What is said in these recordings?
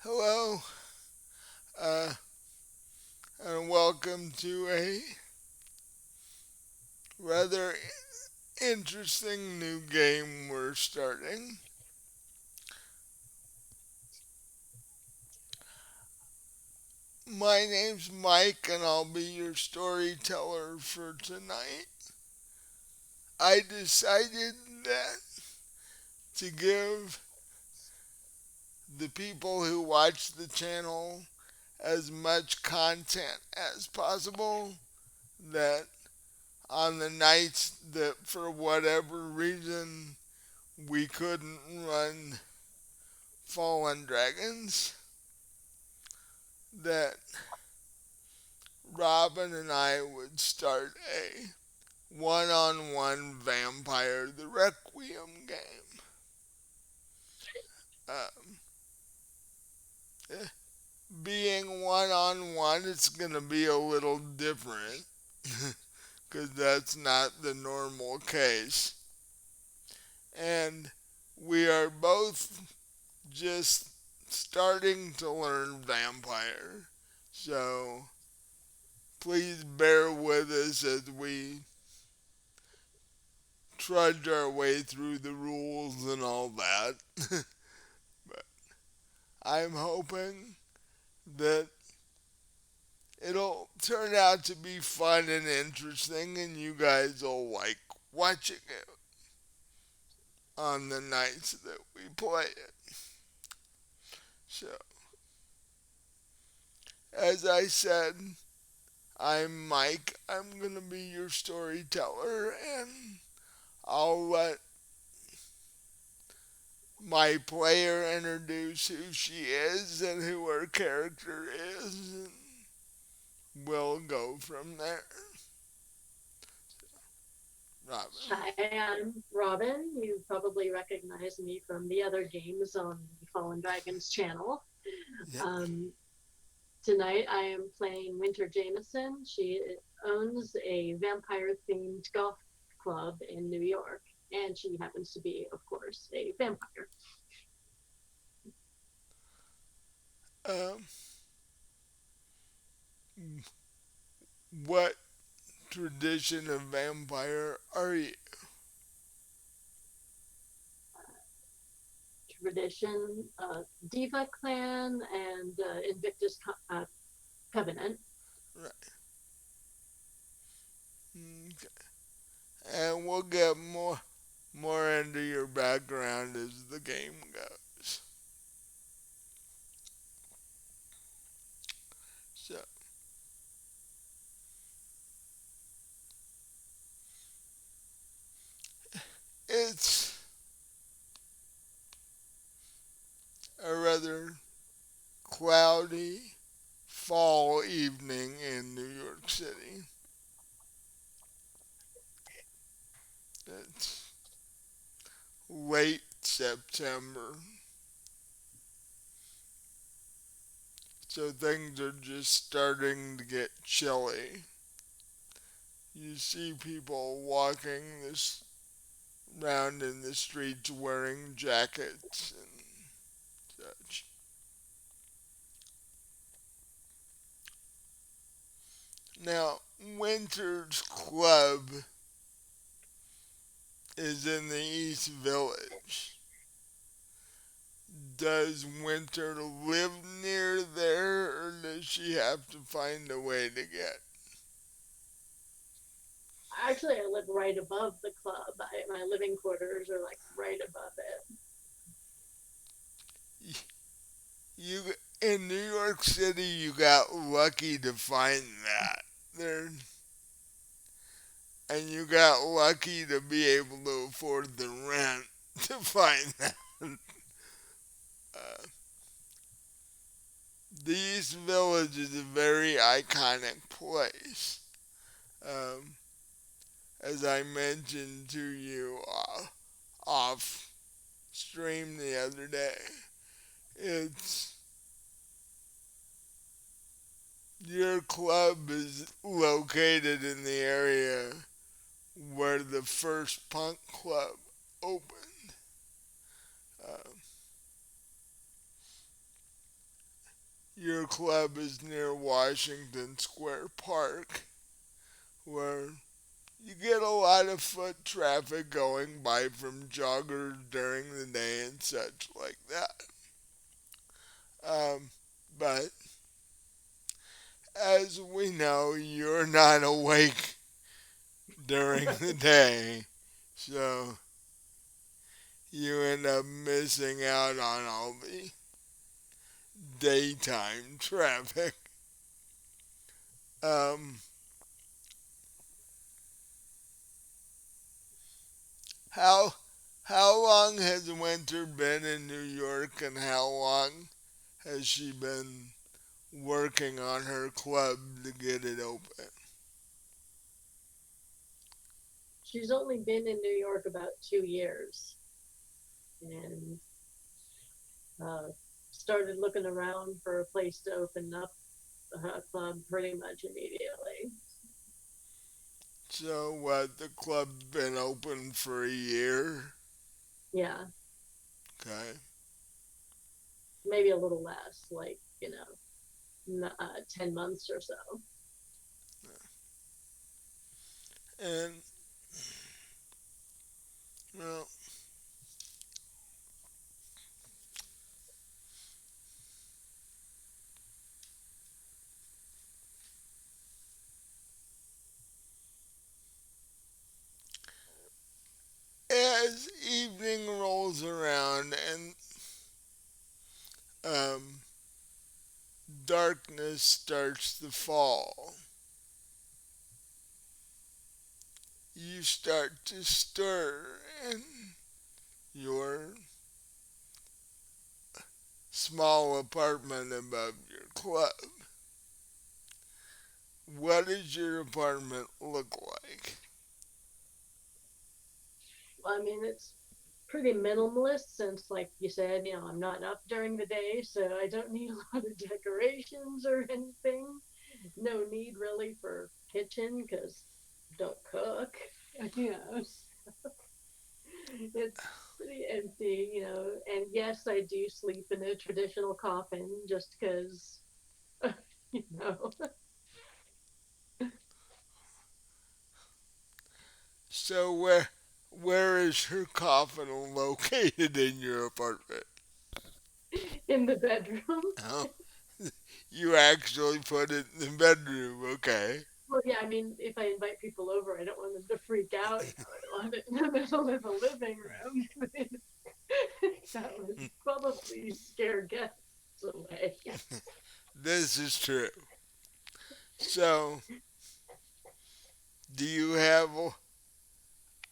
Hello, uh, and welcome to a rather interesting new game we're starting. My name's Mike, and I'll be your storyteller for tonight. I decided that to give the people who watch the channel as much content as possible, that on the nights that for whatever reason we couldn't run Fallen Dragons, that Robin and I would start a one-on-one Vampire the Requiem game. Um, eh, Being one-on-one, it's going to be a little different because that's not the normal case. And we are both just starting to learn Vampire. So please bear with us as we trudge our way through the rules and all that. But I'm hoping that it'll turn out to be fun and interesting, and you guys will like watching it on the nights that we play it. So, as I said, I'm Mike. I'm going to be your storyteller, and I'll let my player introduce who she is and who her character is, and we'll go from there. Robin. Hi, I'm Robin. You probably recognize me from the other games on the Fallen Dragons channel. Yeah. Um, Tonight I am playing Winter Jameson. She owns a vampire themed golf club in New York, and she happens to be, of course, a vampire. Um, what tradition of vampire are you? Tradition, Diva Clan, and Invictus Covenant. Right. Okay. And we'll get more into your background as the game goes. So it's a rather cloudy fall evening in New York City. It's late September, so things are just starting to get chilly. You see people walking this round in the streets wearing jackets and such. Now, Winter's Club is in the East Village. Does Winter live near there, or does she have to find a way to get? Actually, I live right above the club. My living quarters are like right above it. You in New York City, you got lucky to find that there, and you got lucky to be able to afford the rent to find that. Uh, the East Village is a very iconic place. Um, as I mentioned to you off stream the other day, it's your club is located in the area where the first punk club opened. Uh, your club is near Washington Square Park, where you get a lot of foot traffic going by from joggers during the day and such like that. Um, but as we know, you're not awake during the day, so you end up missing out on all the daytime traffic. Um, how how long has Winter been in New York, and how long has she been working on her club to get it open? She's only been in New York about 2 years, and uh, started looking around for a place to open up a club pretty much immediately. So what? The club's been open for a year. Yeah, Okay, maybe a little less, like 10 months or so. and well, as evening rolls around and um, darkness starts to fall, you start to stir in your small apartment above your club. What does your apartment look like? I mean, it's pretty minimalist since, like you said, I'm not up during the day, so I don't need a lot of decorations or anything. No need really for kitchen because don't cook. You know, it's pretty empty, And yes, I do sleep in a traditional coffin just because, you know. So where is her coffin located in your apartment? In the bedroom. Oh, you actually put it in the bedroom. Okay. Well, yeah, I mean, if I invite people over, I don't want them to freak out. I don't want it in the middle of the living room. That would probably scare guests away. This is true. So, do you have,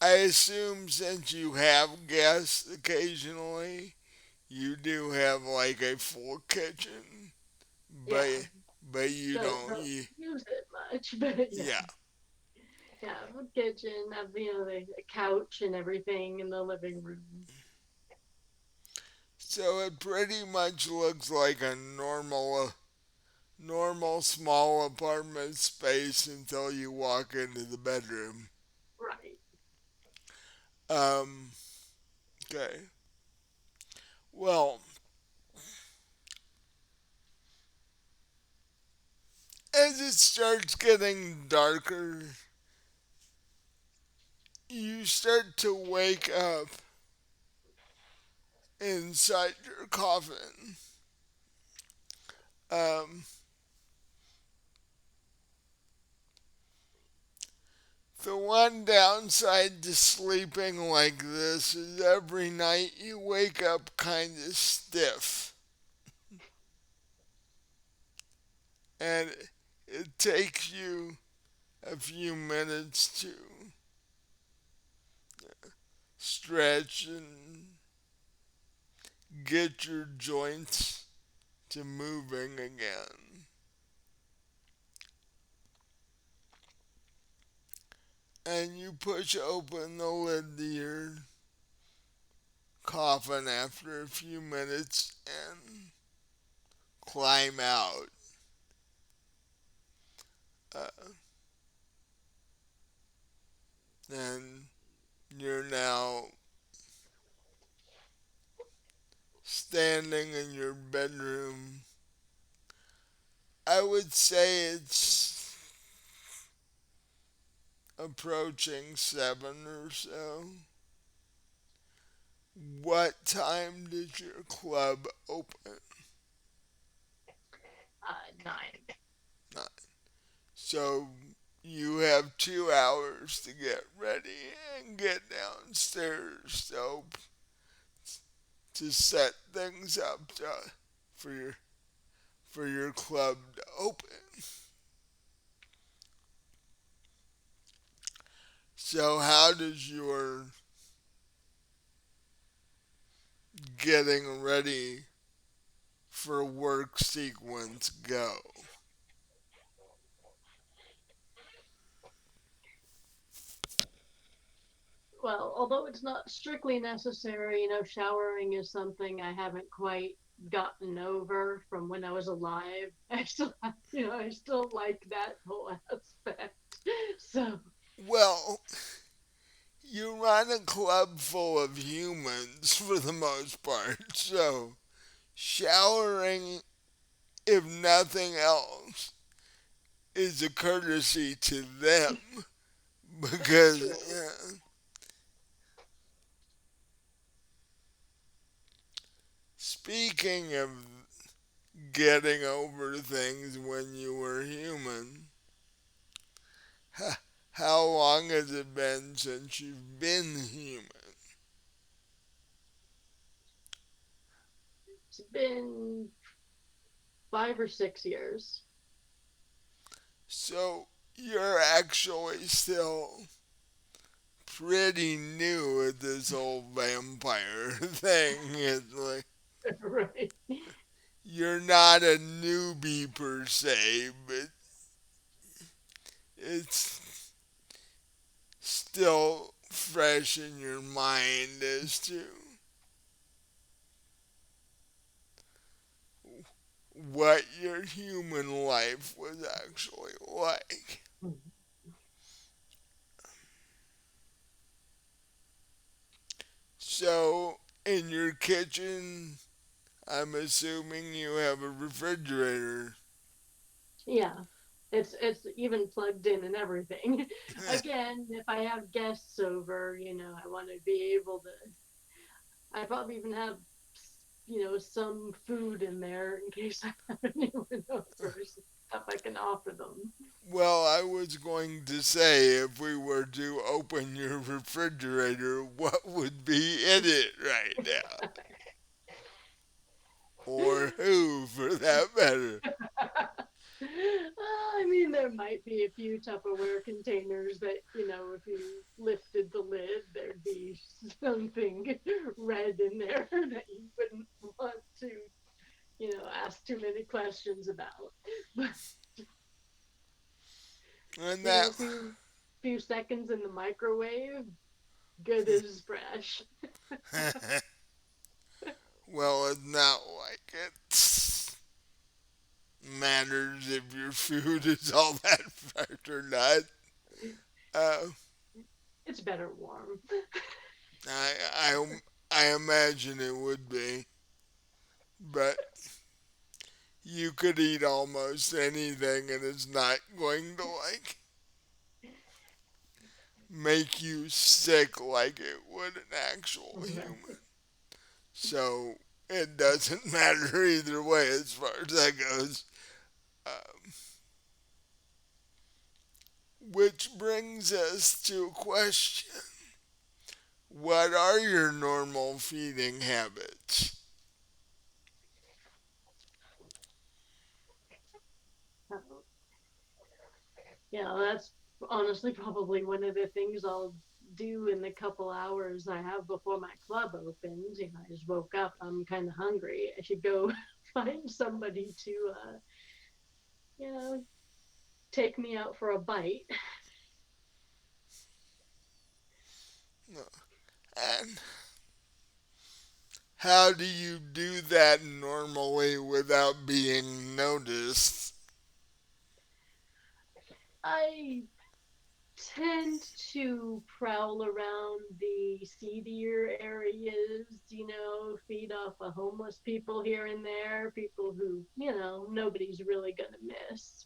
I assume since you have guests occasionally, you do have like a full kitchen, Yeah, but you don't, don't use it much, but yeah, yeah. yeah, a kitchen, have the couch and everything in the living room. So it pretty much looks like a normal small apartment space until you walk into the bedroom. Right. Um, okay. Well, as it starts getting darker, you start to wake up inside your coffin. Um, the one downside to sleeping like this is every night you wake up kind of stiff, and it takes you a few minutes to stretch and get your joints to moving again. And you push open the lid to your coffin after a few minutes and climb out. Uh, and you're now standing in your bedroom I would say it's approaching 7 or so. What time did your club open? 9. So you have 2 hours to get ready and get downstairs to set things up for your for your club to open. So how does your getting ready for work sequence go? Well, although it's not strictly necessary, showering is something I haven't quite gotten over from when I was alive. I still like that whole aspect. So, Well, you run a club full of humans for the most part, so showering, if nothing else, is a courtesy to them that's because true. speaking of getting over things when you were human, how long has it been since you've been human? It's been 5 or 6 years. So you're actually still pretty new at this whole vampire thing. It's like Right. you're not a newbie per se, but it's still fresh in your mind as to what your human life was actually like. So, in your kitchen, I'm assuming you have a refrigerator. Yeah. It's even plugged in and everything. Again, if I have guests over, I want to be able to. I probably even have, some food in there in case I have anyone over, some stuff I can offer them. Well, I was going to say if we were to open your refrigerator, what would be in it right now? Or who, for that matter. I mean, there might be a few Tupperware containers that, if you lifted the lid, there'd be something red in there that you wouldn't want to, ask too many questions about. But, And that, a few seconds in the microwave, good as fresh. well, it's not like it matters if your food is all that fresh or not. Uh, It's better warm. I, I imagine it would be, but you could eat almost anything and it's not going to like make you sick like it would an actual human. So it doesn't matter either way as far as that goes. Um, which brings us to a question. What are your normal feeding habits? That's honestly probably one of the things I'll do in the couple hours I have before my club opens. I just woke up, I'm kind of hungry. I should go find somebody to, you know, take me out for a bite. And how do you do that normally without being noticed? I tend to prowl around the seedier areas, feed off of homeless people here and there, people who, nobody's really gonna miss.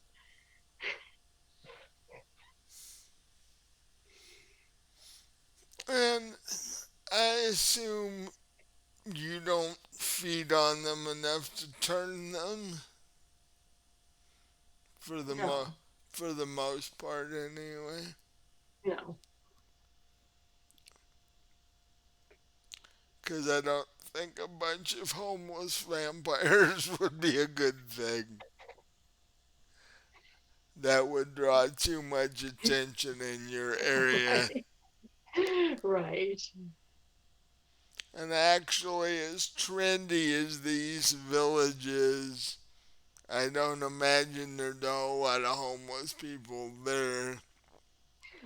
And I assume you don't feed on them enough to turn them for the No, for the most part anyway. no. Because I don't think a bunch of homeless vampires would be a good thing. That would draw too much attention in your area. Right. Right. And actually, as trendy as these villages, I don't imagine there's a whole lot of homeless people there.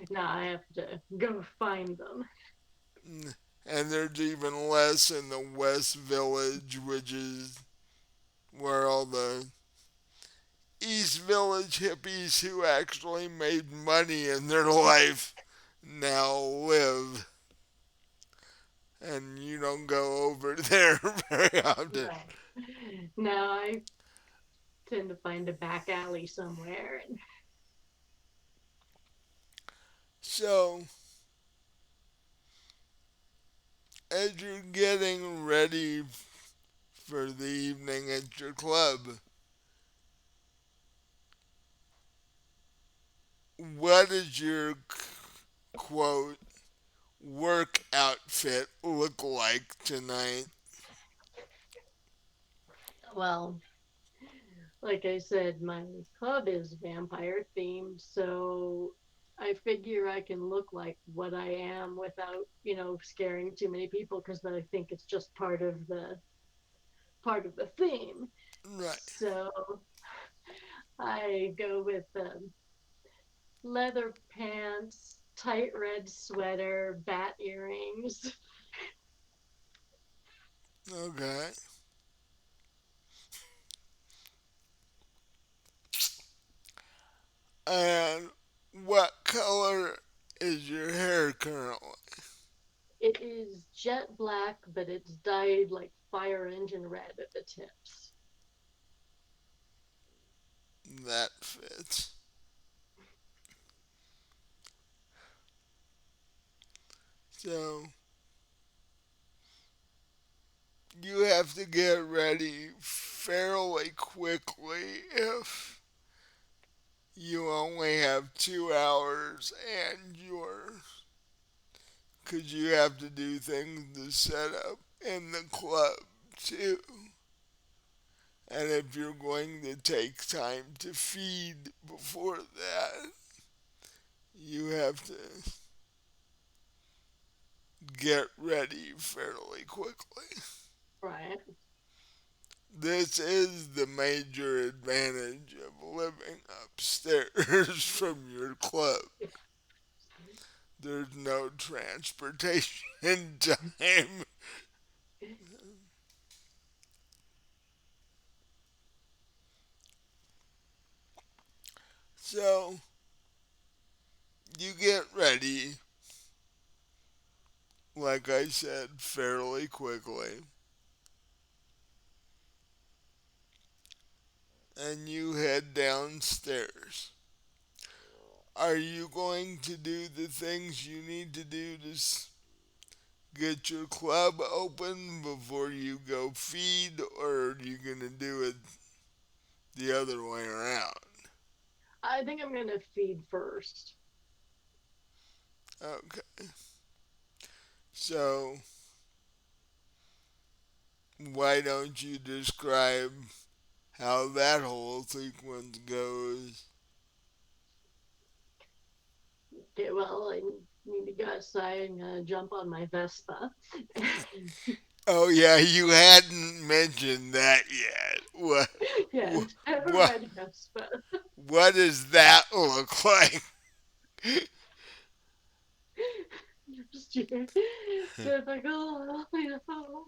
Now I have to go find them. And there's even less in the West Village, which is where all the East Village hippies who actually made money in their life now live. And you don't go over there very often. Right. Now I tend to find a back alley somewhere. And So, as you're getting ready for the evening at your club, what does your quote work outfit look like tonight? well, like I said, my club is vampire themed, so I figure I can look like what I am without, scaring too many people because I think it's just part of the theme. Right. So I go with leather pants, tight red sweater, bat earrings. Okay. And what color is your hair currently? It is jet black, but it's dyed like fire engine red at the tips. That fits. So you have to get ready fairly quickly if you only have 2 hours and you're because you have to do things to set up in the club too. And if you're going to take time to feed before that, you have to get ready fairly quickly. Right. This is the major advantage of living upstairs from your club. There's no transportation time. So you get ready, like I said, fairly quickly. And you head downstairs. Are you going to do the things you need to do to get your club open before you go feed, or are you going to do it the other way around? I think I'm gonna feed first. Okay. So, why don't you describe how that whole sequence goes? Okay, well, I need to go outside and jump on my Vespa. Oh yeah, you hadn't mentioned that yet. Yeah, What, I have a what, red Vespa. what does that look like? Just your typical,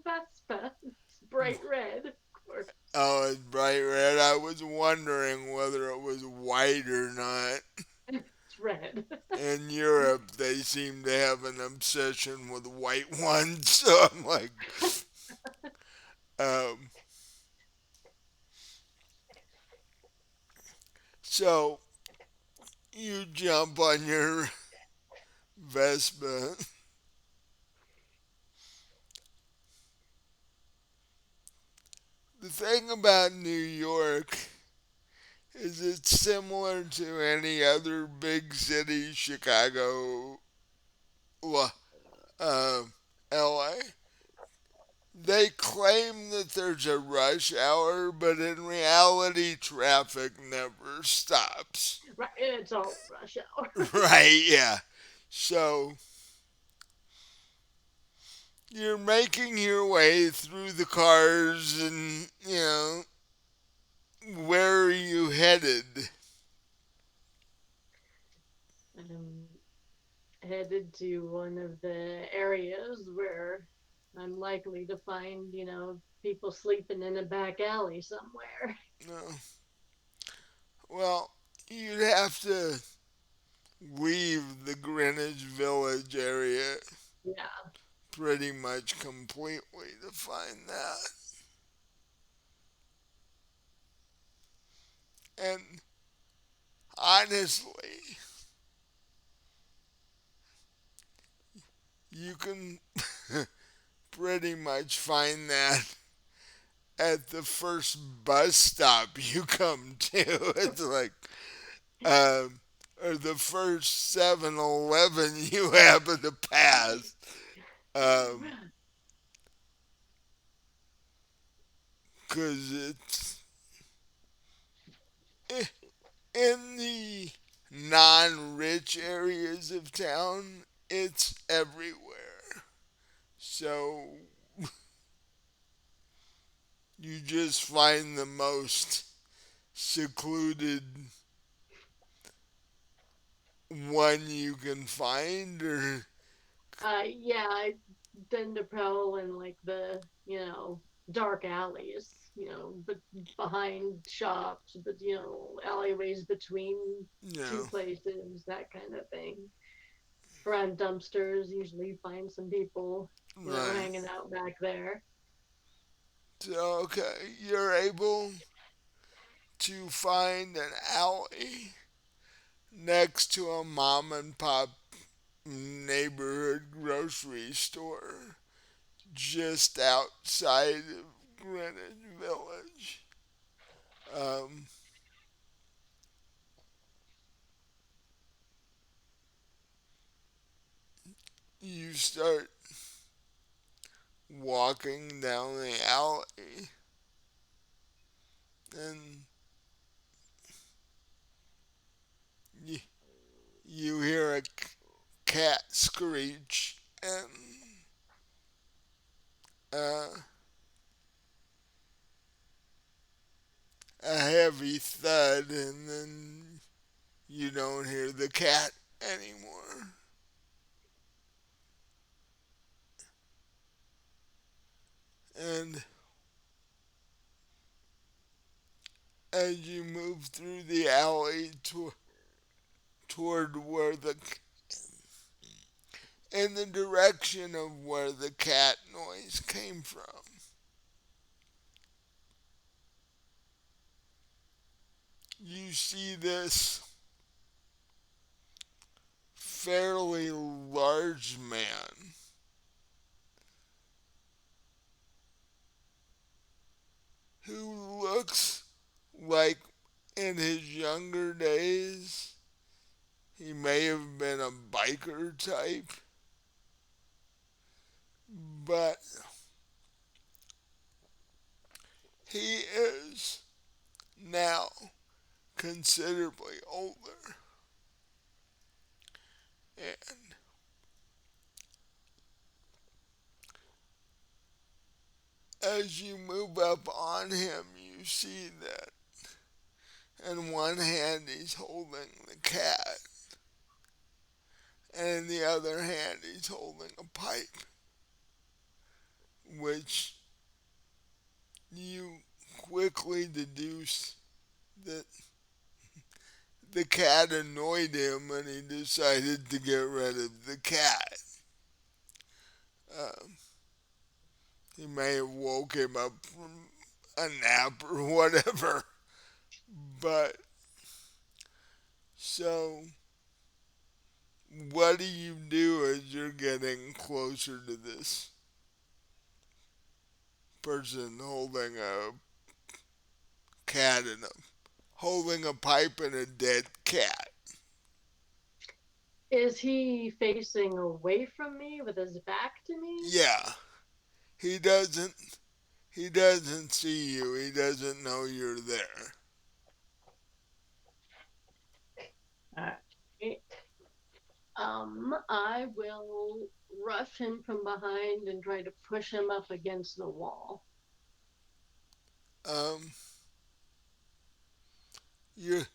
Vespa. It's bright red, of course. Oh, it's bright red. I was wondering whether it was white or not. It's red. In Europe, they seem to have an obsession with white ones. So I'm like, um, so you jump on your Vespa. The thing about New York is it's similar to any other big city, Chicago, uh, LA. They claim that there's a rush hour, but in reality, traffic never stops. Right, it's all rush hour. Right, yeah. So you're making your way through the cars and, where are you headed? I'm headed to one of the areas where I'm likely to find, people sleeping in a back alley somewhere. No. Well, you'd have to leave the Greenwich Village area Yeah. pretty much completely to find that. And honestly, you can pretty much find that at the first bus stop you come to. It's like, um, or the first 7-Eleven you happen to pass. Um, 'Cause it's in the non-rich areas of town, it's everywhere. So you just find the most secluded one you can find, or Yeah, I tend to prowl in like the, dark alleys, but behind shops, but alleyways between you two know, places, that kind of thing. Around dumpsters, usually find some people, right. hanging out back there. So okay, you're able to find an alley next to a mom and pop neighborhood grocery store just outside of Greenwich Village. Um, you start walking down the alley, and you, you hear a cat screech and uh, a heavy thud, and then you don't hear the cat anymore. And as you move through the alley toward where in the direction of where the cat noise came from, you see this fairly large man who looks like in his younger days he may have been a biker type, but he is now considerably older. And as you move up on him, you see that in one hand he's holding the cat, and in the other hand he's holding a pipe, which you quickly deduce that the cat annoyed him and he decided to get rid of the cat. Um, he may have woke him up from a nap or whatever. But so, what do you do as you're getting closer to this person holding a cat and holding a pipe and a dead cat? Is he facing away from me with his back to me? Yeah, he doesn't. He doesn't see you. He doesn't know you're there. Alright. I will rush him from behind and try to push him up against the wall. Um, you're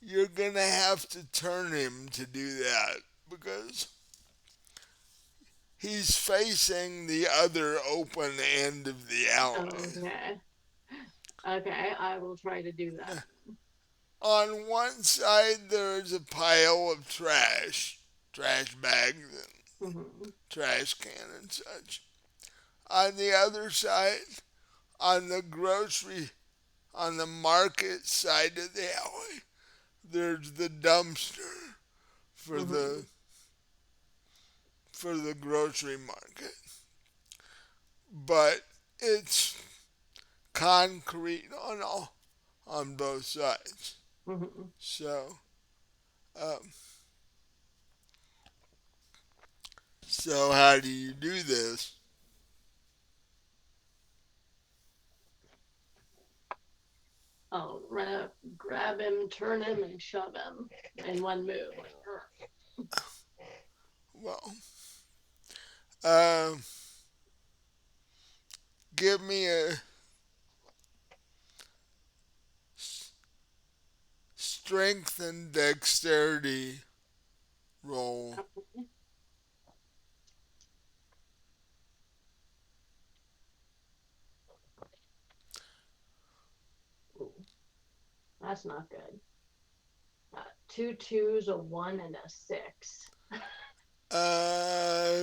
you're gonna have to turn him to do that because he's facing the other open end of the alley. Okay. Okay, I will try to do that. On one side, there is a pile of trash bags and Mm-hmm. trash can and such. On the other side, on the on the market side of the alley, there's the dumpster for Mm-hmm. the grocery market. But it's concrete on both sides. Mm-hmm. So, um, so how do you do this? I'll run up, grab him, turn him, and shove him in one move. Well, um, give me a strength and dexterity roll. Ooh, that's not good. Two twos, a one, and a six. Uh,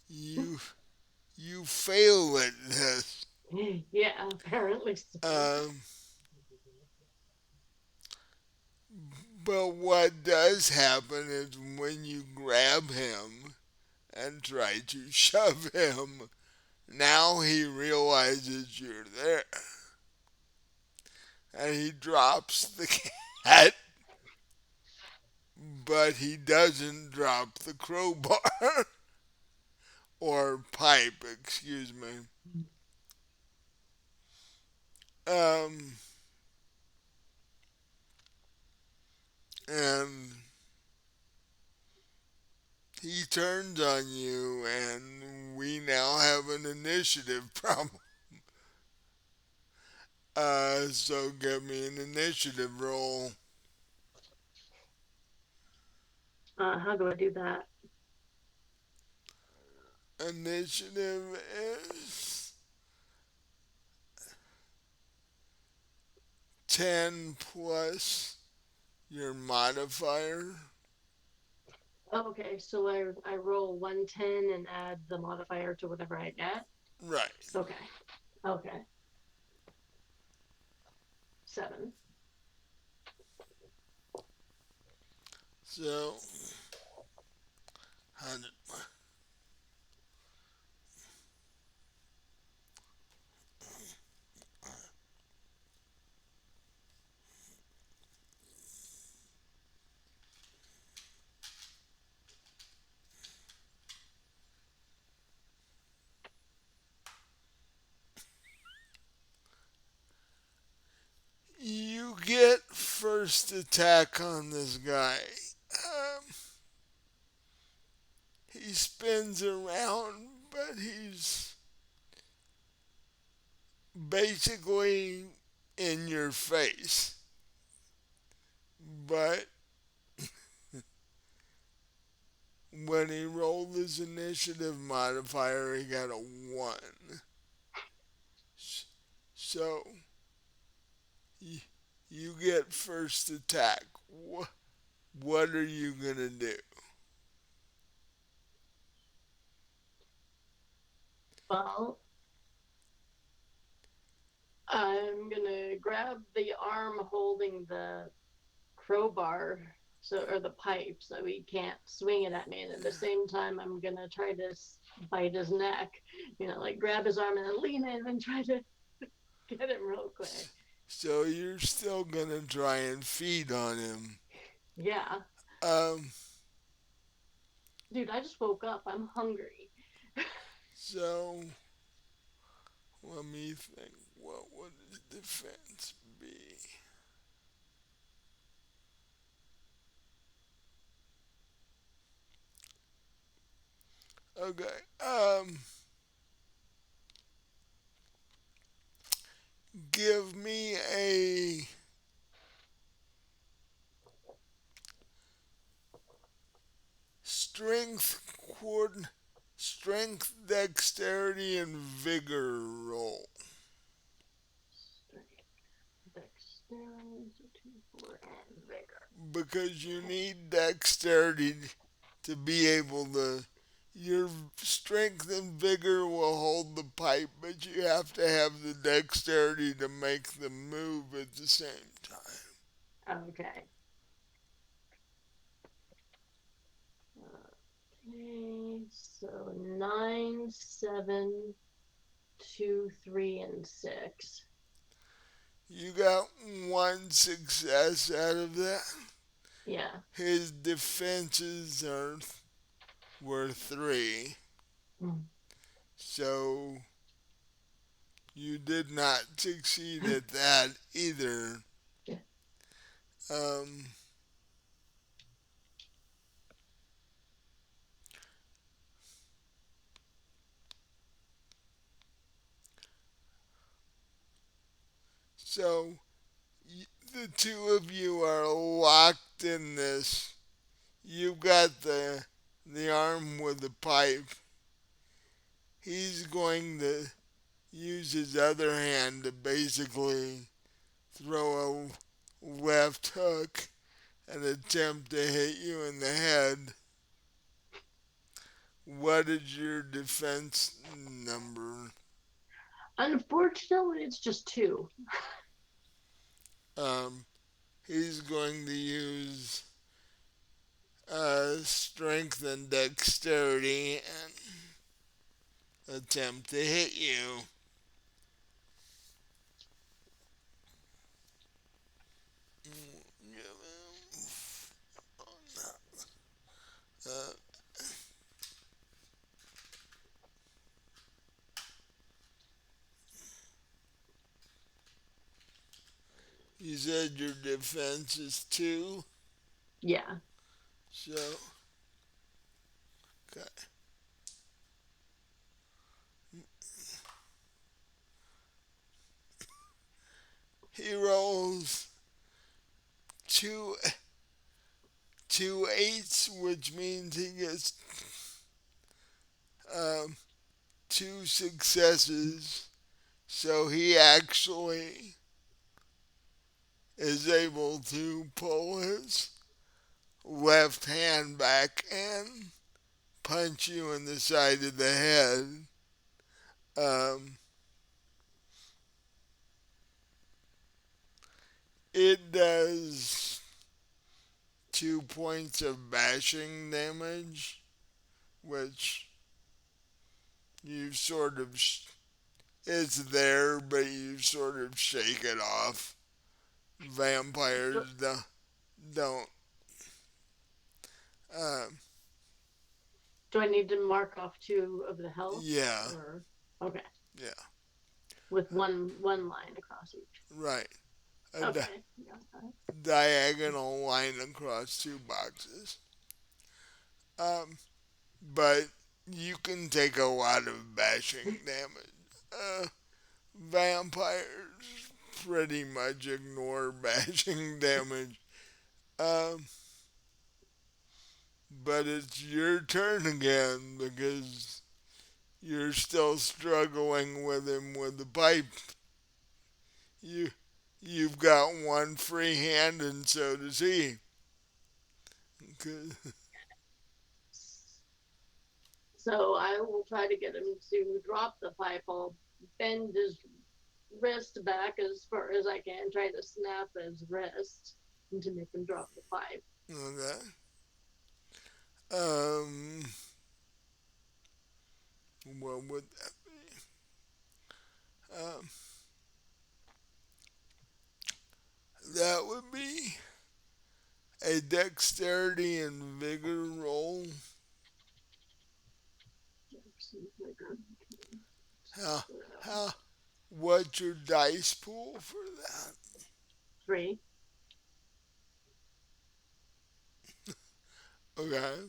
you you fail at this. Yeah, apparently so. Um, but what does happen is when you grab him and try to shove him, now he realizes you're there. And he drops the cat, but he doesn't drop the crowbar or pipe, excuse me. Um, and he turns on you, and we now have an initiative problem. So give me an initiative roll. How do I do that? Initiative is 10 plus your modifier. Okay, so I roll 110 and add the modifier to whatever I get. Right. Okay. Okay. 7. So, how did, you get first attack on this guy. Um, he spins around, but he's basically in your face. But when he rolled his initiative modifier, he got a 1. So you, you get first attack. What are you gonna do? Well, I'm gonna grab the arm holding the crowbar, so or the pipe, so he can't swing it at me. And at the same time, I'm gonna try to bite his neck. Like grab his arm and then lean in and try to get him real quick. So you're still gonna try and feed on him. Yeah, Um, dude, I just woke up. I'm hungry. so let me think. What would his defense be? Okay. Give me a strength, strength, dexterity, and vigor roll. Strength, dexterity, 2, 4, and vigor. Because you need dexterity to be able to. Your strength and vigor will hold the pipe, but you have to have the dexterity to make the move at the same time. Okay. Okay, so 9, 7, 2, 3, and 6. You got one success out of that. Yeah. His defenses were 3, Mm. so you did not succeed at that either. Yeah. Um, so the two of you are locked in this. You've got the arm with the pipe. He's going to use his other hand to basically throw a left hook and attempt to hit you in the head. What is your defense number? Unfortunately, it's just 2. Um, he's going to use strength and dexterity and attempt to hit you. Uh, you said your defense is 2, Yeah. so okay. He rolls two 2 8s, which means he gets um, 2 successes. So he actually is able to pull his left hand back and punch you in the side of the head. Um, it does 2 points of bashing damage, which you sort of it's there, but you sort of shake it off. Do, Vampires don't. Um, do I need to mark off 2 of the health? yeah, Or okay. yeah, With one line across each. right. A Okay. Got that. diagonal line across 2 boxes. Um, but you can take a lot of bashing damage. Vampires pretty much ignore bashing damage. Um, but it's your turn again because you're still struggling with him with the pipe. You you've got one free hand, and so does he. 'Cause- So I will try to get him to drop the pipe. I'll bend his wrist back as far as I can, try to snap his wrist and to make him drop the pipe. Okay. Um, what would that be? That would be a dexterity and vigor roll. How, how, what's your dice pool for that? 3. Okay.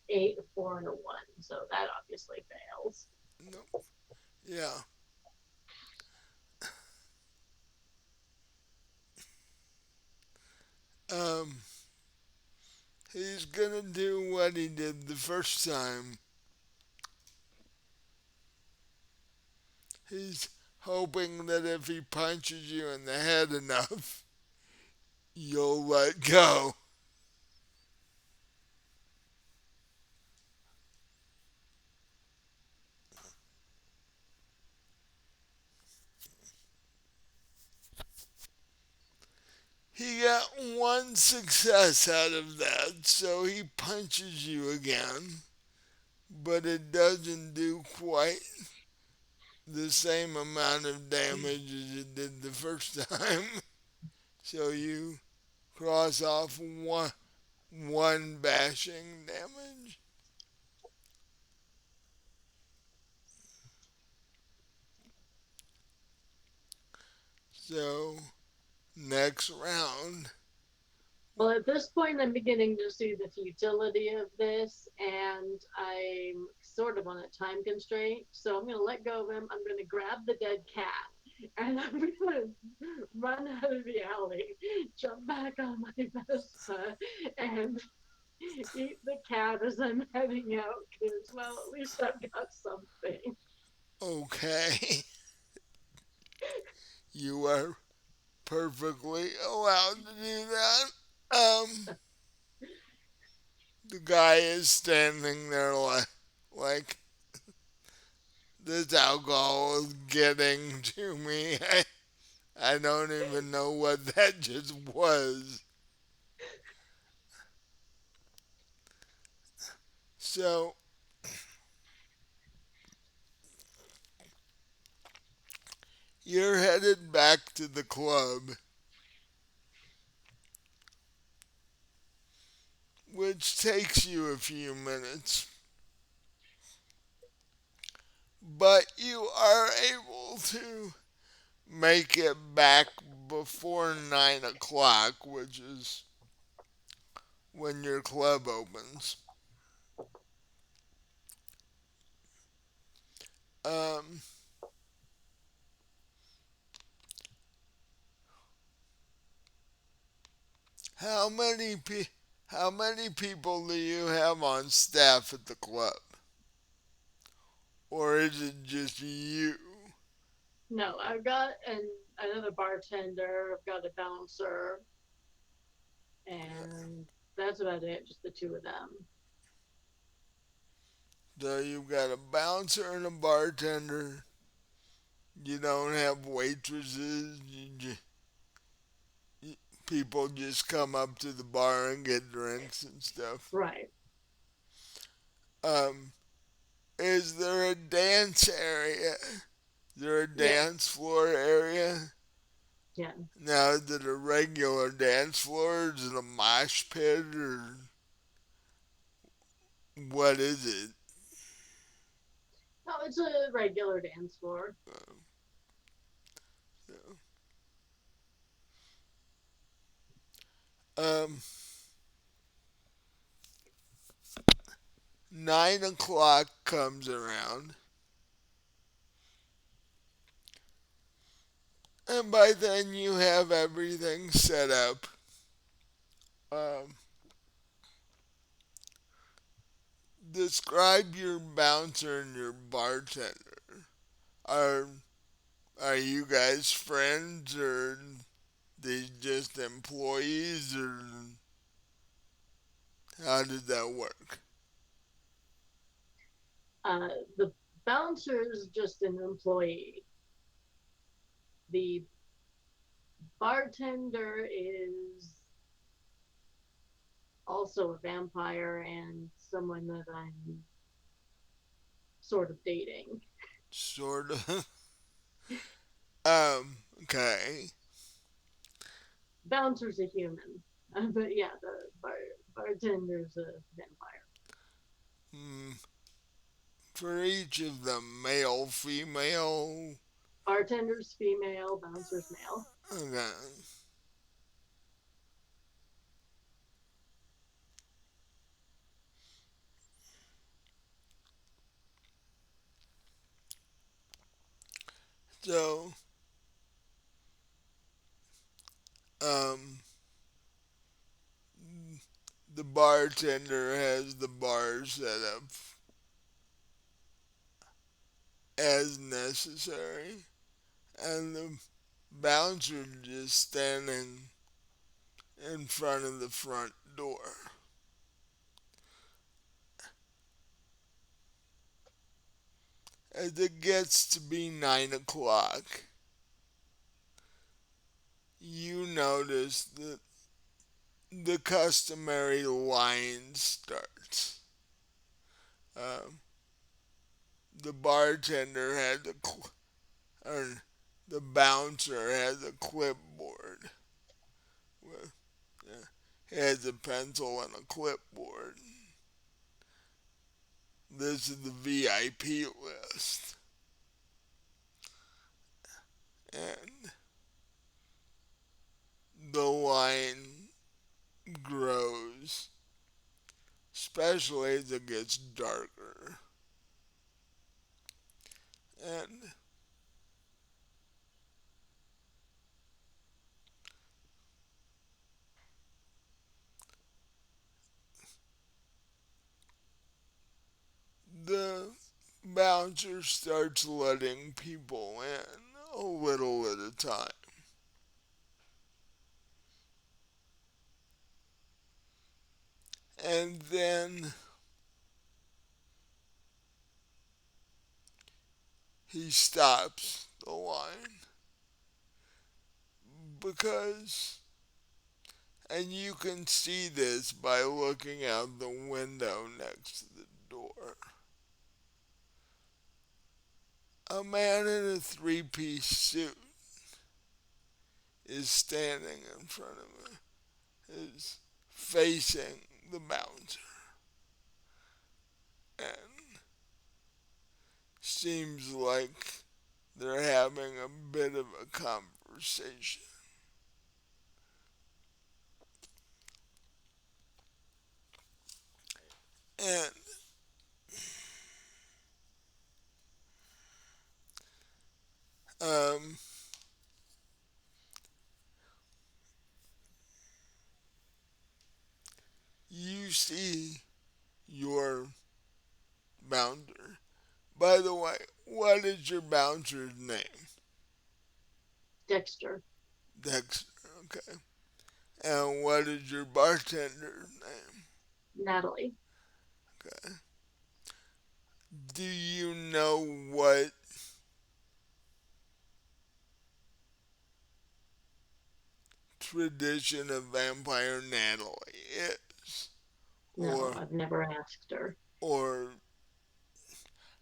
8, a 4, and a 1. So that obviously fails. No. Yeah. Um, he's gonna do what he did the first time. He's hoping that if he punches you in the head enough, you'll let go. He got one success out of that, so he punches you again, but it doesn't do quite the same amount of damage as it did the first time. So you cross off one bashing damage. So next round, Well, at this point, I'm beginning to see the futility of this, and I'm sort of on a time constraint. So I'm going to let go of him. I'm going to grab the dead cat, and I'm going to run out of the alley, jump back on my Vespa, and eat the cat as I'm heading out. Because, well, at least I've got something. okay, you are perfectly allowed to do that. The guy is standing there like this alcohol is getting to me. I don't even know what that just was. So you're headed back to the club, which takes you a few minutes, but you are able to make it back before 9 o'clock, which is when your club opens. Um, how many how many people do you have on staff at the club, or is it just you? No, I've got another bartender, I've got a bouncer, and that's about it, just the two of them. So you've got a bouncer and a bartender. You don't have waitresses. People just come up to the bar and get drinks and stuff. Right. Um, is there a dance area? Is there a Yes. dance floor area? Yeah. Now, is it a regular dance floor? Is it a mosh pit? Or what is it? No, it's a regular dance floor. Um, 9 o'clock comes around, and by then you have everything set up. Um, describe your bouncer and your bartender. Are are you guys friends or they just employees or how did that work? The bouncer is just an employee. The bartender is also a vampire and someone that I'm sort of dating. Sort of. Okay. Bouncer's a human, but yeah, the bartender's a vampire. Hmm. For each of them, male, female. Bartender's female, bouncer's male. Okay. So, um, the bartender has the bar set up as necessary, and the bouncer just standing in front of the front door. As it gets to be 9 o'clock, you notice that the customary line starts. Um, the bartender has or the bouncer has a clipboard. With, he has a pencil and a clipboard. This is the VIP list. And the line grows, especially as it gets darker. And the bouncer starts letting people in a little at a time. And then he stops the line because, and you can see this by looking out the window next to the door, a man in a three-piece suit is standing in front of him, is facing the bouncer, and seems like they're having a bit of a conversation. And um, you see your bouncer. By the way, what is your bouncer's name? Dexter, Dexter, okay. And what is your bartender's name? Natalie. Okay. Do you know what tradition of Vampire Natalie is? No, Or I've never asked her. or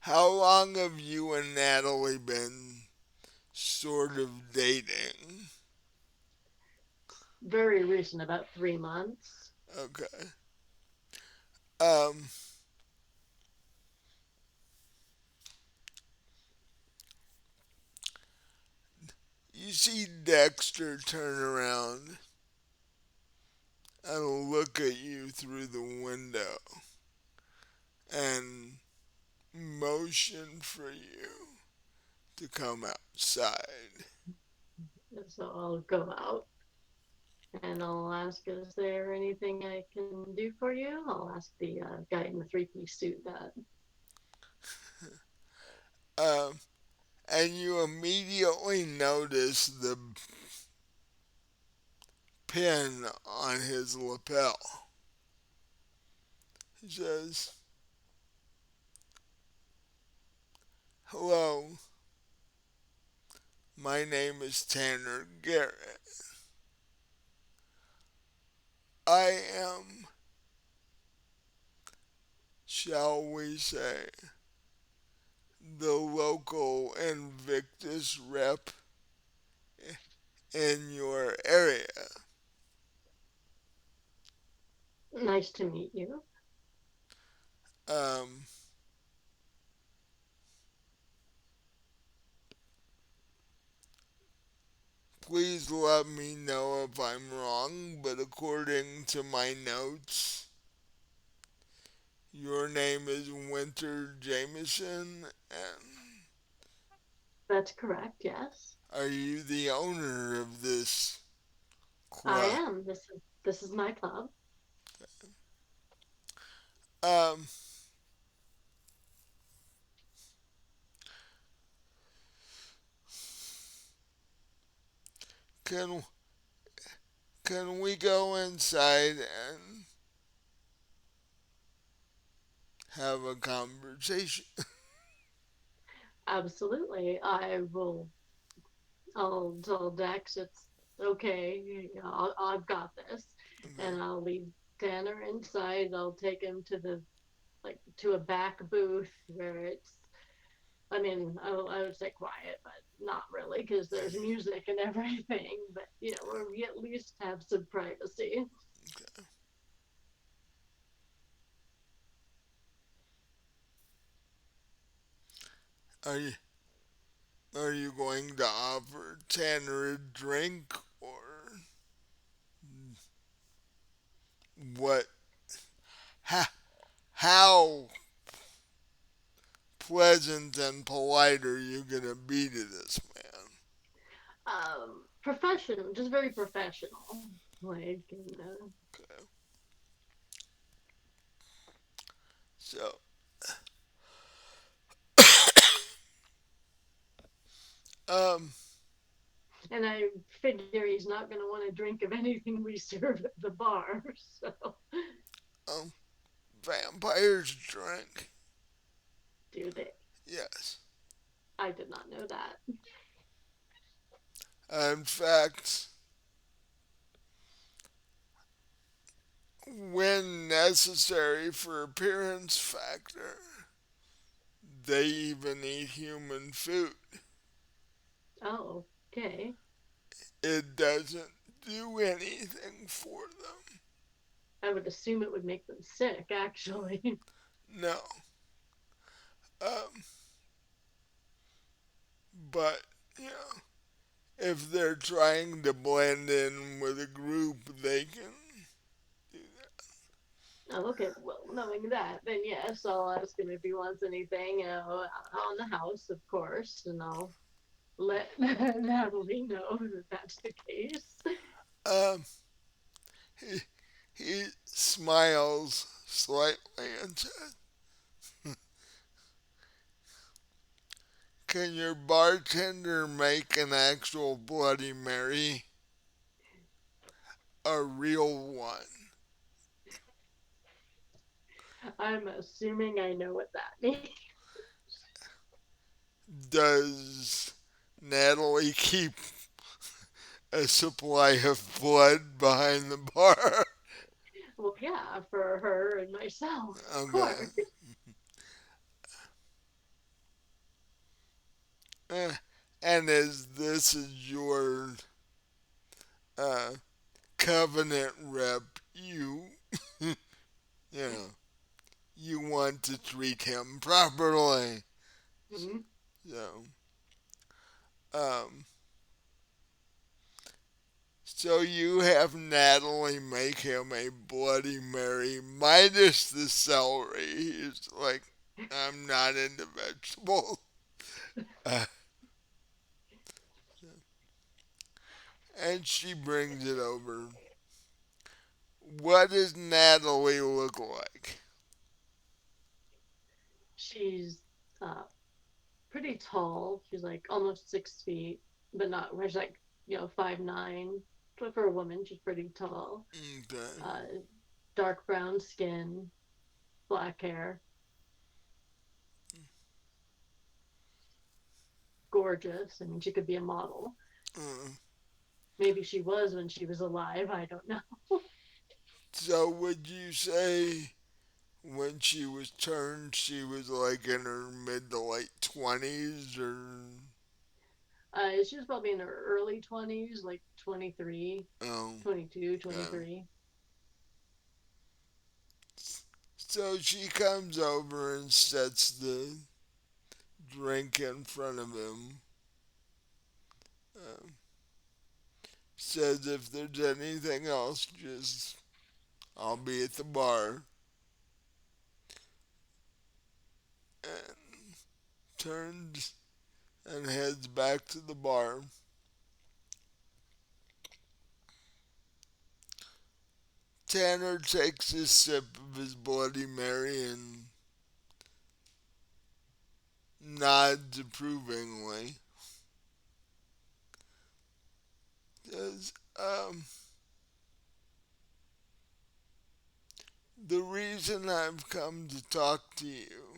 how long have you and Natalie been sort of dating? Very recent, about 3 months. Okay. Um, you see Dexter turn around and look at you through the window and motion for you to come outside. So I'll go out. And I'll ask, is there anything I can do for you? I'll ask the guy in the three-piece suit that. Um, and you immediately notice the pin on his lapel. He says, "Hello, my name is Tanner Garrett. I am, shall we say, the local Invictus rep in your area. Nice to meet you. Um, please let me know if I'm wrong, but according to my notes, your name is Winter Jameson, and That's correct, yes. are you the owner of this I club? am. This is my club. Um, can can we go inside and have a conversation?" Absolutely. I'll tell Dex it's okay. I've got this. Okay. And I'll leave Tanner inside. I'll take him to the like to a back booth where it's. I mean, I would say quiet, but not really because there's music and everything. But where we at least have some privacy. Are you are you going to offer Tanner a drink or what? How, how pleasant and polite are you gonna be to this man? Professional, just very professional. Like, Okay. So, um, and I figure he's not going to want to drink of anything we serve at the bar. So, um, vampires drink. do they? Yes. I did not know that. In fact, when necessary for appearance factor, they even eat human food. Oh, okay. It doesn't do anything for them. I would assume it would make them sick, actually. No. Um, but, you know, if they're trying to blend in with a group, they can do Oh, okay. Well, knowing that, then yes, I'll ask him if he wants anything, on the house, of course, and I'll let Natalie know that that's the case. that. He, he smiles slightly and says, "Can your bartender make an actual Bloody Mary? A real one?" I'm assuming I know what that means. Does Natalie keep a supply of blood behind the bar? Well, yeah, for her and myself, of Okay. course. Eh, and as this is your uh, covenant rep, you know, you want to treat him properly. Mhm. So, um, so you have Natalie make him a Bloody Mary minus the celery. He's like, "I'm not into vegetables." Uh, and she brings it over. What does Natalie look like? She's uh, pretty tall. She's like almost 6 feet, but not. She's like 5'9". But for a woman, she's pretty tall. Okay. Uh, Dark brown skin, black hair, gorgeous. I mean, she could be a model. Uh, Maybe she was when she was alive. I don't know. so would you say when she was turned, she was like in her mid to late 20s or? She was probably in her early 20s, like 23, Oh, 22, okay. 23. So she comes over and sets the drink in front of him. Uh, says if there's anything else, just I'll be at the bar. And turns and heads back to the bar. Tanner takes a sip of his Bloody Mary and nods approvingly. Says, the reason I've come to talk to you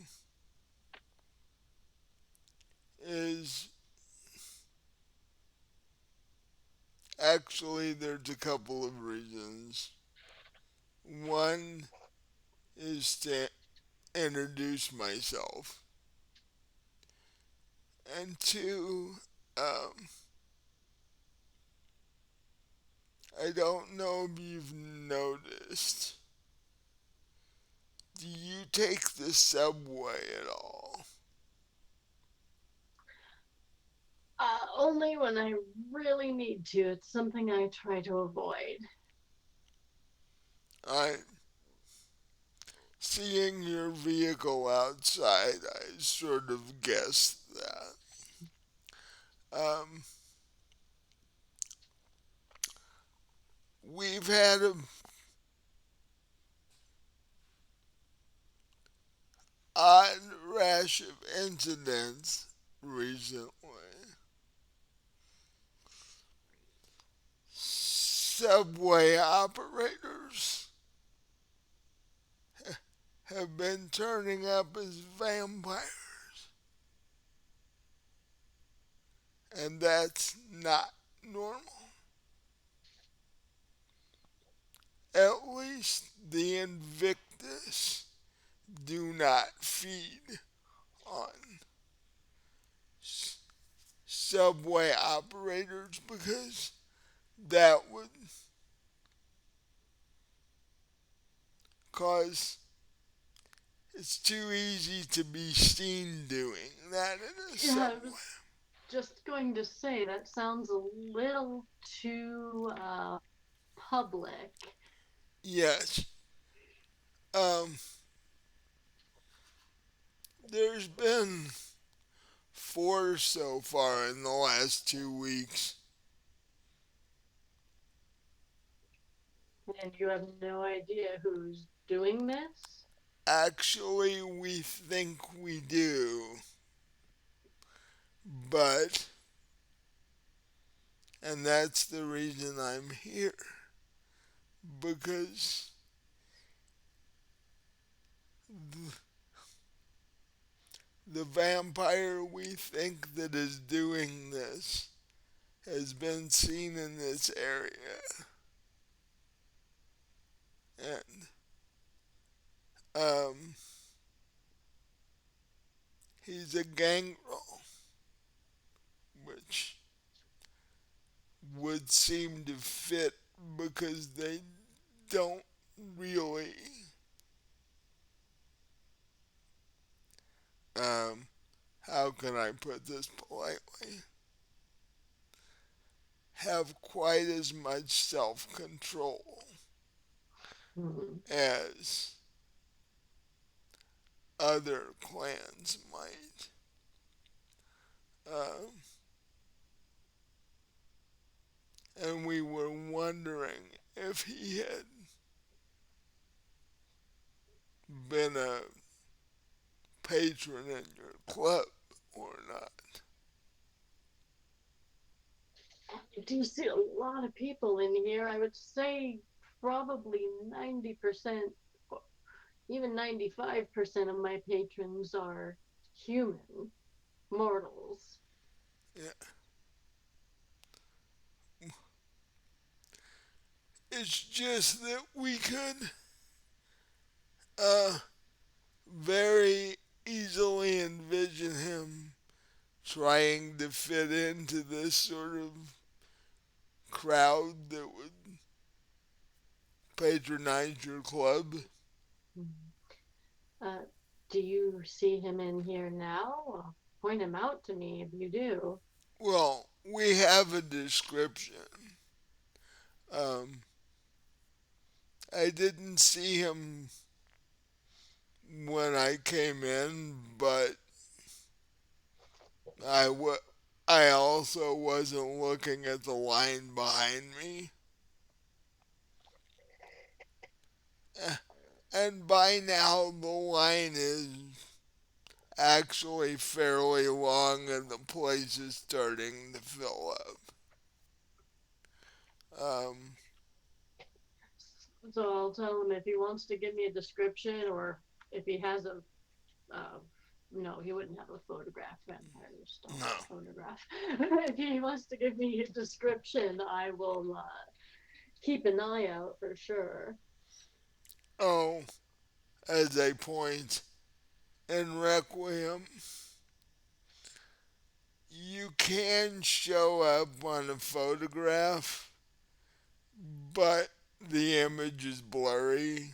is actually there's a couple of reasons. One is to introduce myself, and two, um, I don't know if you've noticed. Do you take the subway at all? Only when I really need to. It's something I try to avoid. I, seeing your vehicle outside, I sort of guessed that. Um, we've had a odd rash of incidents recently. Subway operators have been turning up as vampires, and that's not normal. At least the Invictus do not feed on subway operators because that would cause it's too easy to be seen doing that in a Yeah, I subway. was just going to say that sounds a little too public. Yes. Um, there's been four so far in the last 2 weeks. And you have no idea who's doing this? Actually, we think we do, but, and that's the reason I'm here, because the vampire we think that is doing this has been seen in this area, and um, he's a gangrel, which would seem to fit because they don't really um, how can I put this politely, have quite as much self control Hmm. as other clans might. Um, and we were wondering if he had been a patron in your club or not. I do see a lot of people in here. I would say probably 90%, even 95% of my patrons are human, mortals. Yeah. It's just that we could uh, very easily envision him trying to fit into this sort of crowd that would patronize your club. Uh, do you see him in here now? Point him out to me if you do. Well, we have a description. Um, I didn't see him when I came in, but I wa- I also wasn't looking at the line behind me. Eh, And by now, the line is actually fairly long and the place is starting to fill up. Um, So I'll tell him if he wants to give me a description or if he has a. Uh, no, he wouldn't have a photograph. Vampires don't no. have a photograph. If he wants to give me a description, I will keep an eye out for sure. Oh, as a point in Requiem, you can show up on a photograph, but the image is blurry.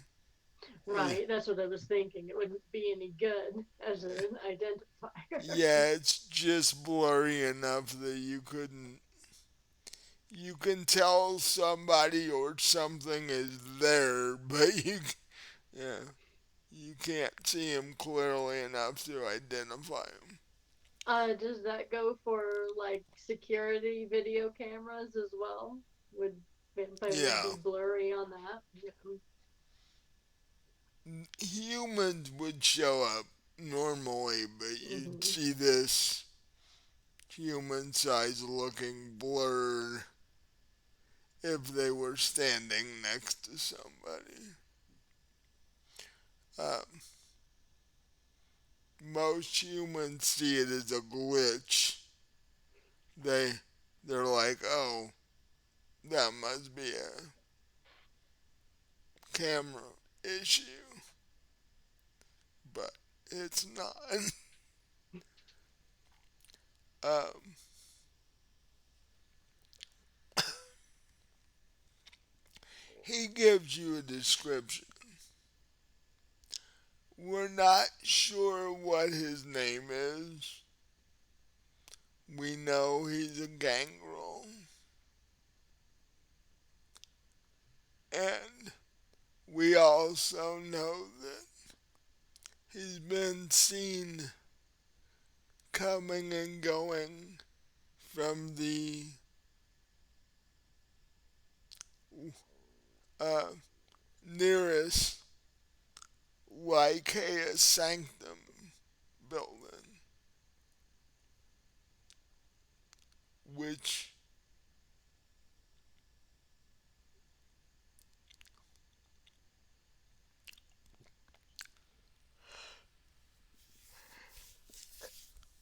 Yeah, Right, that's what I was thinking. It wouldn't be any good as an identifier. yeah, it's just blurry enough that you can tell somebody or something is there, but yeah, you can't see him clearly enough to identify him. Does that go for like security video cameras as well? Would vampires Yeah, be blurry on that? Yeah. humans would show up normally, but you'd Mm-hmm. see this human size looking blur if they were standing next to somebody. Um, most humans see it as a glitch. They they're like, oh, that must be a camera issue, but it's not. um, he gives you a description. We're not sure what his name is. We know he's a gangrel, and we also know that he's been seen coming and going from the uh, nearest Lycaea Sanctum building, which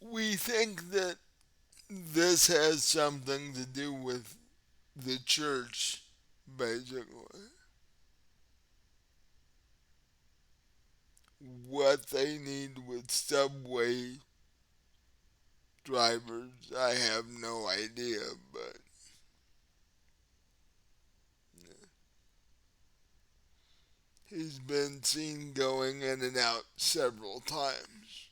we think that this has something to do with the church, basically. What they need with subway drivers, I have no idea, but he's been seen going in and out several times.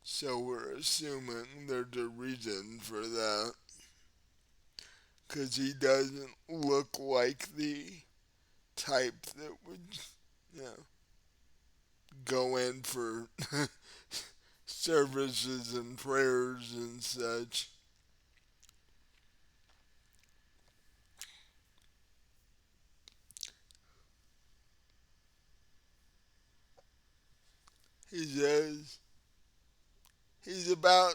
So we're assuming there's a reason for that, because he doesn't look like the type that would, you know, go in for services and prayers and such. He says he's about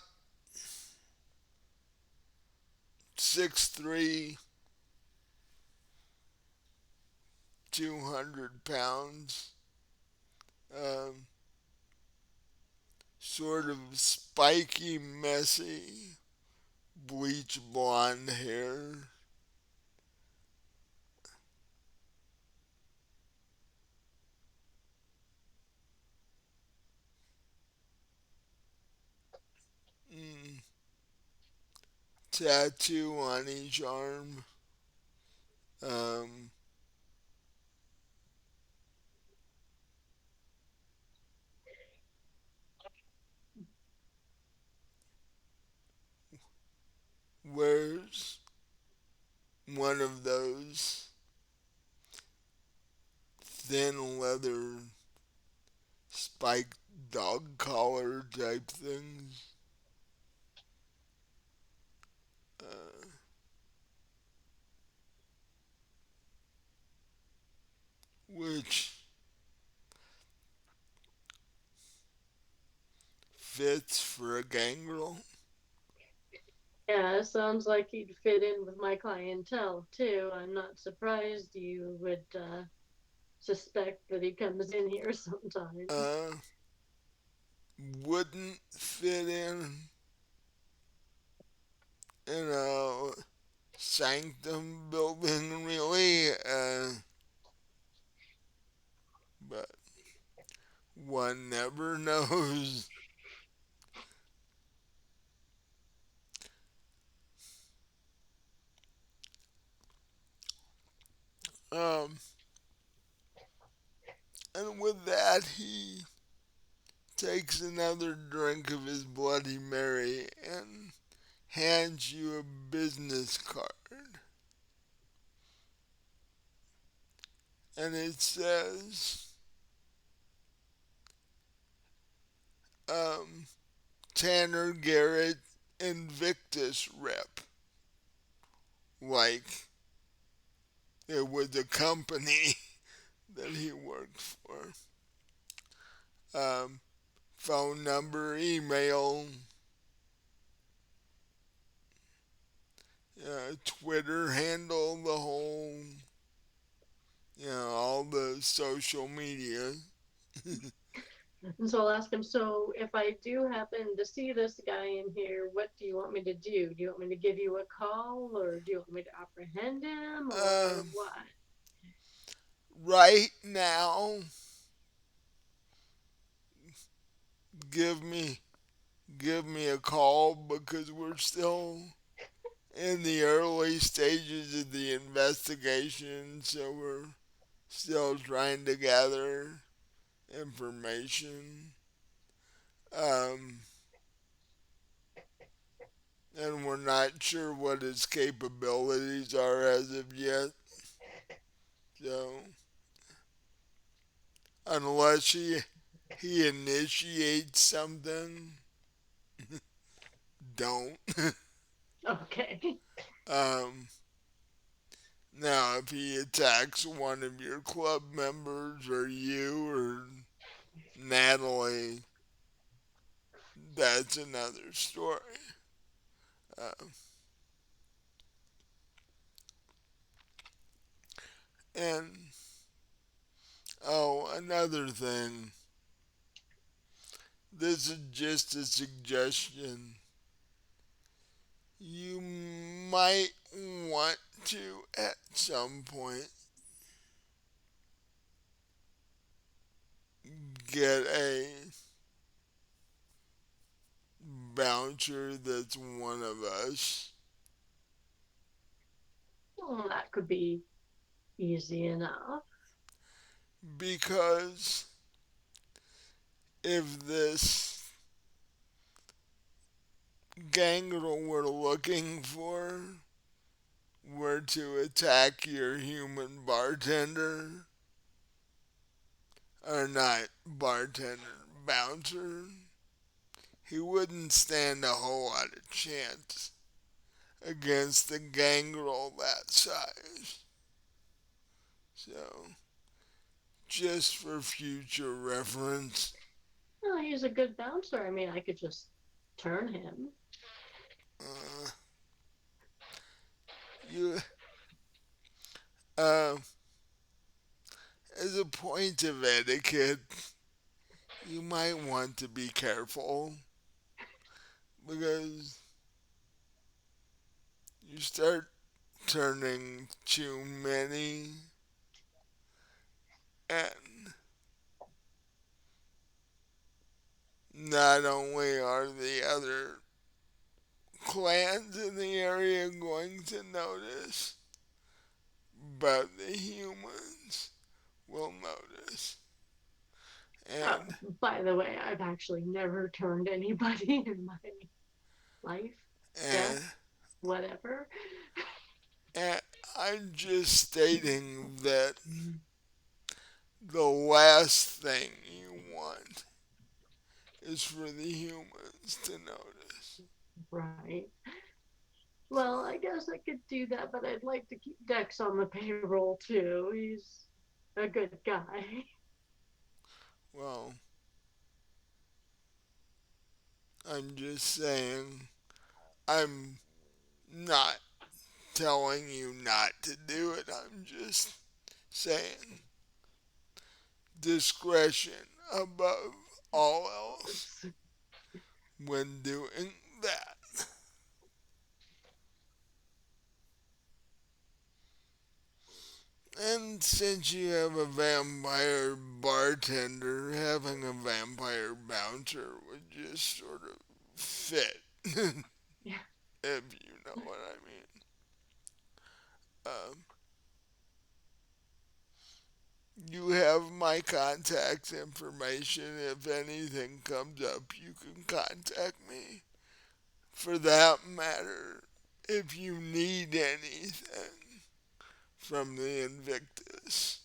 6'3", 200 pounds. Um, Sort of spiky, messy, bleach blonde hair. Mm, Tattoo on each arm. Um, Wears one of those thin leather spiked dog collar type things, uh, which fits for a gangrel. Yeah, it sounds like he'd fit in with my clientele too. I'm not surprised you would suspect that he comes in here sometimes. Uh, wouldn't fit in a sanctum building really, but one never knows. Um, and with that, he takes another drink of his Bloody Mary and hands you a business card. And it says, um, Tanner Garrett Invictus Rep. Like it was a company that he worked for. Um, Phone number, email, Twitter handle, the whole, all the social media. And so I'll ask him, so if I do happen to see this guy in here, what do you want me to do? Do you want me to give you a call or do you want me to apprehend him or Um, what? right now, give me give me a call because we're still in the early stages of the investigation, so we're still trying to gather information. Um, and we're not sure what his capabilities are as of yet. So unless he initiates something, don't. Okay. um, Now, if he attacks one of your club members or you or Natalie, that's another story. Uh, and oh, another thing. This is just a suggestion. You might want to, at some point, get a bouncer that's one of us. Well, that could be easy enough. Because if this gangrel we're looking for were to attack your human bartender, or not bartender, bouncer, he wouldn't stand a whole lot of chance against a gangrel that size. So, just for future reference. he's a good bouncer. I mean, I could just turn him. Uh, you, uh, as a point of etiquette, you might want to be careful because you start turning too many, and not only are the other clans in the area going to notice, but the humans will notice. Uh, And, by the way, I've actually never turned anybody in my life, death, and, whatever. and I'm just stating that the last thing you want is for the humans to notice. Right. So, Well, I guess I could do that, but I'd like to keep Dex on the payroll too. He's a good guy. well, I'm just saying, I'm not telling you not to do it. I'm just saying discretion above all else when doing that. And since you have a vampire bartender, having a vampire bouncer would just sort of fit, if Yeah. you know what I mean. Um, you have my contact information. If anything comes up, you can contact me. For that matter, if you need anything from the Invictus,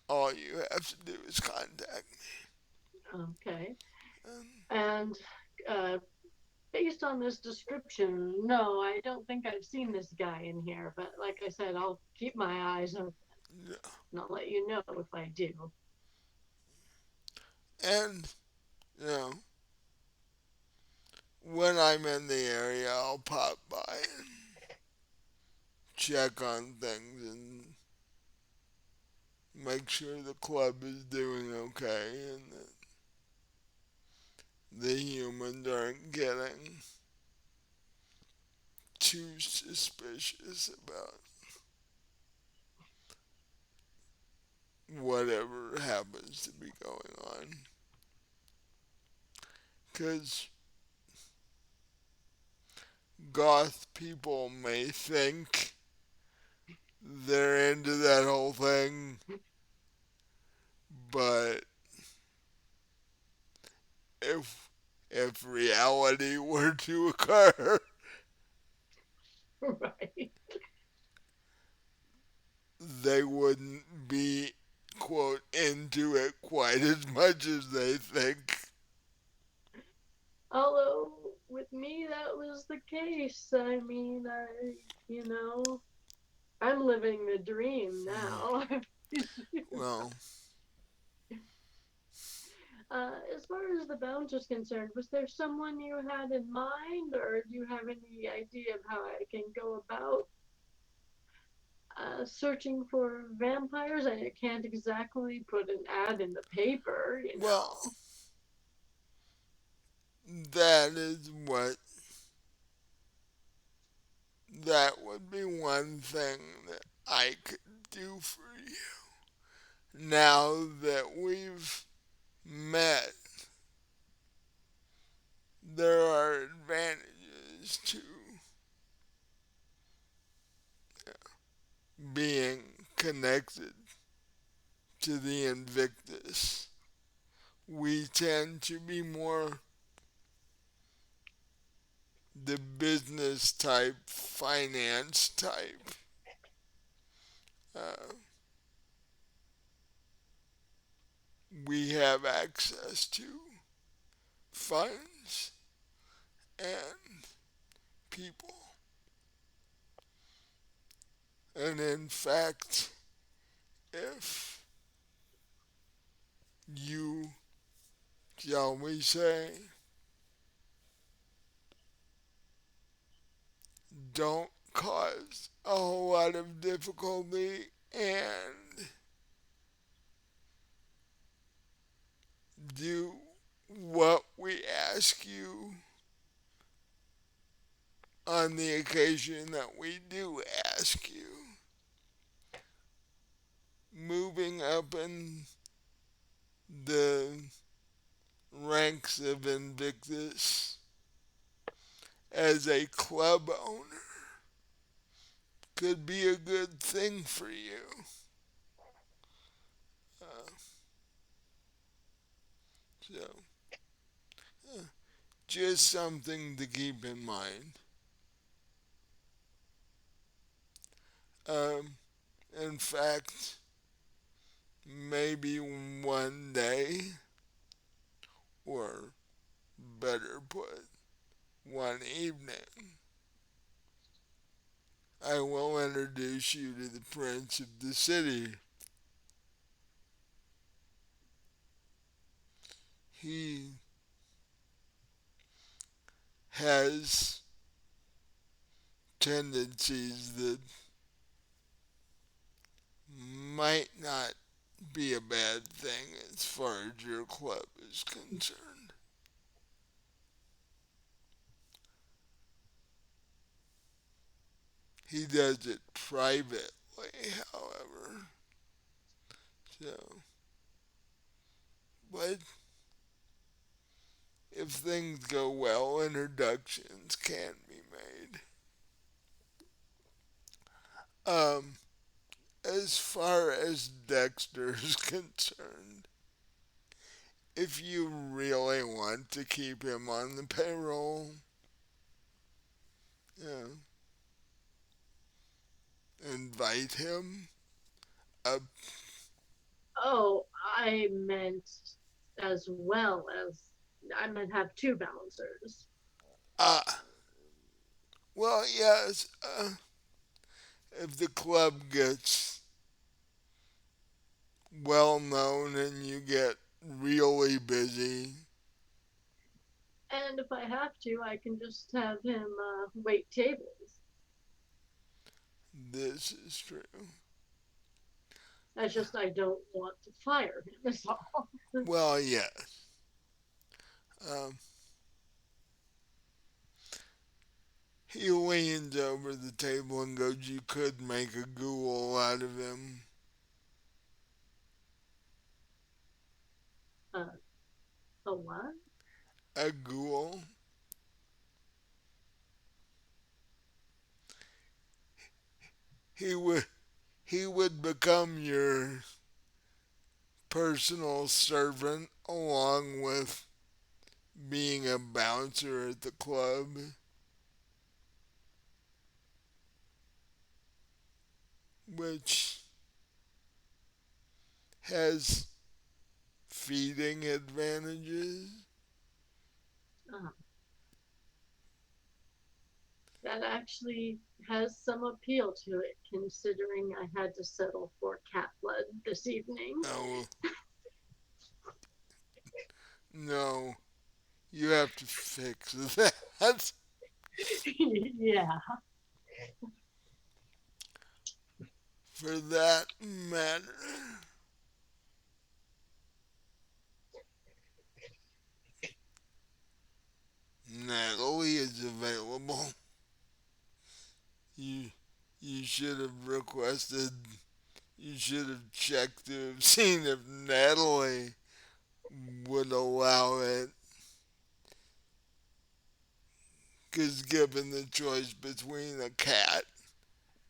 all you have to do is contact Okay. me. And uh, based on this description, no, I don't think I've seen this guy in here. But like I said, I'll keep my eyes open Yeah. and I'll let you know if I do. And, you know, when I'm in the area, I'll pop by and check on things and make sure the club is doing okay and that the humans aren't getting too suspicious about whatever happens to be going on. Because goth people may think they're into that whole thing, but if reality were to occur, Right. they wouldn't be quote into it quite as much as they think. Although with me that was the case. I mean, you know, I'm living the dream now. Well, As far as the bounce is concerned, was there someone you had in mind, or do you have any idea of how I can go about searching for vampires? I can't exactly put an ad in the paper, you well, know. that is what that would be one thing that I could do for you. Now that we've met, there are advantages to being connected to the Invictus. We tend to be more the business type, finance type. Uh, we have access to funds and people. And in fact, if you shall we say, don't cause a whole lot of difficulty and do what we ask you on the occasion that we do ask you. Moving up in the ranks of Invictus as a club owner could be a good thing for you. Uh, so, uh, just something to keep in mind. Um, in fact, maybe one day, or better put, one evening, I will introduce you to the Prince of the City. He has tendencies that might not be a bad thing as far as your club is concerned. He does it privately, however. So, but if things go well, introductions can be made. Um, as far as Dexter is concerned, if you really want to keep him on the payroll, you know, invite him up. Oh, I meant as well as I meant have two bouncers. Ah, well, yes, if the club gets well known and you get really busy, And if I have to, I can just have him wait tables. this is true. That's just I don't want to fire him. That's all. Well, yes. Um, he leans over the table and goes, "You could make a ghoul out of him." Uh, a what? A ghoul? He would he would become your personal servant along with being a bouncer at the club, which has feeding advantages. Uh, that actually has some appeal to it, considering I had to settle for cat blood this evening. No, no, you have to fix that. Yeah. For that matter, Natalie is available. You you should have requested. You should have checked to have seen if Natalie would allow it. Because given the choice between a cat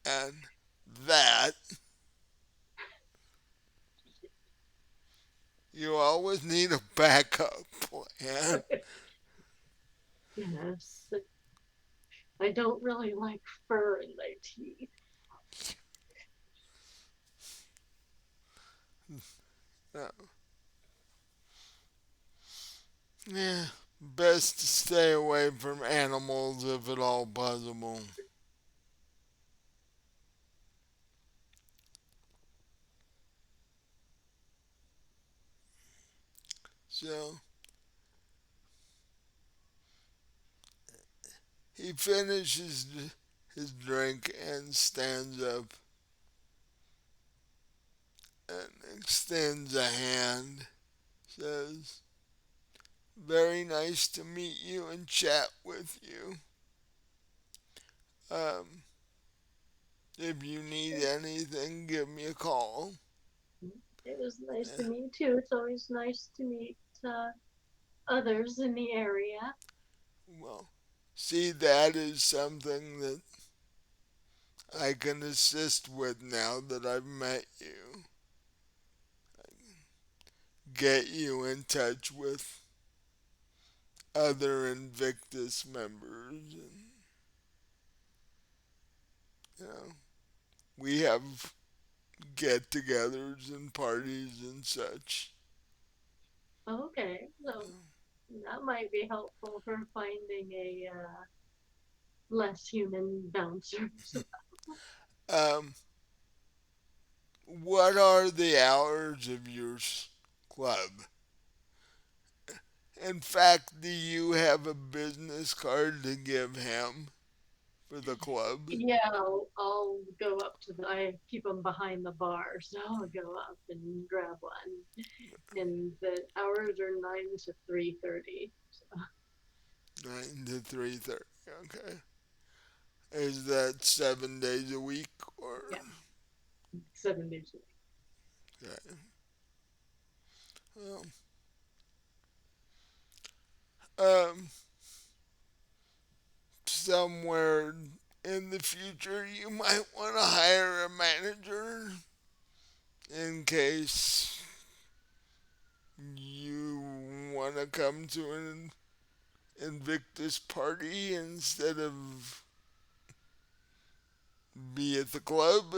and that, you always need a backup plan. Yes. I don't really like fur in my teeth. Uh, yeah, best to stay away from animals if at all possible. So, He finishes his drink and stands up and extends a hand. Says, "Very nice to meet you and chat with you. Um, if you need anything, give me a call." It was nice Yeah, to meet you too. It's always nice to meet others in the area. well, see, that is something that I can assist with now that I've met you. Get you in touch with other Invictus members. And, you know, we have get togethers and parties and such. Okay, so that might be helpful for finding a less human bouncer. Um, what are the hours of your club? In fact, do you have a business card to give him for the club? Yeah, I'll go up to the. I keep them behind the bar, so I'll go up and grab one. And the hours are 9 to 3:30. So 9 to 3:30. Okay. Is that 7 days a week or? yeah, 7 days a week. Okay. Well, um, somewhere in the future, you might want to hire a manager in case you want to come to an Invictus party instead of be at the club.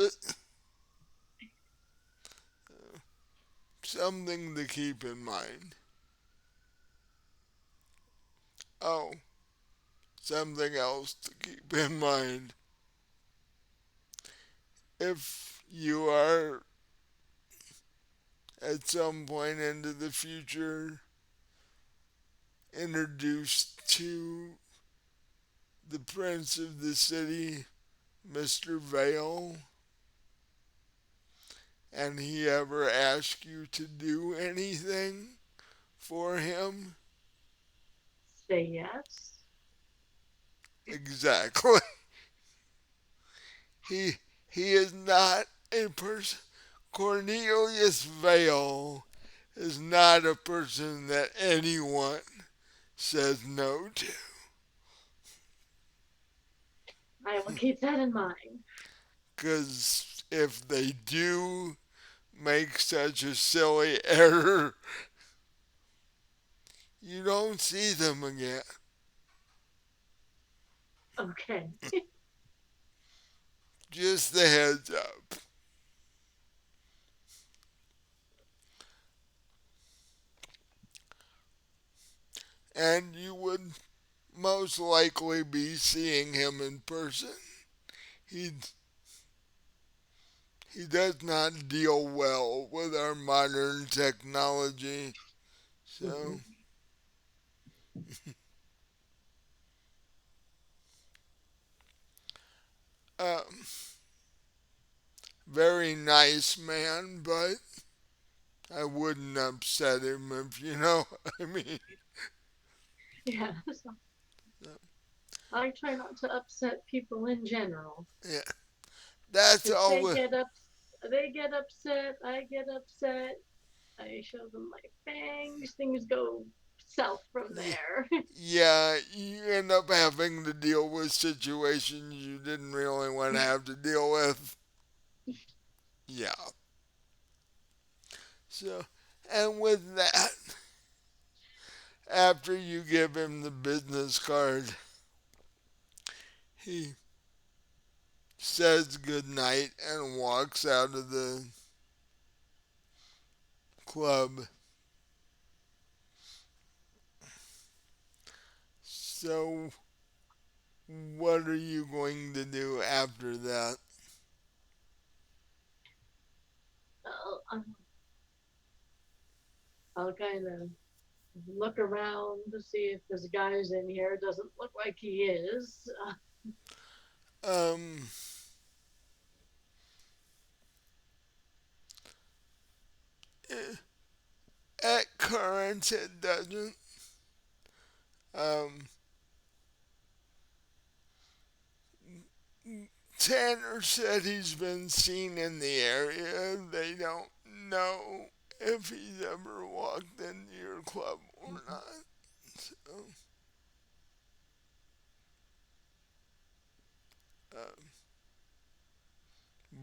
Something to keep in mind. Oh, something else to keep in mind. If you are at some point into the future introduced to the prince of the city, Mr. Vale, and he ever asks you to do anything for him, Say yes. exactly. He he is not a person. Cornelius Vale is not a person that anyone says no to. I will keep that in mind. Because if they do make such a silly error, you don't see them again. Okay. Just the heads up. And you would most likely be seeing him in person. He he does not deal well with our modern technology. So, Hmm. um, very nice man, but I wouldn't upset him if you know what I mean. Yeah. So I try not to upset people in general. Yeah, that's If all. they get upset. I get upset. I show them my fangs. Things go south from there. Yeah, you end up having to deal with situations you didn't really want to have to deal with. Yeah. So, and with that, after you give him the business card, he says goodnight and walks out of the club. So, what are you going to do after that? I'll, I'll kind of. look around to see if this guy's in here. Doesn't look like he is. Um, eh, at current, it doesn't. Um, Tanner said he's been seen in the area. They don't know if he's ever walked into your club or not. So, um,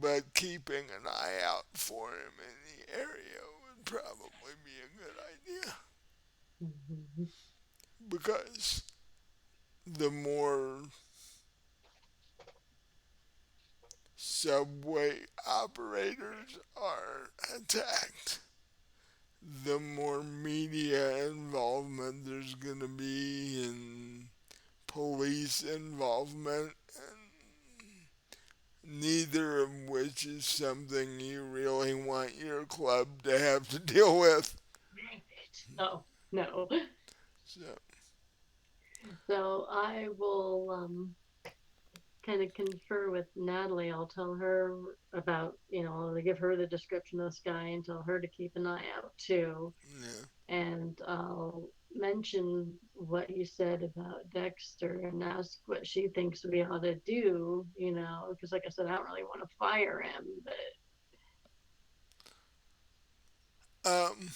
but keeping an eye out for him in the area would probably be a good idea because the more subway operators are attacked, the more media involvement there's going to be and police involvement, and neither of which is something you really want your club to have to deal with. No, no. So, So I will kind of confer with Natalie. I'll tell her about, to give her the description of this guy and tell her to keep an eye out too. yeah. And I'll mention what you said about Dexter and ask what she thinks we ought to do, because like I said, I don't really want to fire him, but Um,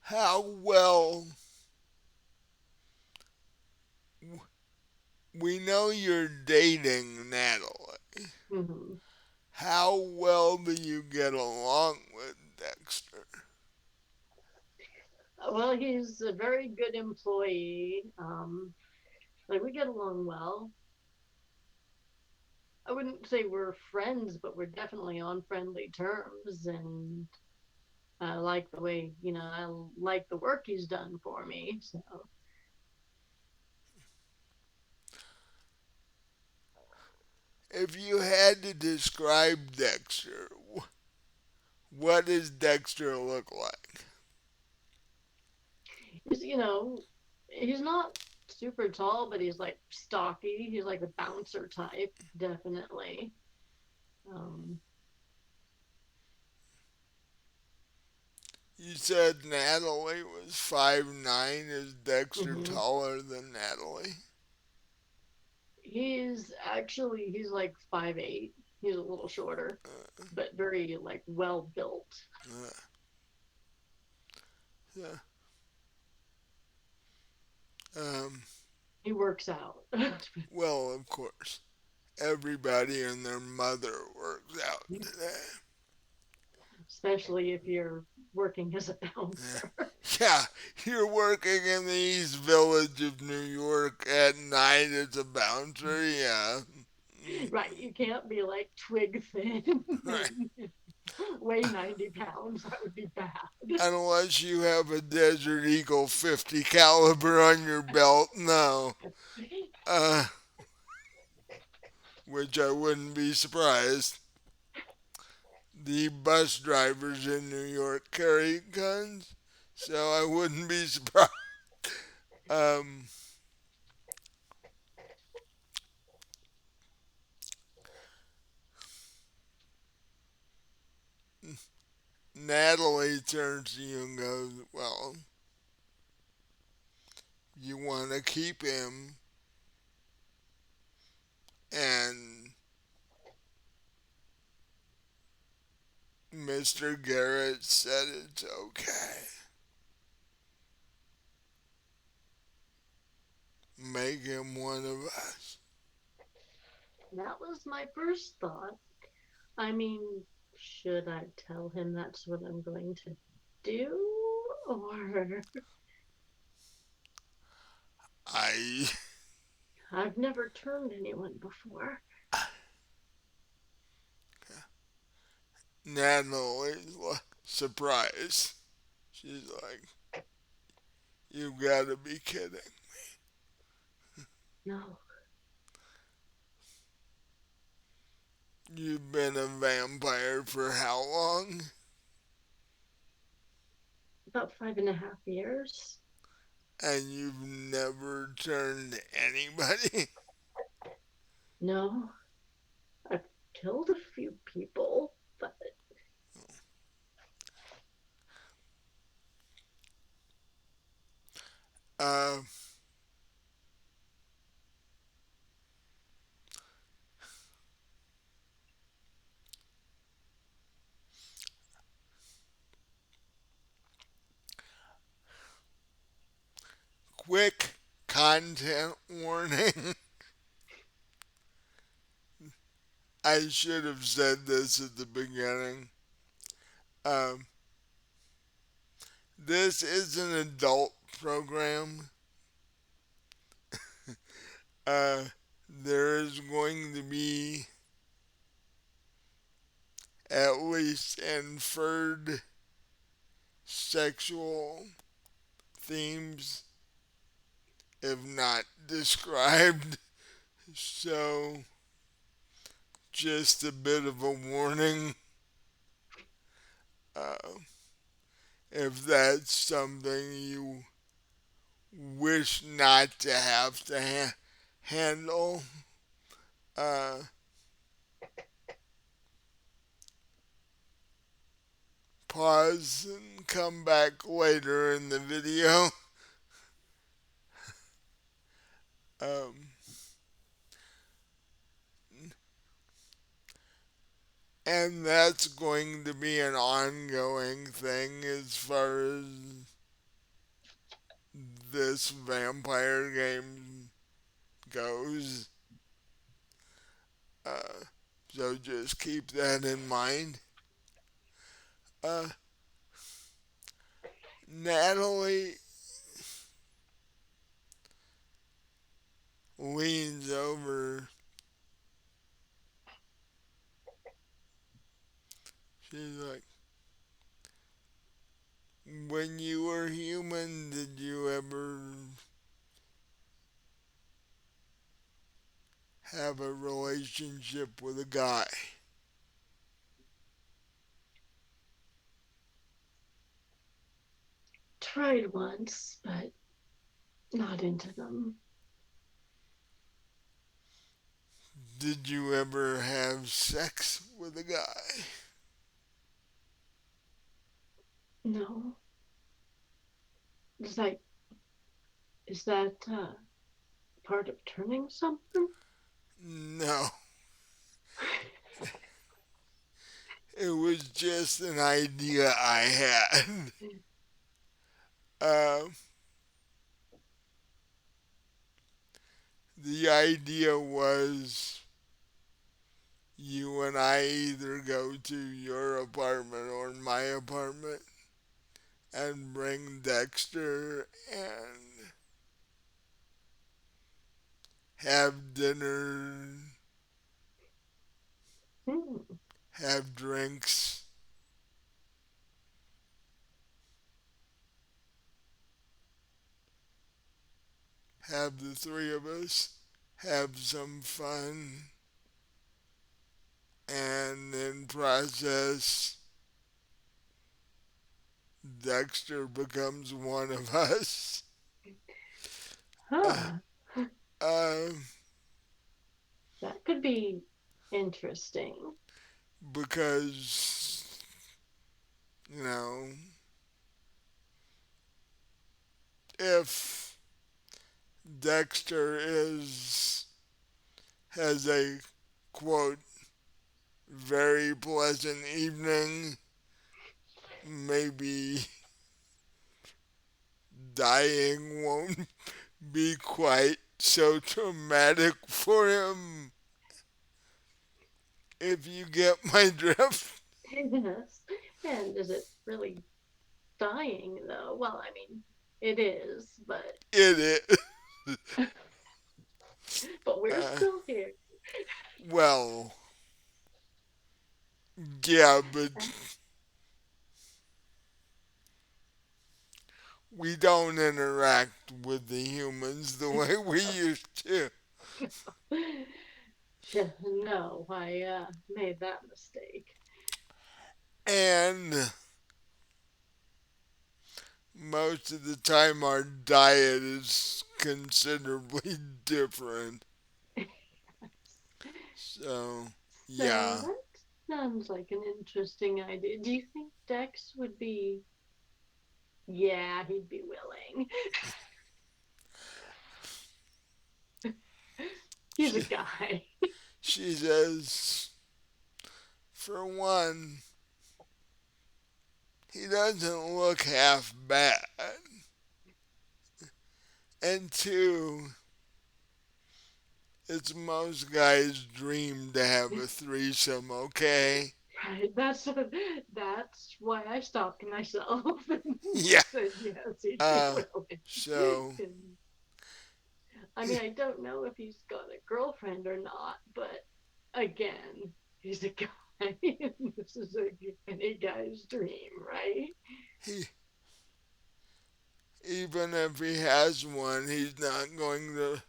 how well we know you're dating Natalie. mm-hmm. How well do you get along with Dexter? Well, he's a very good employee. Like we get along well. I wouldn't say we're friends, but we're definitely on friendly terms. And I like the way, I like the work he's done for me. So If you had to describe Dexter, what does Dexter look like? he's, he's not super tall, but he's like stocky. He's like a bouncer type, definitely. Um, You said Natalie was 5'9". Is Dexter mhm. taller than Natalie? He's like 5'8". He's a little shorter, but very like well built. Uh, yeah. Um, He works out. well, of course, everybody and their mother works out today. Especially if you're working as a Yeah. bouncer. Yeah, you're working in the East Village of New York at night as a bouncer, yeah. Right, you can't be like twig thin Right. and weigh 90 pounds. That would be bad. Unless you have a Desert Eagle 50 caliber on your belt, no. Uh, which I wouldn't be surprised. The bus drivers in New York carry guns, so I wouldn't be surprised. Um, Natalie turns to you and goes, well, you want to keep him, and Mr. Garrett said it's okay. Make him one of us. That was my first thought. I mean, should I tell him that's what I'm going to do? Or I, I've never turned anyone before. Natalie's surprised. She's like, you gotta be kidding. No, You've been a vampire for how long? About 5.5 years. And you've never turned anybody? No, I've killed a few people, but Uh, quick content warning. I should have said this at the beginning. Um, this is an adult program. Uh, there is going to be at least inferred sexual themes, if not described. So, just a bit of a warning. Uh, if that's something you wish not to have to handle, uh, pause and come back later in the video. Um, and that's going to be an ongoing thing as far as this vampire game goes. Uh, so just keep that in mind. Uh, Natalie leans over. She's like, when you were human, did you ever have a relationship with a guy? tried once, but not into them. Did you ever have sex with a guy? No. Is that is that part of turning something? No, it was just an idea I had. Uh, the idea was you and I either go to your apartment or my apartment and bring Dexter and have dinner, Hmm. have drinks, have the three of us have some fun, and in process, Dexter becomes one of us. Uh, Huh. uh, That could be interesting. because, you know, if Dexter has a quote very pleasant evening, maybe dying won't be quite so traumatic for him, if you get my drift. Yes. And is it really dying though? Well, I mean, it is, but It is. we're Uh, still here. well, yeah, but we don't interact with the humans the way we used to. Yeah, no, I made that mistake. And most of the time our diet is considerably different. So, So yeah, that sounds like an interesting idea. Do you think Dex would be? Yeah, he'd be willing. He's a she, guy. she says, for one, he doesn't look half bad. And two, it's most guys' dream to have a threesome, okay? Right. That's why I stopped myself and Yeah. said yes, he'd be Uh, willing. so, I mean, I don't know if he's got a girlfriend or not, but again, he's a guy. This is any guy's dream, right? he, even if he has one, he's not going to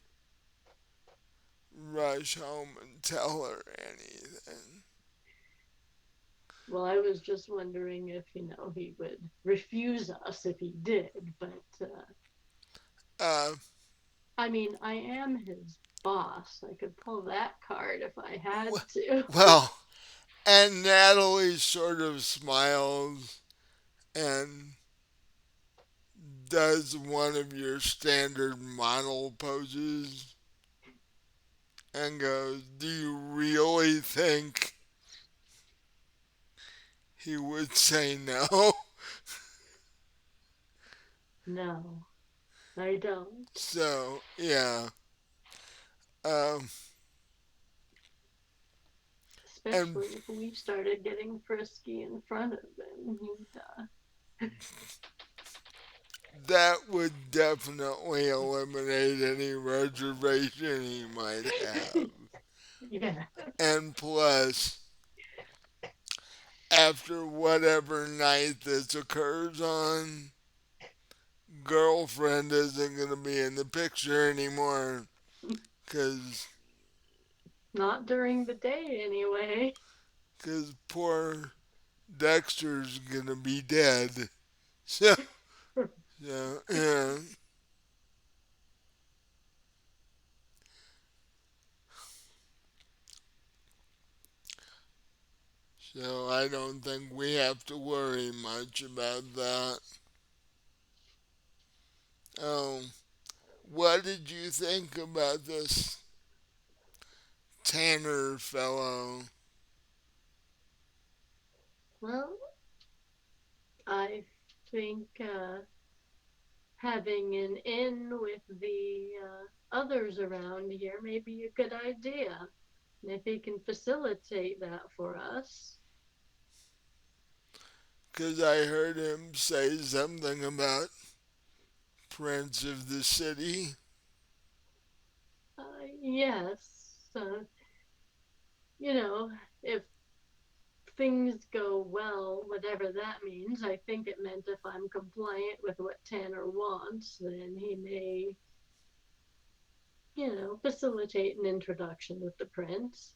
rush home and tell her anything. Well, I was just wondering if, he would refuse us if he did, but Uh, I mean, I am his boss. I could pull that card if I had to. well, and Natalie sort of smiles and does one of your standard model poses and goes, do you really think he would say no? No, I don't. So, yeah. Um, and Especially if we started getting frisky in front of him. that would definitely eliminate any reservation he might have. Yeah. And plus, after whatever night this occurs on, girlfriend isn't going to be in the picture anymore because Not during the day, anyway. poor Dexter's going to be dead. So, yeah. So I don't think we have to worry much about that. Oh, what did you think about this Tanner fellow? Well, I think having an in with the others around here may be a good idea. And if he can facilitate that for us, Because I heard him say something about Prince of the City. yes, you know, if things go well, whatever that means, I think it meant if I'm compliant with what Tanner wants, then he may, facilitate an introduction with the prince.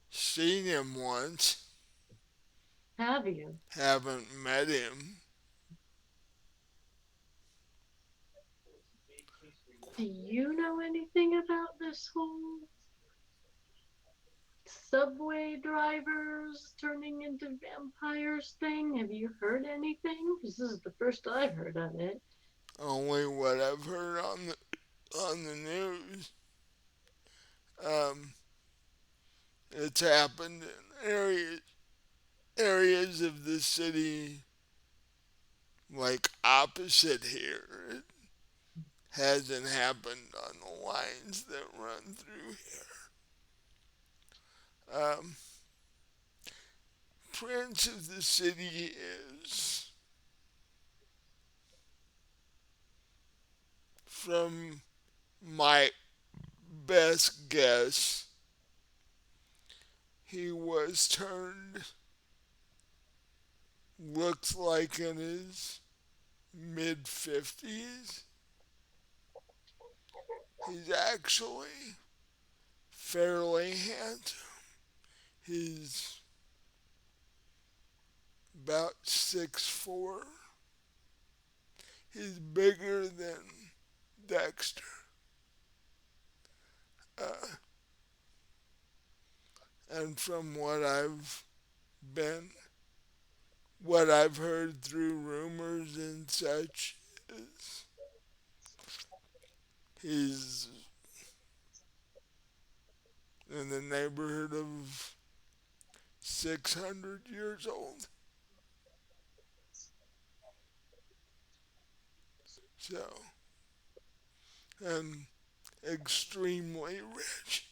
Seen him once, Have you? haven't met him. Do you know anything about this whole subway drivers turning into vampires thing? Have you heard anything? Because this is the first I've heard of it. Only what I've heard on the news. Um, it's happened in areas of the city like opposite here. It hasn't happened on the lines that run through here. Prince of the City is, from my best guess, he was turned, looks like in his mid 50s. He's actually fairly handsome. He's about 6'4". He's bigger than Dexter. Uh, and from been, what I've heard through rumors and such, is he's in the neighborhood of 600 years old. So, and extremely rich.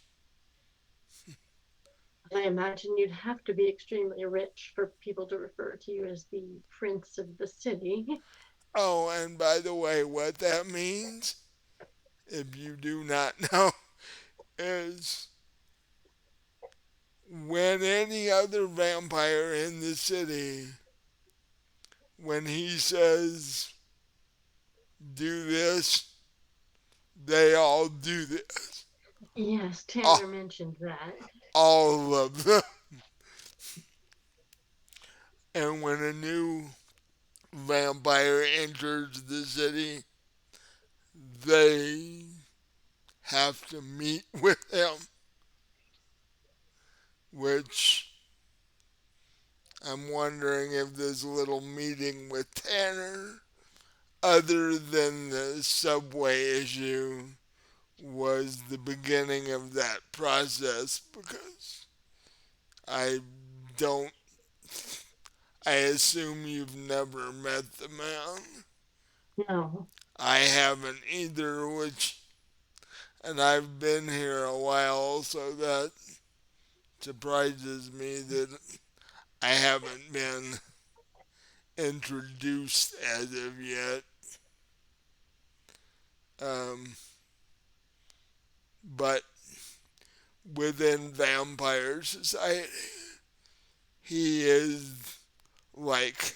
I imagine you'd have to be extremely rich for people to refer to you as the prince of the city. Oh, and by the way, what that means, if you do not know, is when any other vampire in the city, when he says, do this, they all do this. Yes, Tanner All, mentioned that. all of them. And when a new vampire enters the city, they have to meet with him, which I'm wondering if this little meeting with Tanner, other than the subway issue, was the beginning of that process, because I don't, I assume you've never met the man. No. I haven't either, and I've been here a while, so that surprises me that I haven't been introduced as of yet. Um, but within Vampire Society, he is like,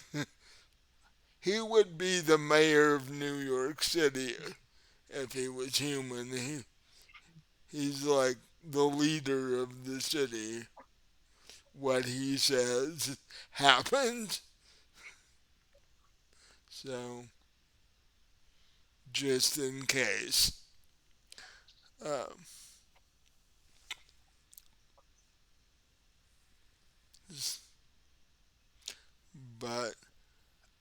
he would be the mayor of New York City if he was human. He's like the leader of the city. What he says happens. So, just in case. Um, but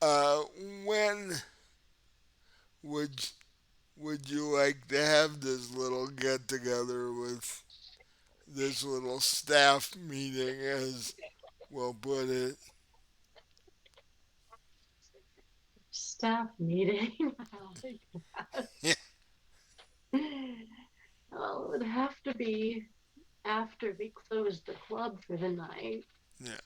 uh, when would would you like to have this little get together with this little staff meeting, as we'll put it? Staff meeting. I like that. Yeah, Well, it would have to be after we close the club for the night. yeah.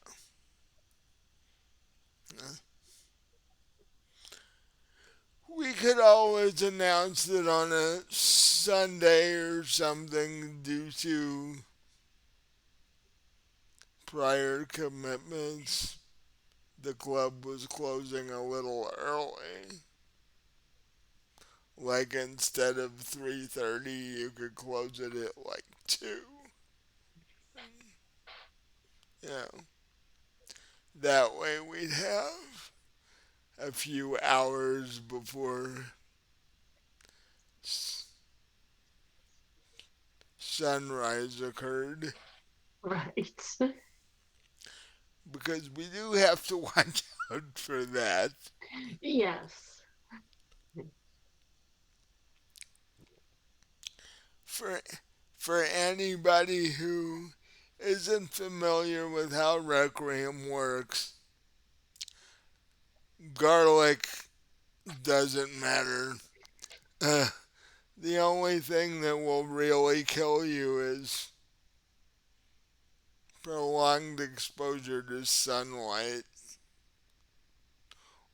We could always announce it on a Sunday or something due to prior commitments. The club was closing a little early. Like instead of 3:30, you could close it at like 2. Yeah. That way we'd have a few hours before sunrise occurred, Right. because we do have to watch out for that. Yes. For for anybody who isn't familiar with how Requiem works, garlic doesn't matter. Uh, the only thing that will really kill you is prolonged exposure to sunlight,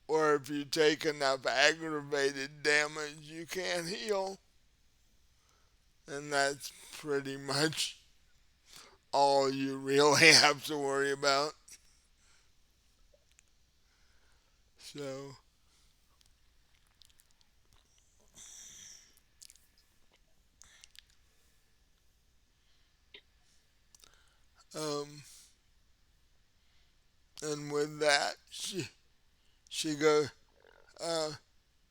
or if you take enough aggravated damage, you can't heal. And that's pretty much all you really have to worry about. So, um, And with that, she go, uh,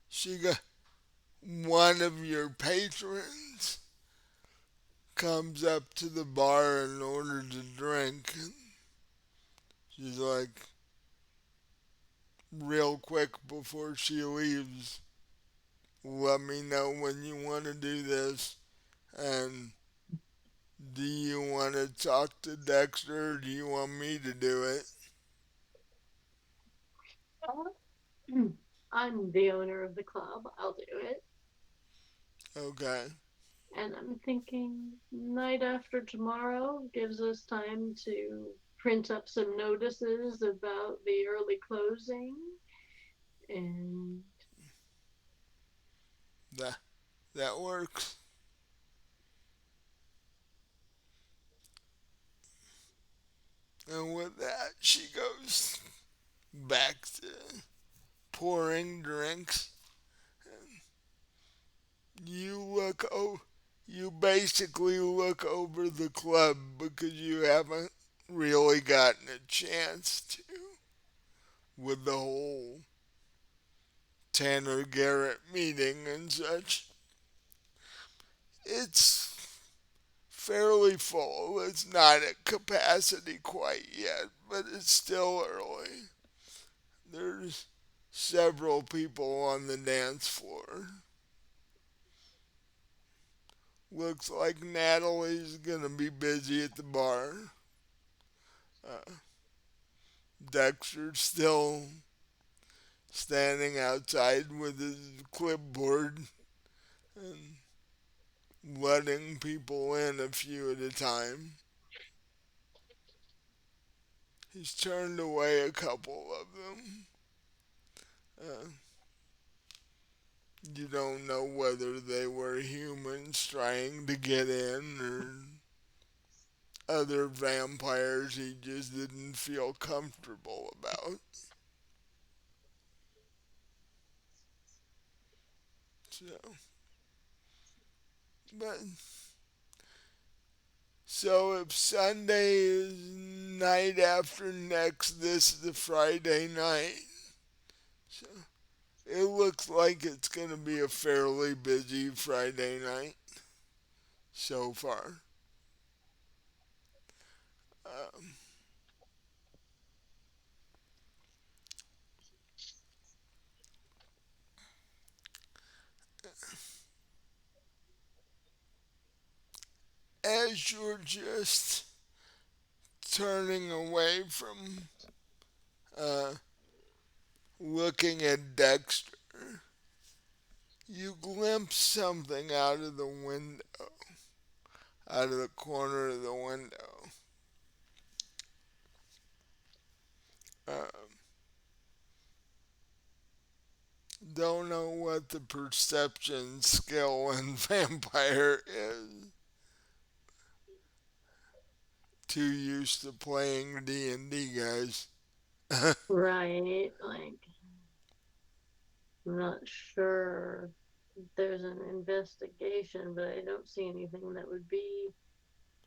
she go, one of your patrons comes up to the bar in order to drink. She's like, real quick before she leaves, let me know when you want to do this. And do you want to talk to Dexter or do you want me to do it? I'm the owner of the club. I'll do it. Okay. And I'm thinking night after tomorrow gives us time to print up some notices about the early closing. And That that works. And with that, she goes back to pouring drinks. You look you basically look over the club because you haven't really gotten a chance to with the whole Tanner Garrett meeting and such. It's fairly full. It's not at capacity quite yet, but it's still early. There's several people on the dance floor. Looks like Natalie's gonna be busy at the bar. Uh, Dexter's still standing outside with his clipboard and letting people in a few at a time. He's turned away a couple of them. Uh, you don't know whether they were humans trying to get in or other vampires he just didn't feel comfortable about. So, but so if Sunday is night after next, this is the Friday night. So it looks like it's going to be a fairly busy Friday night so far. Um, as you're just turning away from uh, looking at Dexter, you glimpse something out of the window, out of the corner of the window. Uh, don't know what the perception skill in vampire is. Too used to playing D&D, guys. right, like I'm not sure if there's an investigation, but I don't see anything that would be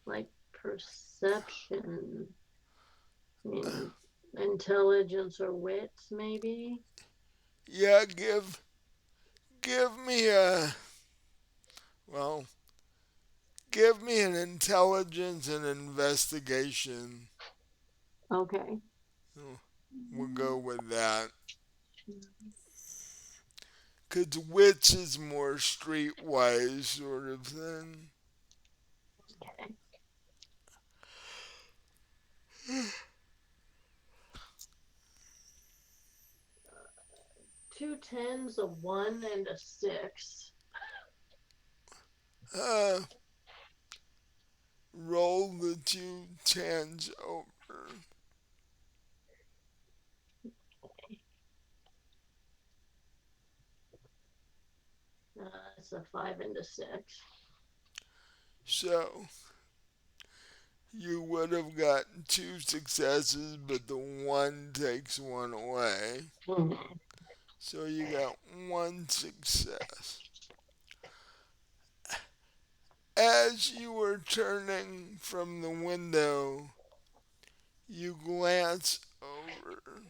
like perception. I mean, intelligence or wits, maybe. Yeah, give me a well, give me an intelligence and investigation. Okay. We'll go with that. Cause wits is more streetwise sort of thing. Okay. Two tens, a one, and a six. Uh, roll the two tens over. It's a five and a six. So you would have gotten two successes, but the one takes one away. Mhm. So you got one success. As you were turning from the window, you glance over.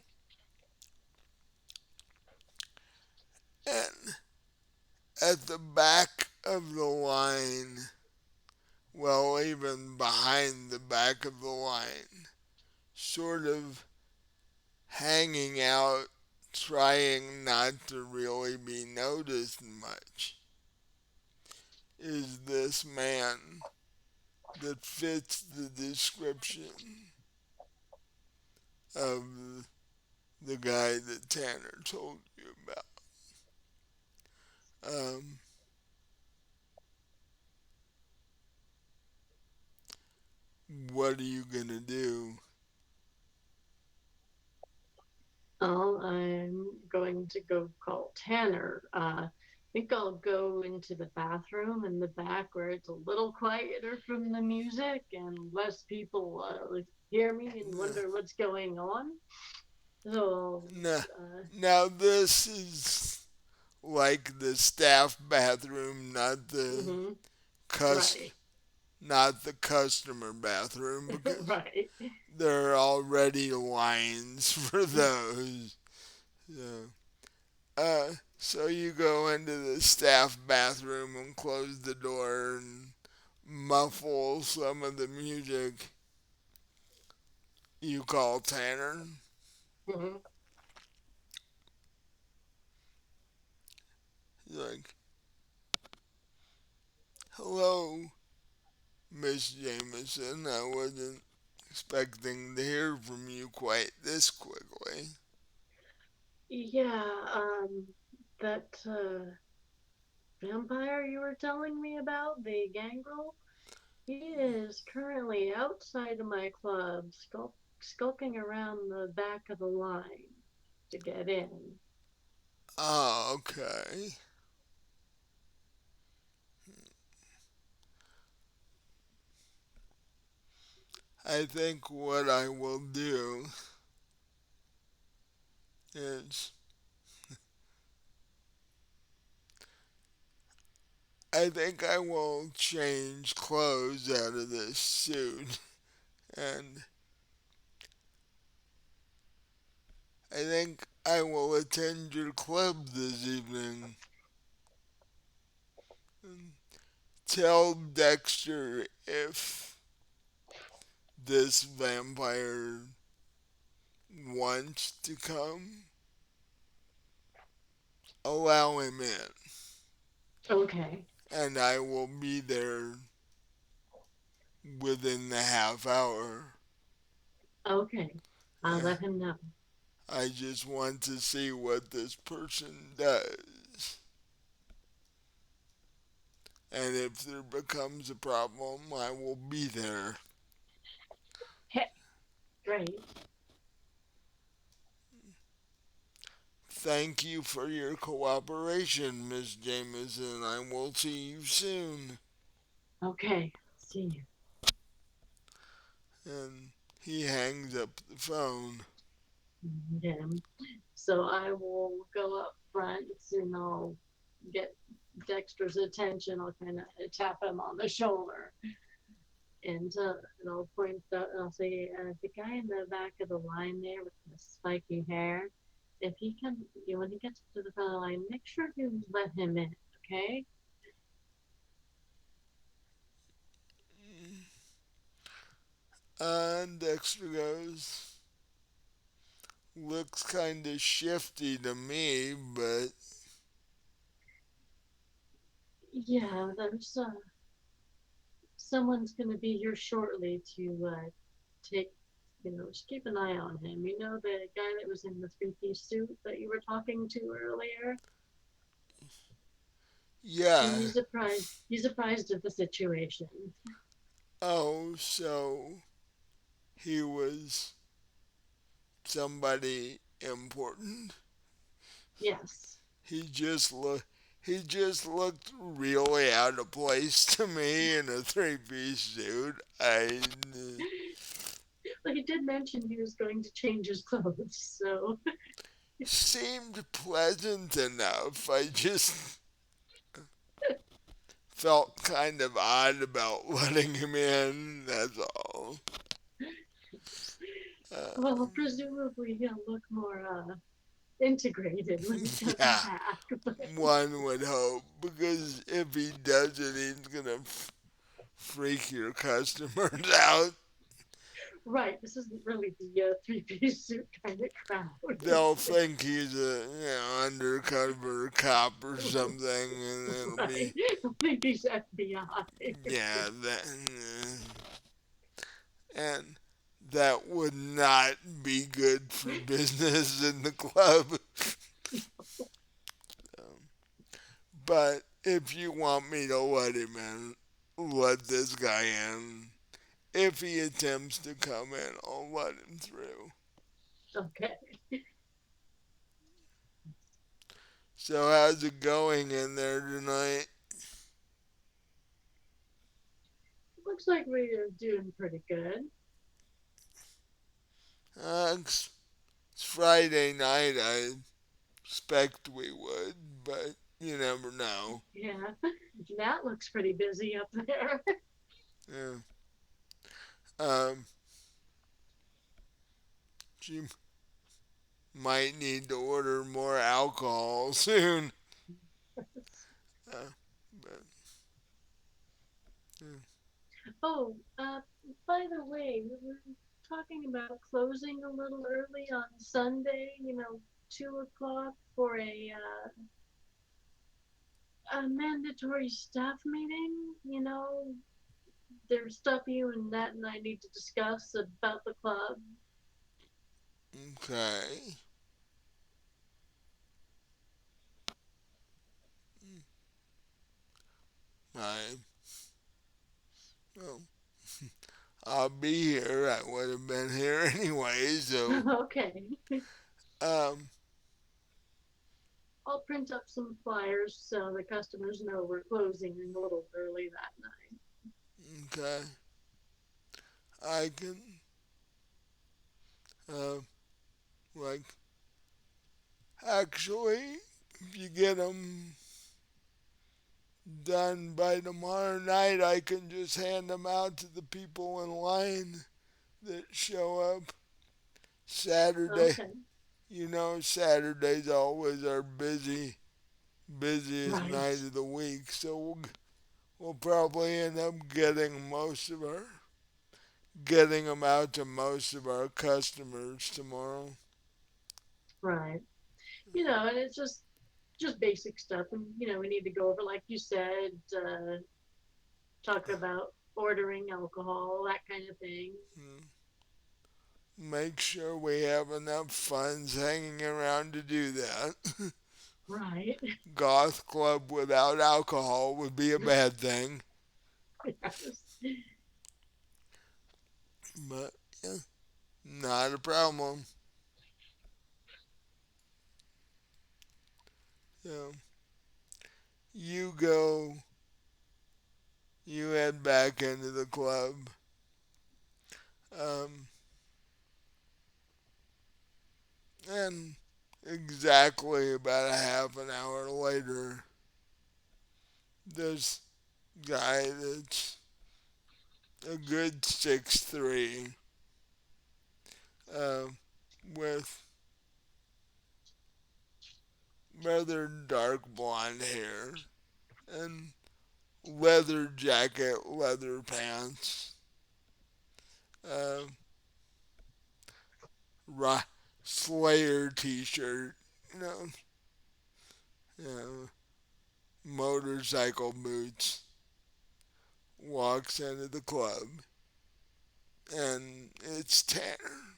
And at the back of the line, well, even behind the back of the line, sort of hanging out, trying not to really be noticed much, is this man that fits the description of the guy that Tanner told you about. Um, what are you gonna do? Oh, I'm going to go call Tanner. I think I'll go into the bathroom in the back where it's a little quieter from the music and less people hear me and wonder what's going on. So, Now, uh, now this is like the staff bathroom, not the mm-hmm, cust, right, not the customer bathroom, because right. there are already lines for those. So, so you go into the staff bathroom and close the door and muffle some of the music. You call Tanner. Mm-hmm. You're like, hello, Miss Jameson. I wasn't expecting to hear from you quite this quickly. Yeah, that vampire you were telling me about, the gangrel, he is currently outside of my club, skulking around the back of the line to get in. Oh, okay. I think what I will do is I think I will change clothes out of this suit and I think I will attend your club this evening and tell Dexter if this vampire wants to come, allow him in, Okay, and I will be there within the half hour. okay. I'll Uh, let him know. I just want to see what this person does. And if there becomes a problem, I will be there. Hey, great. Thank you for your cooperation, Miss Jameson. I will see you soon. Okay, see you. And he hangs up the phone. Yeah. So I will go up front and I'll get Dexter's attention. I'll kind of tap him on the shoulder and I'll point out, and I'll say, the guy in the back of the line there with the spiky hair, if he can, when he gets to the front of the line, make sure you let him in, okay? And Dexter goes, looks kind of shifty to me, but Yeah, there's someone's going to be here shortly to take, just keep an eye on him. You know, the guy that was in the three-piece suit that you were talking to earlier? yeah. He's surprised at the situation. Oh, so he was somebody important. Yes. He just looked really out of place to me in a three-piece suit. I But he did mention he was going to change his clothes, so seemed pleasant enough. I just felt kind of odd about letting him in. That's all. Uh, Well, presumably he'll look more integrated when he comes yeah, back. But one would hope, because if he doesn't, he's gonna freak your customers out. right, this isn't really the three-piece suit kind of crowd. They'll think he's a undercover cop or something, and it'll Right, be I think he's FBI. yeah and that would not be good for business in the club. But if you want me to let him in, let this guy in. If he attempts to come in, I'll let him through. Okay. So how's it going in there tonight? Looks like we are doing pretty good. It's Friday night. I expect we would, but you never know. Yeah, Nat looks pretty busy up there. Yeah. Um, she might need to order more alcohol soon. Uh, but yeah. Oh, by the way, we were talking about closing a little early on Sunday, 2 o'clock for a mandatory staff meeting. There's stuff you and Nat and I need to discuss about the club. Okay. I well, I'll be here. I would have been here anyway. So Okay. um, I'll print up some flyers so the customers know we're closing a little early that night. okay. I can uh, like actually, if you get them done by tomorrow night, I can just hand them out to the people in line that show up Saturday. Okay. Saturday's always our busiest Right. night of the week, so we'll probably end up getting them out to most of our customers tomorrow. Right. And it's just basic stuff, and we need to go over, like you said, talk about ordering alcohol, that kind of thing. Make sure we have enough funds hanging around to do that. Right. Goth club without alcohol would be a bad thing, Yes. but yeah, not a problem. So you go, you head back into the club. Um, and exactly about a half an hour later, this guy that's a good 6'3", uh, with rather dark blonde hair and leather jacket, leather pants, uh, Slayer t-shirt, you know, you know, motorcycle boots, walks into the club, and it's Tanner.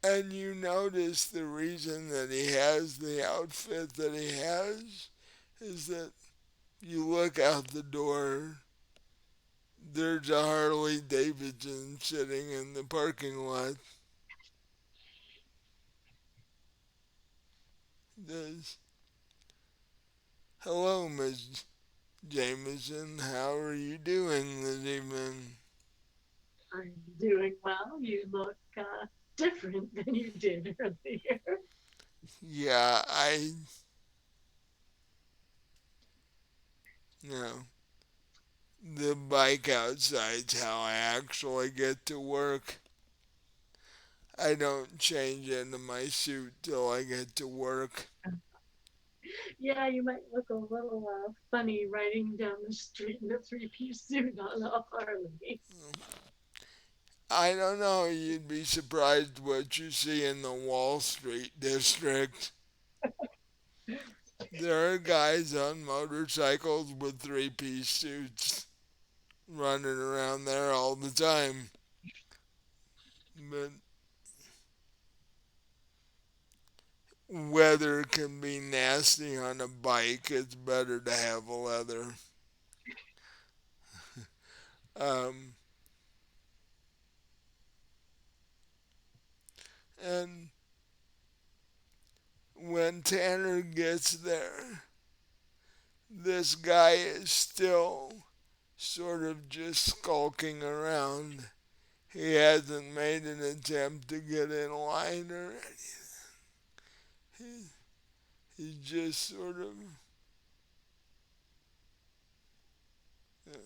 And you notice the reason that he has the outfit that he has is that you look out the door, there's a Harley Davidson sitting in the parking lot. There's, hello, Miss Jameson. How are you doing this evening? I'm doing well. You look different than you did earlier. Yeah, you know, the bike outside's how I actually get to work. I don't change into my suit till I get to work. Yeah, you might look a little funny riding down the street in a three-piece suit on a Harley. I don't know, you'd be surprised what you see in the Wall Street district. There are guys on motorcycles with three-piece suits running around there all the time. But weather can be nasty on a bike. It's better to have leather. Um, and when Tanner gets there, this guy is still sort of just skulking around. He hasn't made an attempt to get in line or anything. He's just sort of uh,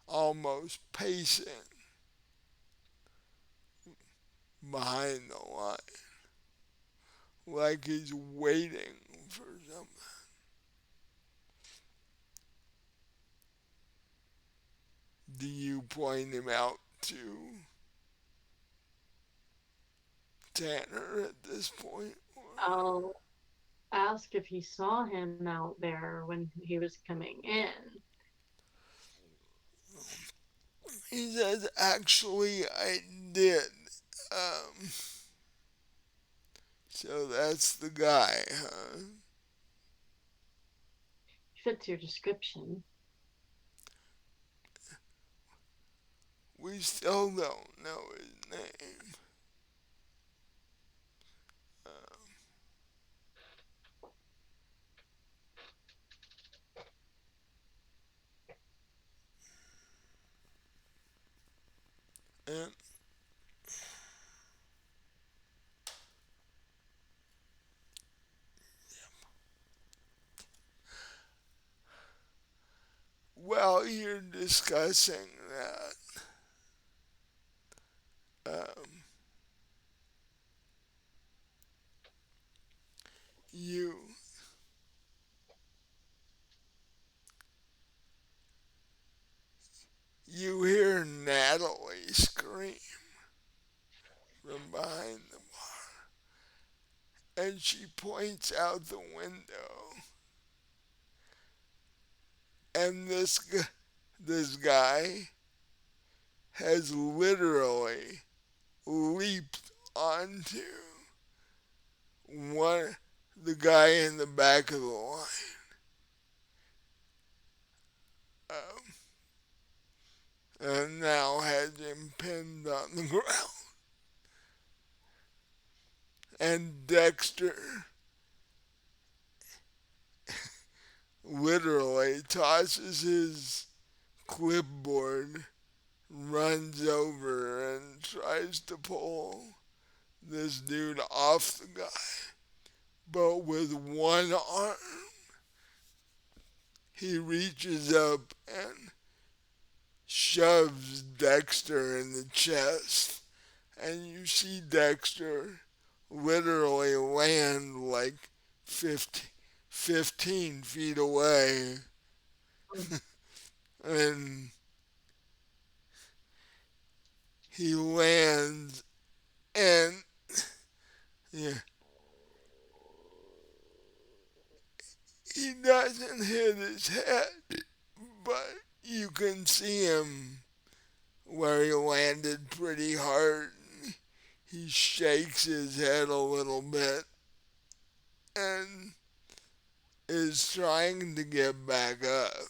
almost pacing behind the line, like he's waiting for something. Do you point him out to Tanner at this point? I'll ask if he saw him out there when he was coming in. He says, actually, I did. Um, so that's the guy, huh? Fits your description. We still don't know his name. Uh, and, while you're discussing that, you you hear Natalie scream from behind the bar, and she points out the window, and this guy has literally leaped onto one the guy in the back of the line, um, and now has him pinned on the ground. And Dexter literally tosses his clipboard, runs over, and tries to pull this dude off the guy. But with one arm, he reaches up and shoves Dexter in the chest. And you see Dexter literally land like 15 feet away. And he lands and yeah, he doesn't hit his head, but you can see him where he landed pretty hard. He shakes his head a little bit and is trying to get back up,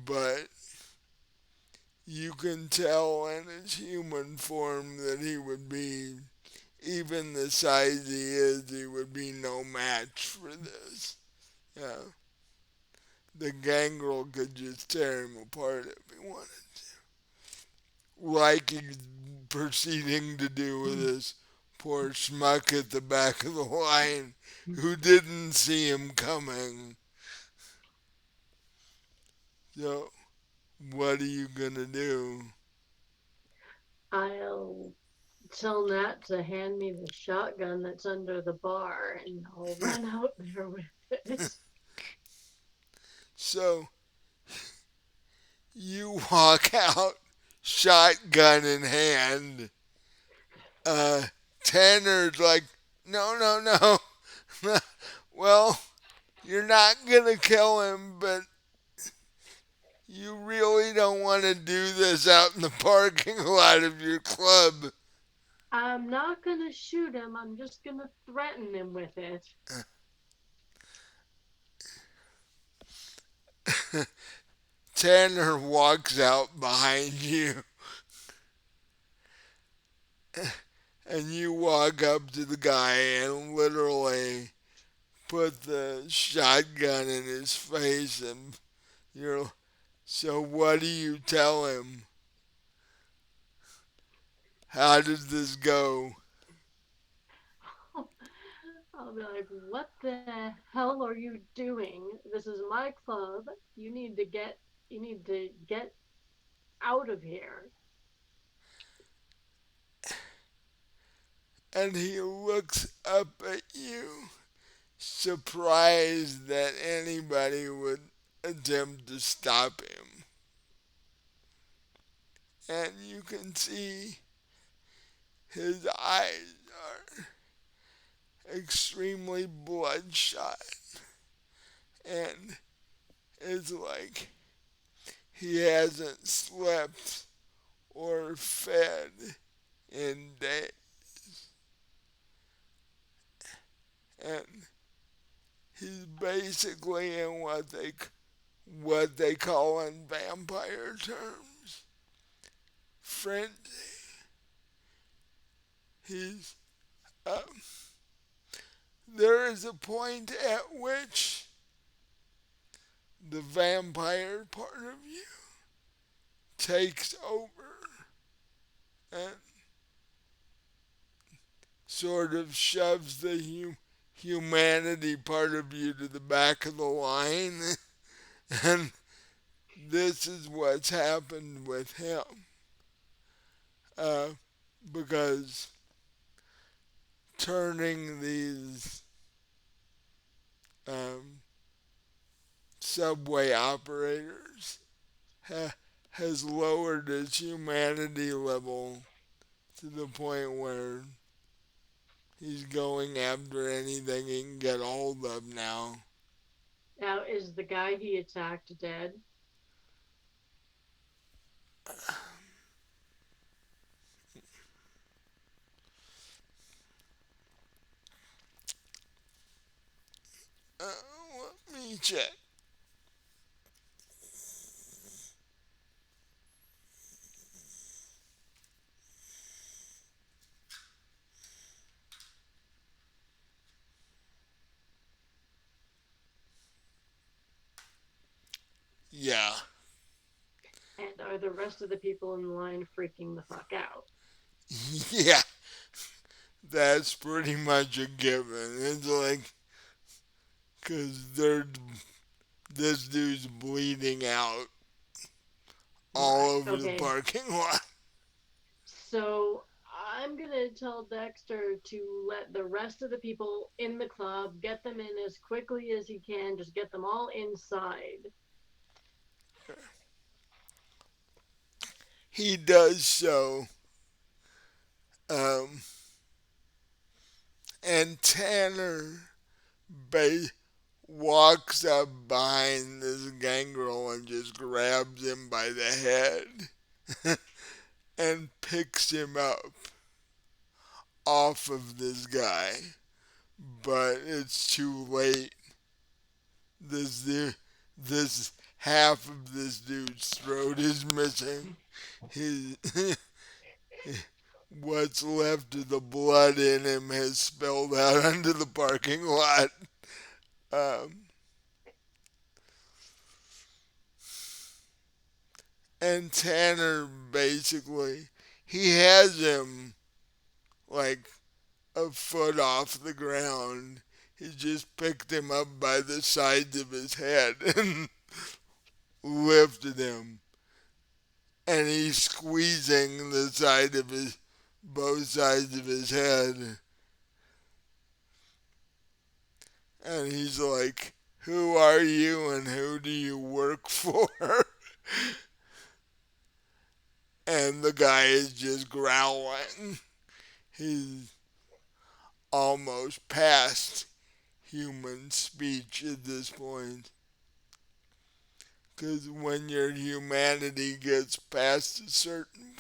but you can tell in his human form that he would be, even the size he is, he would be no match for this. Yeah, the gangrel could just tear him apart if he wanted, like he's proceeding to do with this poor schmuck at the back of the line who didn't see him coming. So, what are you gonna do? I'll tell Nat to hand me the shotgun that's under the bar, and I'll run out there with it. So you walk out, shotgun in hand. Uh, Tanner's like, no, no, no. Well, you're not gonna kill him, but you really don't want to do this out in the parking lot of your club. I'm not gonna shoot him, I'm just gonna threaten him with it. Tanner walks out behind you, and you walk up to the guy and literally put the shotgun in his face, and you're, so what do you tell him? How did this go? I'll be like, what the hell are you doing? This is my club. You need to get out of here. And he looks up at you, surprised that anybody would attempt to stop him. And you can see his eyes are extremely bloodshot, and it's like he hasn't slept or fed in days. And he's basically in what they call in vampire terms frenzy. He's uh, there is a point at which the vampire part of you takes over and sort of shoves the humanity part of you to the back of the line. And this is what's happened with him. Uh, because turning these um, subway operators has lowered his humanity level to the point where he's going after anything he can get hold of now. Now, is the guy he attacked dead? Let me check. Yeah, And are the rest of the people in the line freaking the fuck out? yeah, that's pretty much a given. It's like, because this dude's bleeding out all Right. over the Okay. parking lot. So I'm gonna tell Dexter to let the rest of the people in the club get them in as quickly as he can. Just get them all inside. He does so, um, and Tanner ba- walks up behind this gangrel and just grabs him by the head and picks him up off of this guy. But it's too late. This half of this dude's throat is missing. His what's left of the blood in him has spilled out onto the parking lot. Um, and Tanner basically he has him like a foot off the ground. He just picked him up by the sides of his head and lifted him. and he's squeezing the side of his both sides of his head, and he's like, "Who are you and who do you work for?" And the guy is just growling. He's almost past human speech at this point. Because when your humanity gets past a certain,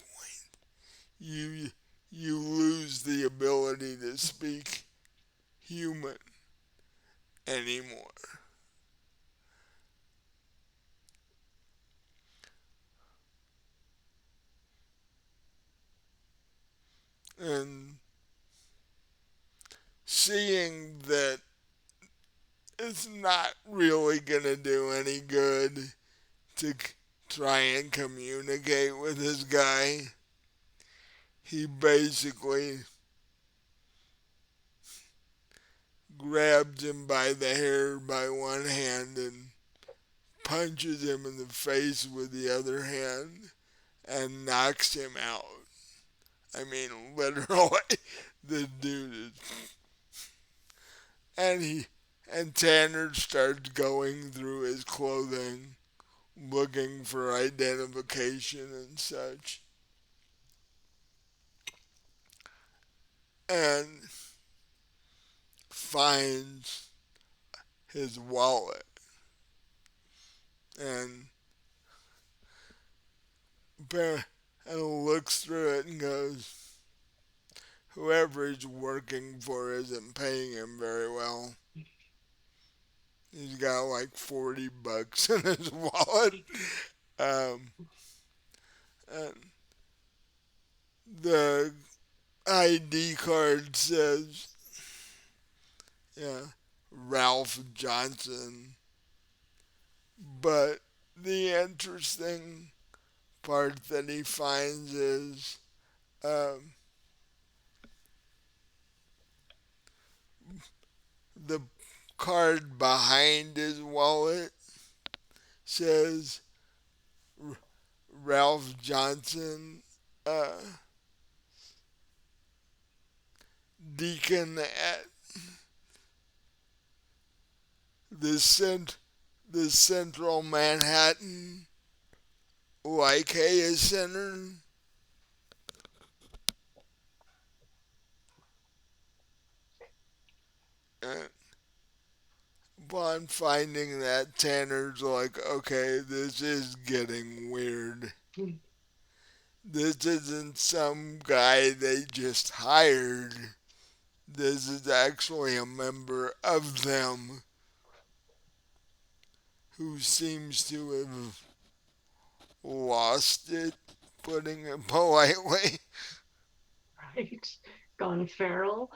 you you lose the ability to speak human anymore. And seeing that it's not really gonna do any good to try and communicate with this guy, he basically grabs him by the hair by one hand and punches him in the face with the other hand and knocks him out. I mean, literally, the dude is, and Tanner starts going through his clothing, looking for identification and such, and finds his wallet and looks through it and goes, "Whoever he's working for isn't paying him very well. He's got like $40 in his wallet." Um, and the ID card says, yeah, Ralph Johnson. But the interesting part that he finds is um, the card behind his wallet says Ralph Johnson, uh, deacon at the the Central Manhattan Lycaea Center. And upon finding that, Tanner's like, "Okay, this is getting weird. This isn't some guy they just hired. This is actually a member of them who seems to have lost it, putting it politely." Right? Gone feral.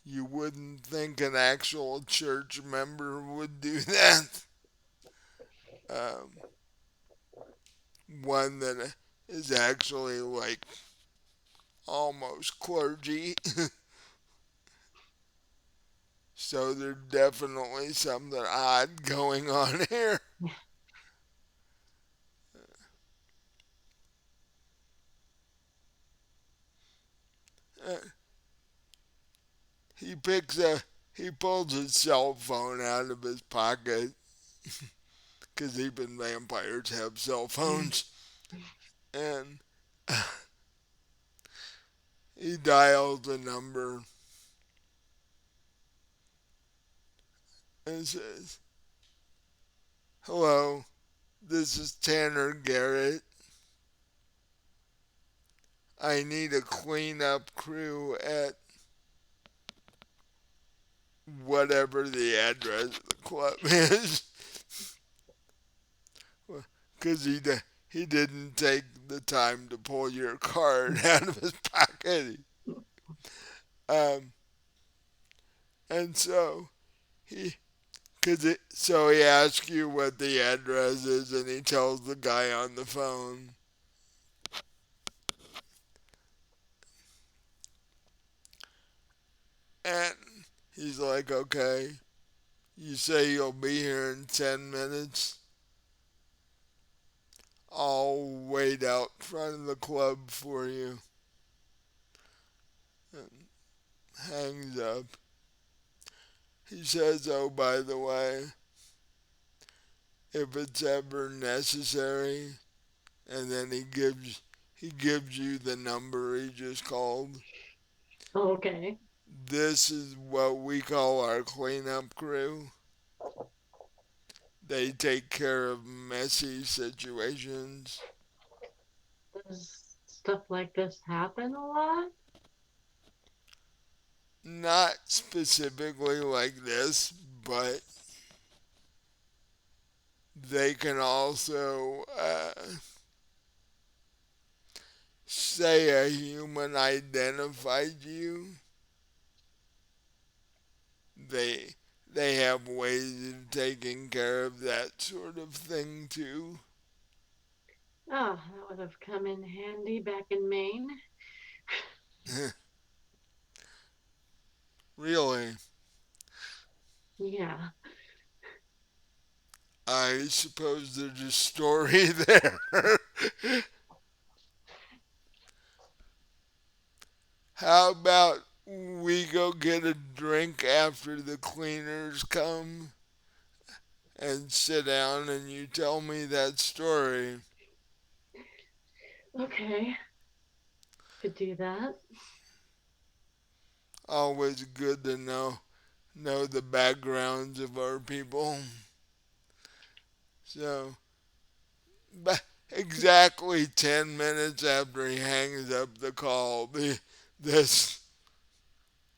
You wouldn't think an actual church member would do that. Um, One that is actually like almost clergy. So there's definitely something odd going on here. Uh, he picks a he pulls his cell phone out of his pocket because even vampires have cell phones, and he dials the number and says, "Hello, this is Tanner Garrett. I need a cleanup crew at whatever the address of the club is." Because he didn't take the time to pull your card out of his pocket. Um, and so he, so he asks you what the address is, and he tells the guy on the phone. And he's like, "Okay, you say you'll be here in 10 minutes. I'll wait out front of the club for you. And hangs up. He says, oh, by the way, if it's ever necessary, and then he gives you the number he just called. Okay. This is what we call our cleanup crew. They take care of messy situations. Does stuff like this happen a lot? Not specifically like this, but they can also say a human identified you. They they have ways of taking care of that sort of thing too. Oh, that would have come in handy back in Maine. Really, Yeah. I suppose there's a story there. How about we go get a drink after the cleaners come and sit down and you tell me that story? Okay. Could do that. Always good to know the backgrounds of our people. So, exactly 10 minutes after he hangs up the call, this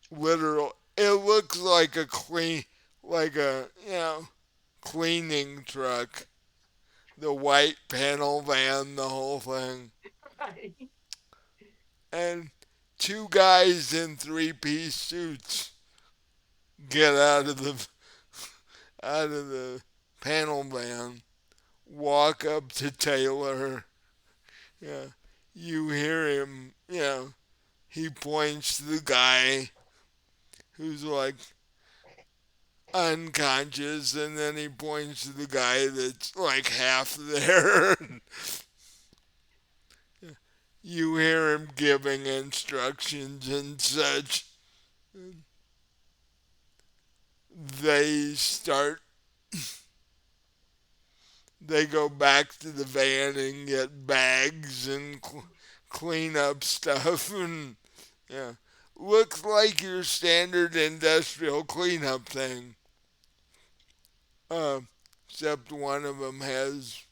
literal, it looks like like a, cleaning truck. The white panel van, the whole thing. Right. And two guys in three-piece suits get out of the panel van, walk up to Taylor. Yeah, you hear him. He points to the guy who's like unconscious, and then he points to the guy that's like half there. You hear him giving instructions and such. They start they go back to the van and get bags and clean up stuff and yeah, looks like your standard industrial cleanup thing. Uh, Except one of them has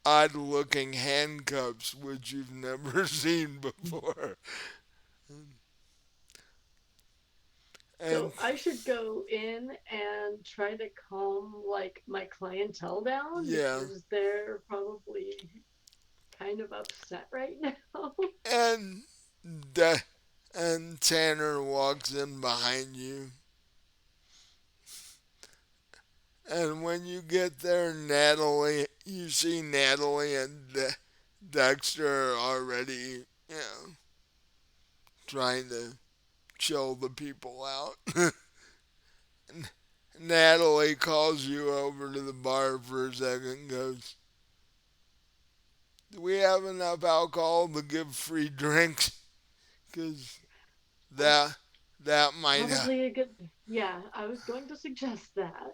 odd looking handcuffs which you've never seen before. And So I should go in and try to calm like my clientele down yeah, because they're probably kind of upset right now. and the, and Tanner walks in behind you. And when you get there, you see Natalie and Dexter already, trying to chill the people out. Natalie calls you over to the bar for a second and goes, do we have enough alcohol to give free drinks? Because that, that might, Probably a good. Yeah, I was going to suggest that.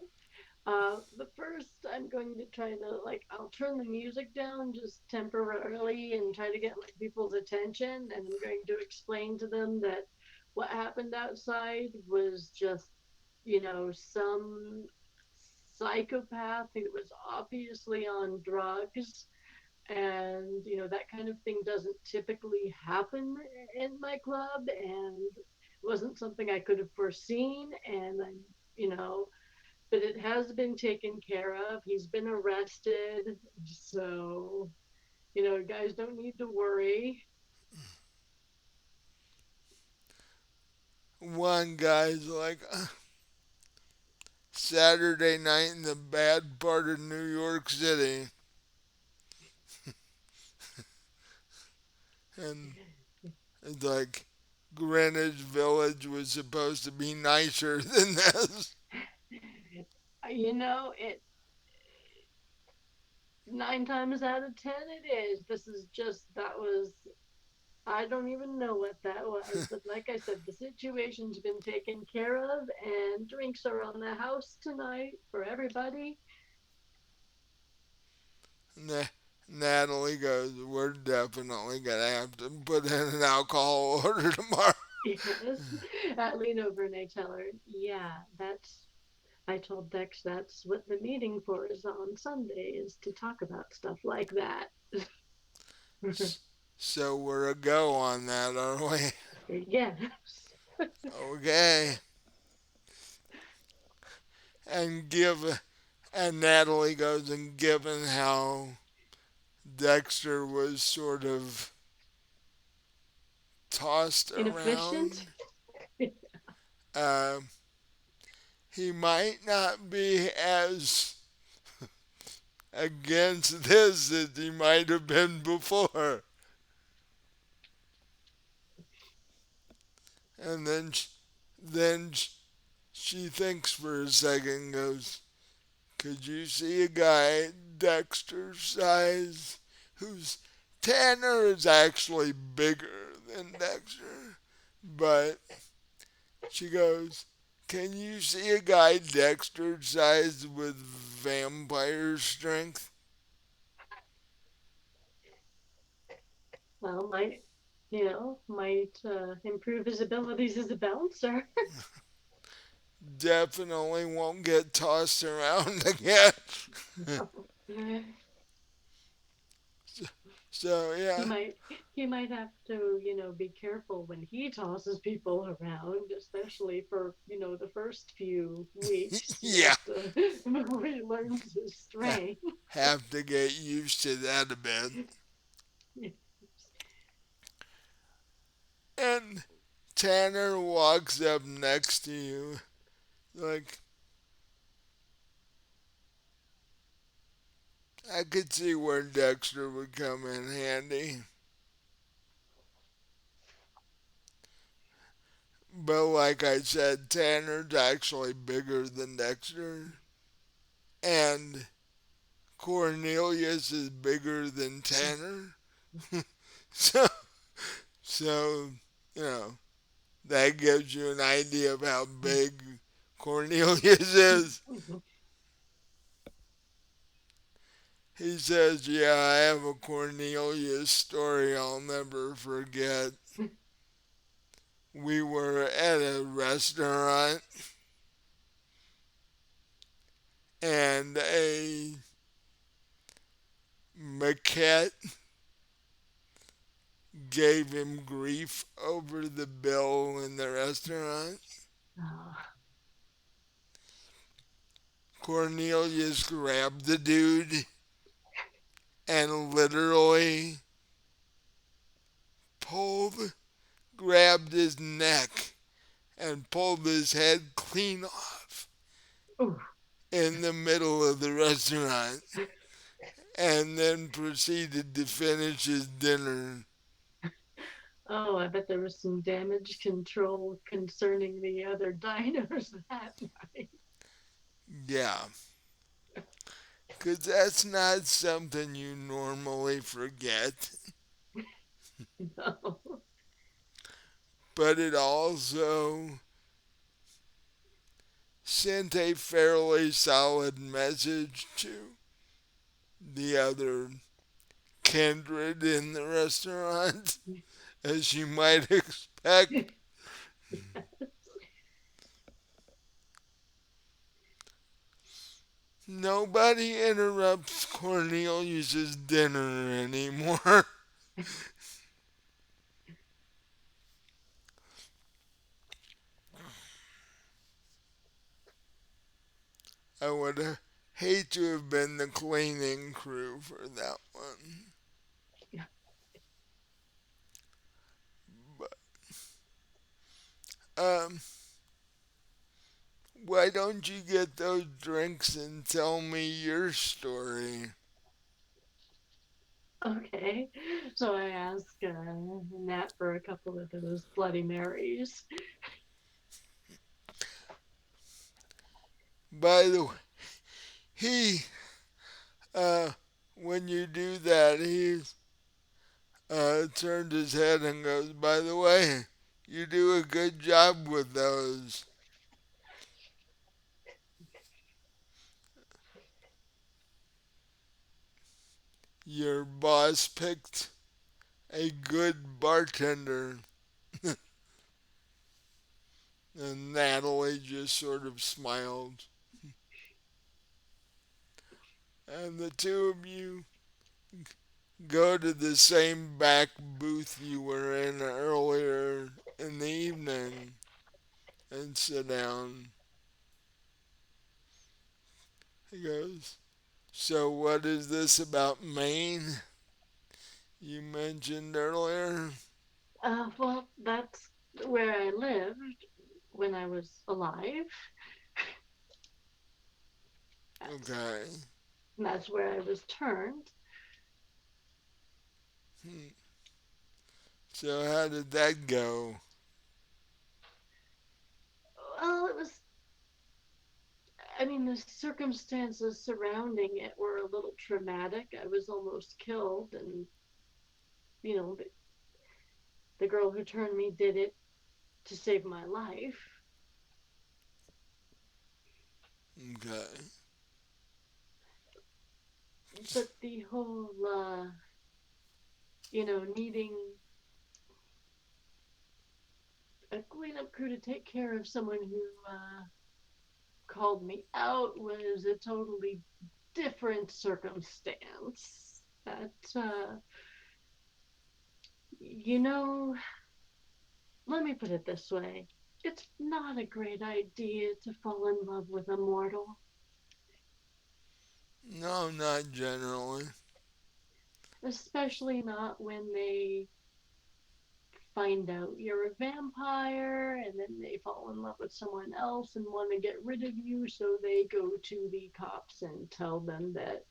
But first, I'm going to try to I'll turn the music down just temporarily and try to get like people's attention. And I'm going to explain to them that what happened outside was just, some psychopath who was obviously on drugs. And, that kind of thing doesn't typically happen in my club. And it wasn't something I could have foreseen. And I'm, you know, but it has been taken care of. He's been arrested. So, guys don't need to worry. one guy's like, Saturday night in the bad part of New York City. And it's like, Greenwich Village was supposed to be nicer than this. You know, it Nine times out of ten, it is. This is just, that was, I don't even know what that was. But like I said, the situation's been taken care of, and drinks are on the house tonight for everybody. Na- Natalie goes, we're definitely going to have to put in an alcohol order tomorrow. Yes. I lean over and I tell her, yeah, that's, I told Dex that's what the meeting for is on Sunday, is to talk about stuff like that. So we're a go on that, aren't we? Yes. Okay. And give and Natalie goes, and given how Dexter was sort of tossed Inefficient? around, uh, he might not be as against this as he might have been before. And then she thinks for a second, goes, could you see a guy Dexter's size who's Tanner is actually bigger than Dexter, but she goes, can you see a guy Dexter's size with vampire strength? Well, might improve his abilities as a bouncer. Definitely won't get tossed around again. So he yeah, might he might have to, be careful when he tosses people around, especially for, the first few weeks, yeah, before he learns his strength. have to get used to that a bit. And Tanner walks up next to you, like, I could see where Dexter would come in handy. But like I said, Tanner's actually bigger than Dexter. And Cornelius is bigger than Tanner. so, so, you know, that gives you an idea of how big Cornelius is. He says, yeah, I have a Cornelius story I'll never forget. We were at a restaurant and a maquette gave him grief over the bill in the restaurant. Oh, Cornelius grabbed the dude and literally pulled, grabbed his neck and pulled his head clean off ooh. in the middle of the restaurant and then proceeded to finish his dinner. Oh, I bet there was some damage control concerning the other diners that night. Yeah, because that's not something you normally forget, No. but it also sent a fairly solid message to the other kindred in the restaurant, as you might expect. Nobody interrupts Cornelius's dinner anymore. I would hate to have been the cleaning crew for that one. But um, why don't you get those drinks and tell me your story? Okay, so I ask Nat for a couple of those Bloody Marys. By the way, he uh when you do that, he turned his head and goes, "By the way, you do a good job with those. Your boss picked a good bartender." And Natalie just sort of smiled. And the two of you go to the same back booth you were in earlier in the evening and sit down. He goes, "So, what is this about Maine you mentioned earlier?" Well, that's where I lived when I was alive. That's Okay. that's where I was turned. Hmm. So, how did that go? Well, it was. I mean, the circumstances surrounding it were a little traumatic. I was almost killed, and you know, the girl who turned me did it to save my life. Okay. But the whole, needing a cleanup crew to take care of someone who called me out was a totally different circumstance. That, you know, let me put it this way. It's not a great idea to fall in love with a mortal, No, not generally. especially not when they find out you're a vampire and then they fall in love with someone else and want to get rid of you, so they go to the cops and tell them that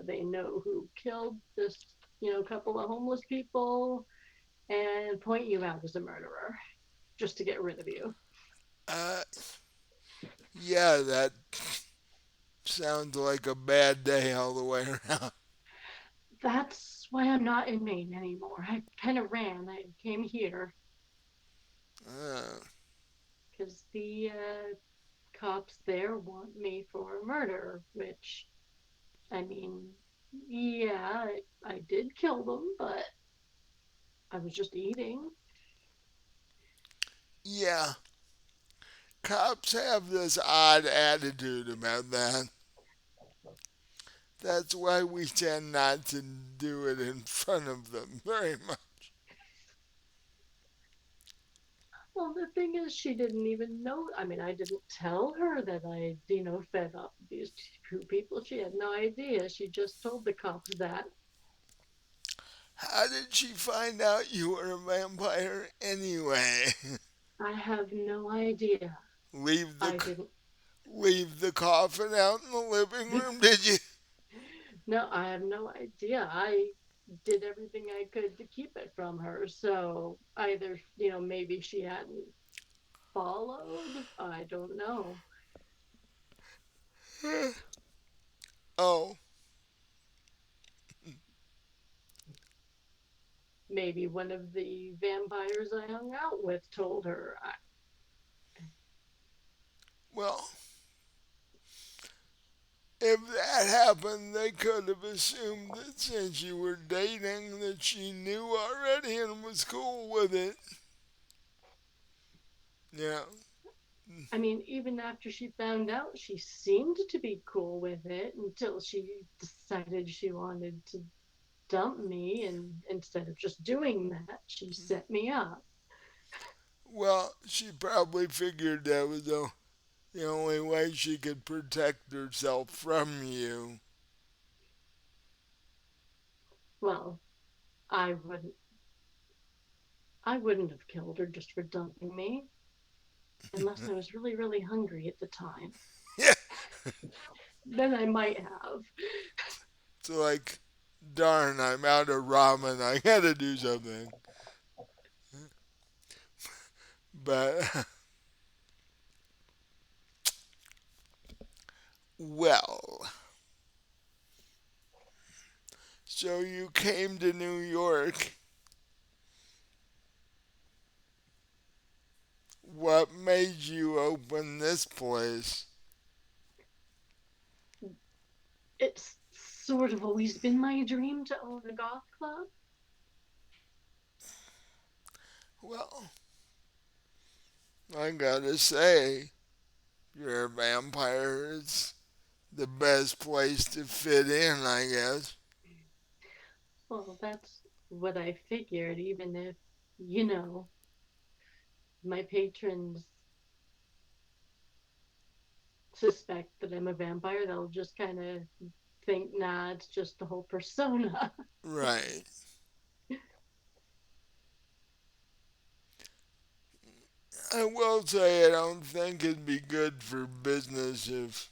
they know who killed this, couple of homeless people and point you out as a murderer just to get rid of you. Uh, yeah, that sounds like a bad day all the way around. That's why I'm not in Maine anymore. I kind of ran. I came here Uh, because the cops there want me for murder, which, I mean, yeah, I did kill them, but I was just eating. yeah, cops have this odd attitude about that. That's why we tend not to do it in front of them very much. Well, the thing is, she didn't even know. I mean, I didn't tell her that I, fed up these two people. She had no idea. She just told the cops that. How did she find out you were a vampire anyway? I have no idea. leave the I didn't. leave the coffin out in the living room, did you? No, I have no idea. I did everything I could to keep it from her. So either, maybe she hadn't followed. I don't know. Oh, Maybe one of the vampires I hung out with told her. well, if that happened, they could have assumed that since you were dating that she knew already and was cool with it. Yeah. I mean, even after she found out, she seemed to be cool with it until she decided she wanted to dump me. And instead of just doing that, she set me up. Well, she probably figured that was the only way she could protect herself from you. Well, I wouldn't. I wouldn't have killed her just for dumping me, unless I was really, really hungry at the time. Yeah. Then I might have. It's like, darn, I'm out of ramen. I gotta do something. But, well, came to New York, what made you open this place? It's sort of always been my dream to own a goth club. Well, I gotta say, you're a vampire. It's the best place to fit in, I guess. Well, that's what I figured, even if, you know, my patrons suspect that I'm a vampire, they'll just kind of think, nah, it's just the whole persona. Right. I will say I don't think it'd be good for business if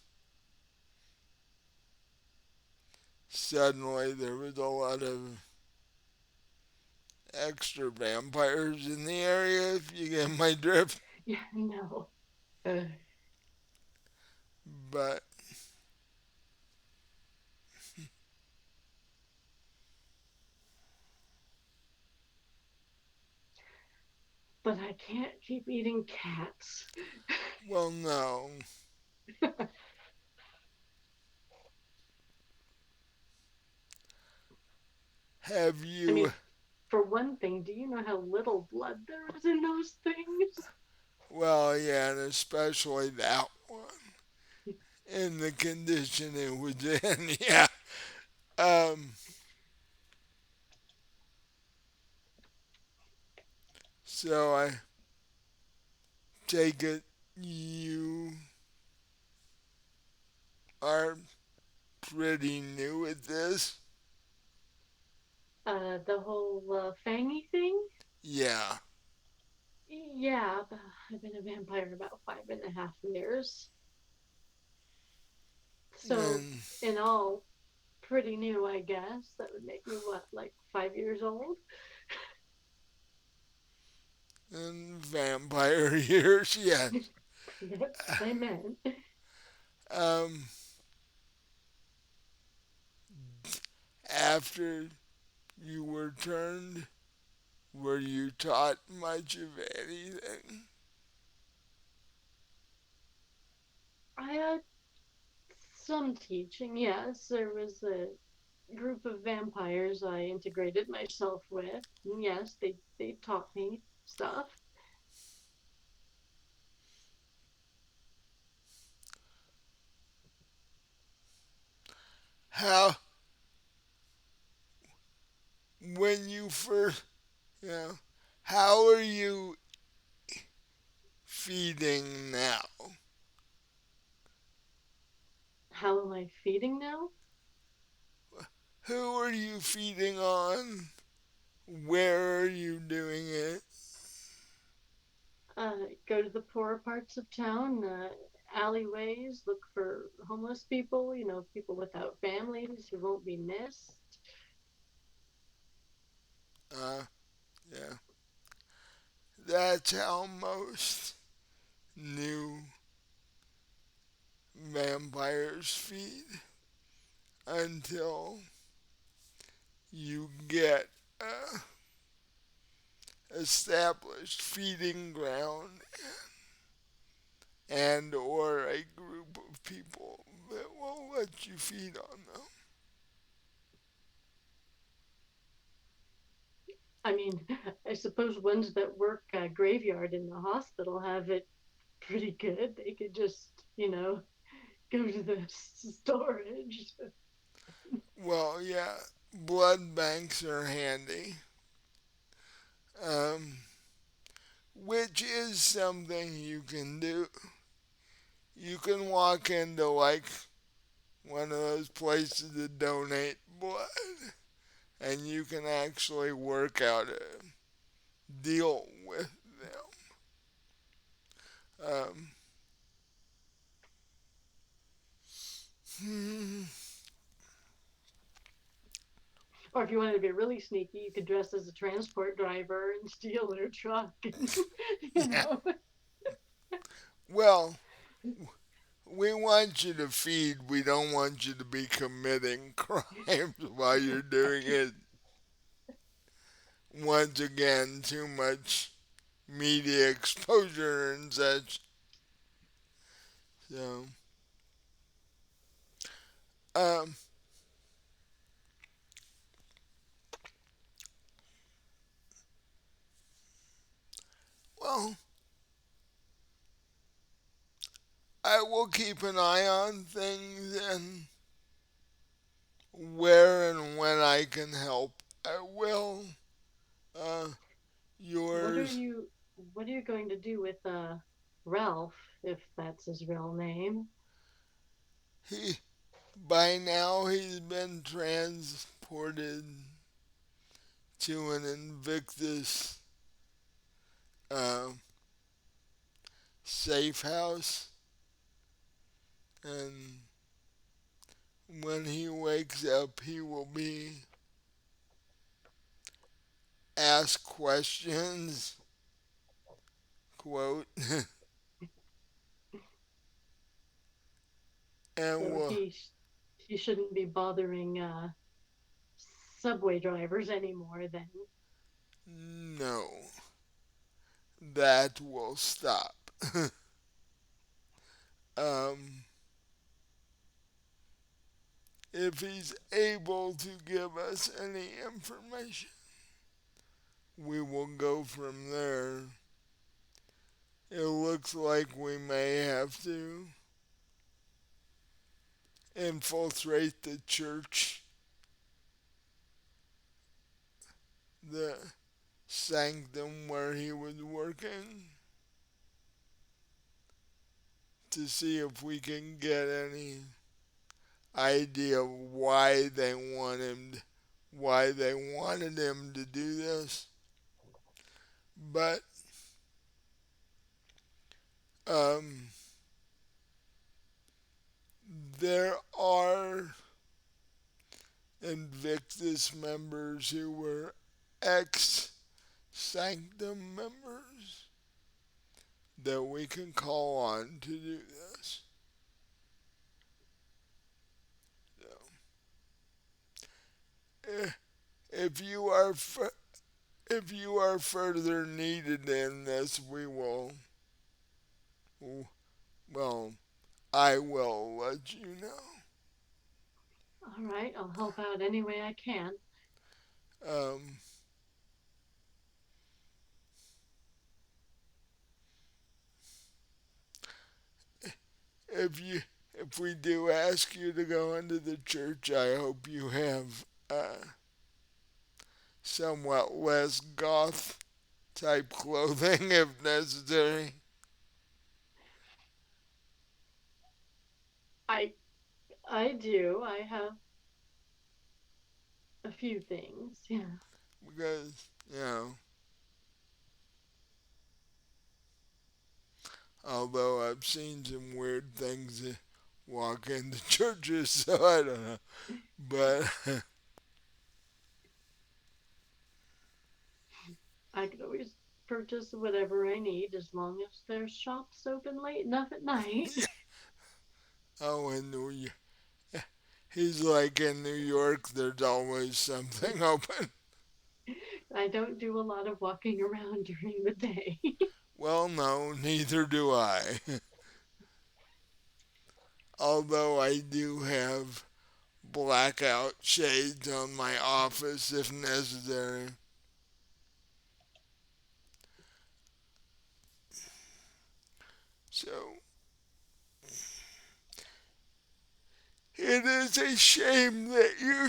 suddenly there was a lot of extra vampires in the area, if you get my drift. Yeah, no. Uh, But, but I can't keep eating cats. well, no. Have I you, mean, for one thing, do you know how little blood there is in those things? well, yeah, and especially that one in the condition it was in, yeah. Um, so I take it you are pretty new at this? The whole fangy thing? Yeah. Yeah, I've been a vampire about 5.5 years. So, And, in all, pretty new, I guess. That would make me what, like 5 years old? and vampire years, yes. That's what I meant. Um, after you were turned, were you taught much of anything? I had some teaching, yes. There was a group of vampires I integrated myself with. And yes, they taught me stuff. How, when you first, you know, how are you feeding now? How am I feeding now? Who are you feeding on? Where are you doing it? Go to the poorer parts of town, alleyways, look for homeless people, people without families who won't be missed. Uh, yeah. That's how most new vampires feed until you get a established feeding ground and or a group of people that will let you feed on them. I mean, I suppose ones that work graveyard in the hospital have it pretty good. They could just, go to the storage. Well, yeah, blood banks are handy, um, which is something you can do. You can walk into like one of those places that donate blood, and you can actually work out a deal with them. Hmm, Or if you wanted to be really sneaky, you could dress as a transport driver and steal their truck. And, you yeah. know, Well, we want you to feed. We don't want you to be committing crimes while you're doing it. once again, too much media exposure and such. So, um, well, I will keep an eye on things and where and when I can help, I will. Uh, What are yours, you what are you going to do with Ralph, if that's his real name? he, by now he's been transported to an Invictus uh, safe house, and when he wakes up, he will be asked questions, quote, and So will he shouldn't be bothering subway drivers anymore then. know that will stop. um, if he's able to give us any information, we will go from there. It looks like we may have to infiltrate the church, the sanctum where he was working, to see if we can get any idea of why they wanted him to do this. But um, there are Invictus members who were ex Sanctum members that we can call on to do this. So, if you are if you are further needed in this, we will. Well, I will let you know. All right, I'll help out any way I can. Um, if you if we do ask you to go into the church, I hope you have somewhat less goth type clothing if necessary. I I do. I have a few things. Yeah. Because, although I've seen some weird things walk into churches, so I don't know. But, I could always purchase whatever I need as long as there's shops open late enough at night. yeah. Oh, in New York. He's like in New York, there's always something open. I don't do a lot of walking around during the day. Well, no, neither do I. Although I do have blackout shades on my office if necessary. So, it is a shame that your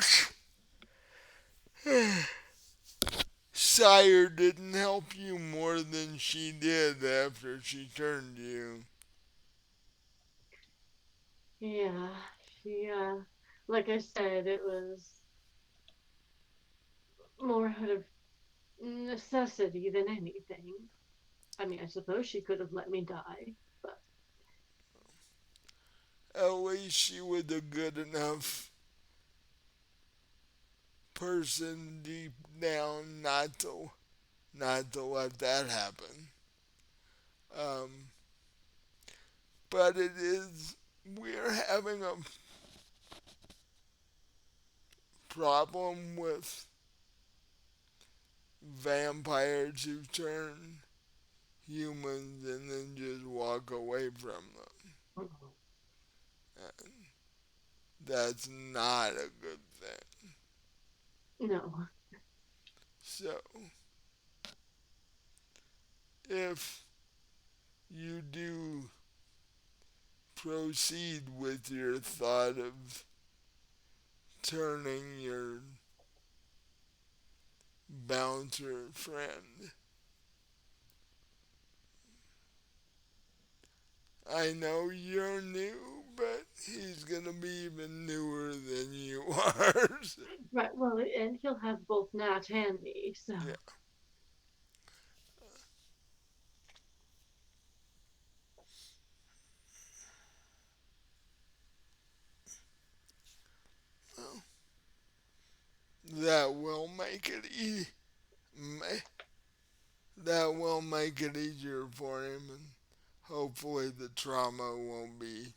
sire didn't help you more than she did after she turned you. Yeah, she, like I said, it was more out of necessity than anything. I mean, I suppose she could have let me die, but At least she was a good enough person deep down not to let that happen. Um, but it is we're having a problem with vampires who turn humans and then just walk away from them. Mhm. And that's not a good thing. No. So, if you do proceed with your thought of turning your bouncer friend, I know you're new, but he's gonna be even newer than you are. So, Right. Well, and he'll have both Nat and me. So. yeah. Well, that will make it that will make it easier for him, and hopefully the trauma won't be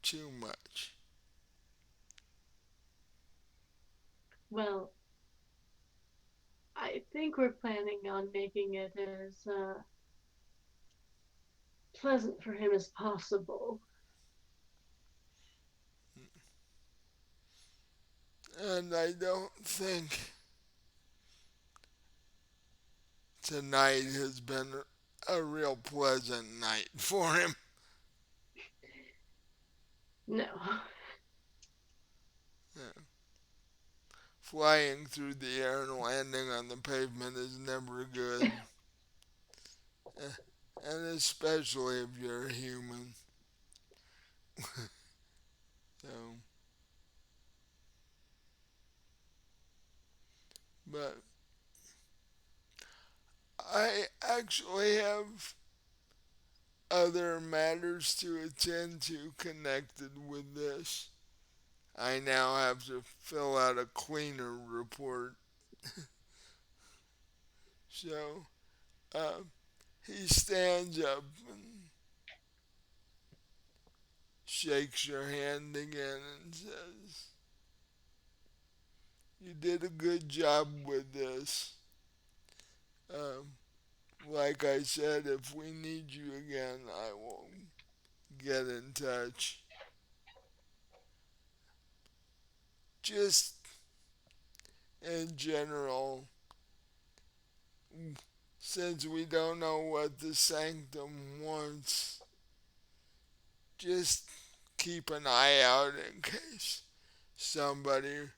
too much. Well, I think we're planning on making it as pleasant for him as possible. And I don't think tonight has been a real pleasant night for him. No. Yeah. Flying through the air and landing on the pavement is never good. Eh, and especially if you're a human. So, but I actually have other matters to attend to connected with this. I now have to fill out a cleaner report. So, uh, he stands up and shakes your hand again and says, "You did a good job with this. Um, like I said, if we need you again, I will get in touch. Just in general, since we don't know what the sanctum wants, just keep an eye out in case somebody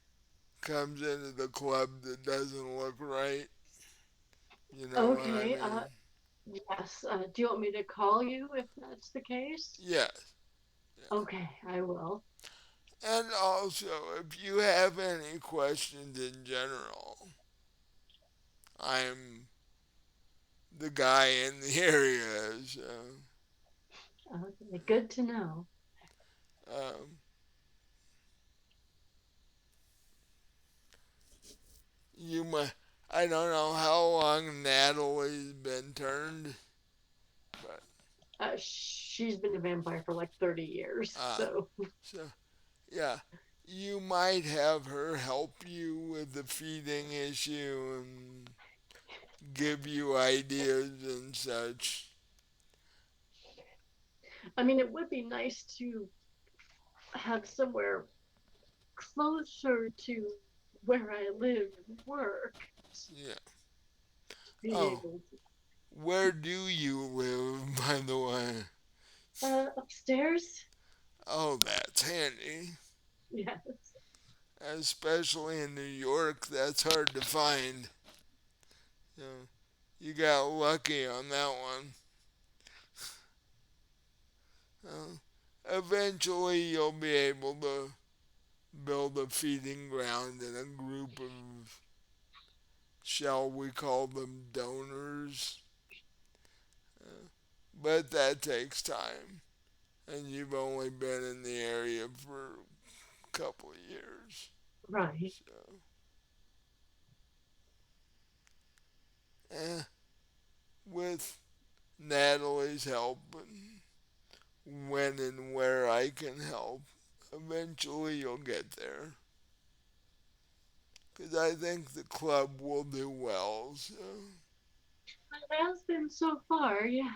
comes into the club that doesn't look right. You know what I Okay. mean?" Yes. Do you want me to call you if that's the case? Yes. Yeah. Okay, I will. And also, if you have any questions in general, I'm the guy in the area. So, Okay, good to know. um, you might. I don't know how long Natalie's been turned, but She's been a vampire for like 30 years, uh, so. so yeah, you might have her help you with the feeding issue and give you ideas and such. I mean, it would be nice to have somewhere closer to where I live and work Yeah. to be Oh, able where do you live, by the way? to. Upstairs? Oh, that's handy. Yes. Especially in New York, that's hard to find. So you got lucky on that one. Uh, Eventually, you'll be able to build a feeding ground and a group of, shall we call them, donors. Uh, but that takes time, and you've only been in the area for a couple of years. Right. So, eh, with Natalie's help and when and where I can help, eventually you'll get there. because I think the club will do well. So It has been so far, yeah.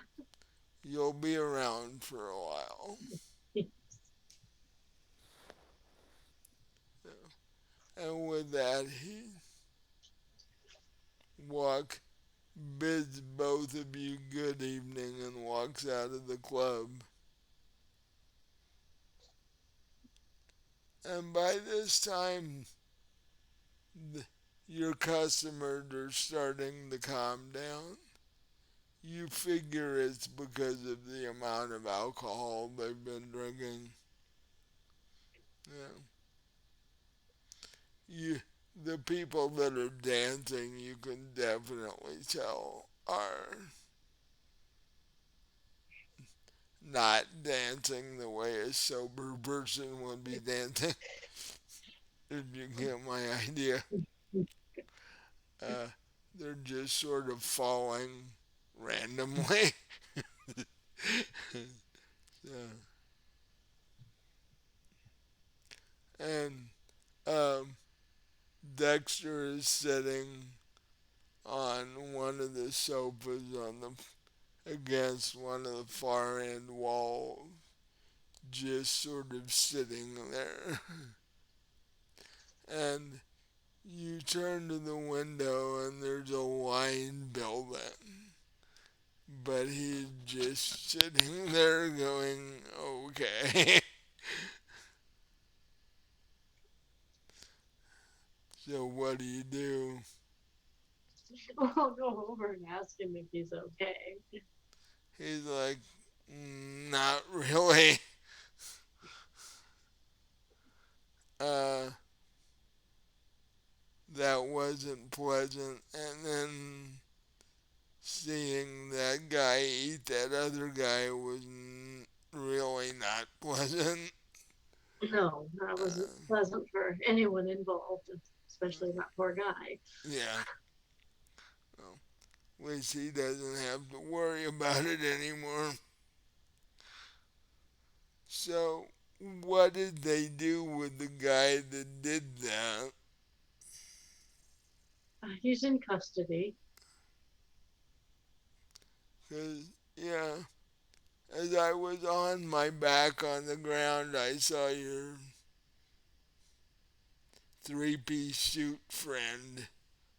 you'll be around for a while. And with that, he walk bids both of you good evening and walks out of the club. And by this time, the, your customers are starting to calm down. You figure it's because of the amount of alcohol they've been drinking. Yeah. You, the people that are dancing, you can definitely tell are not dancing the way a sober person would be dancing. If you get my idea, uh, they're just sort of falling randomly. Yeah. And um, Dexter is sitting on one of the sofas on the against one of the far end walls, just sort of sitting there. And you turn to the window and there's a wine building, but he's just sitting there going, okay. So what do you do? I'll go over and ask him if he's okay. He's like, not really. Uh, that wasn't pleasant. And then seeing that guy eat that other guy was really not pleasant. No, that wasn't Uh, pleasant for anyone involved, especially that poor guy. yeah, well, at least he doesn't have to worry about it anymore. So, what did they do with the guy that did that? He's in custody. Because, yeah, as I was on my back on the ground, I saw your three-piece suit friend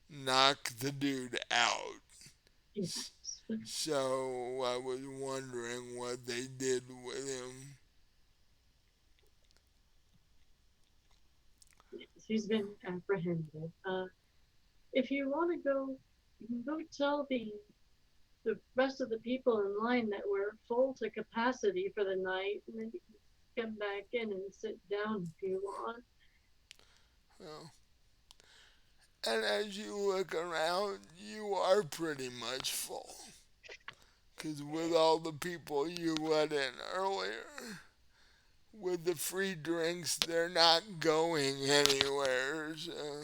knock the dude out. Yes. So I was wondering what they did with him. Yes, he's been apprehended. If you want to go, you can go tell the rest of the people in line that we're full to capacity for the night, and then you can come back in and sit down if you want. Well, and as you look around, you are pretty much full. Because with all the people you let in earlier, with the free drinks, they're not going anywhere. So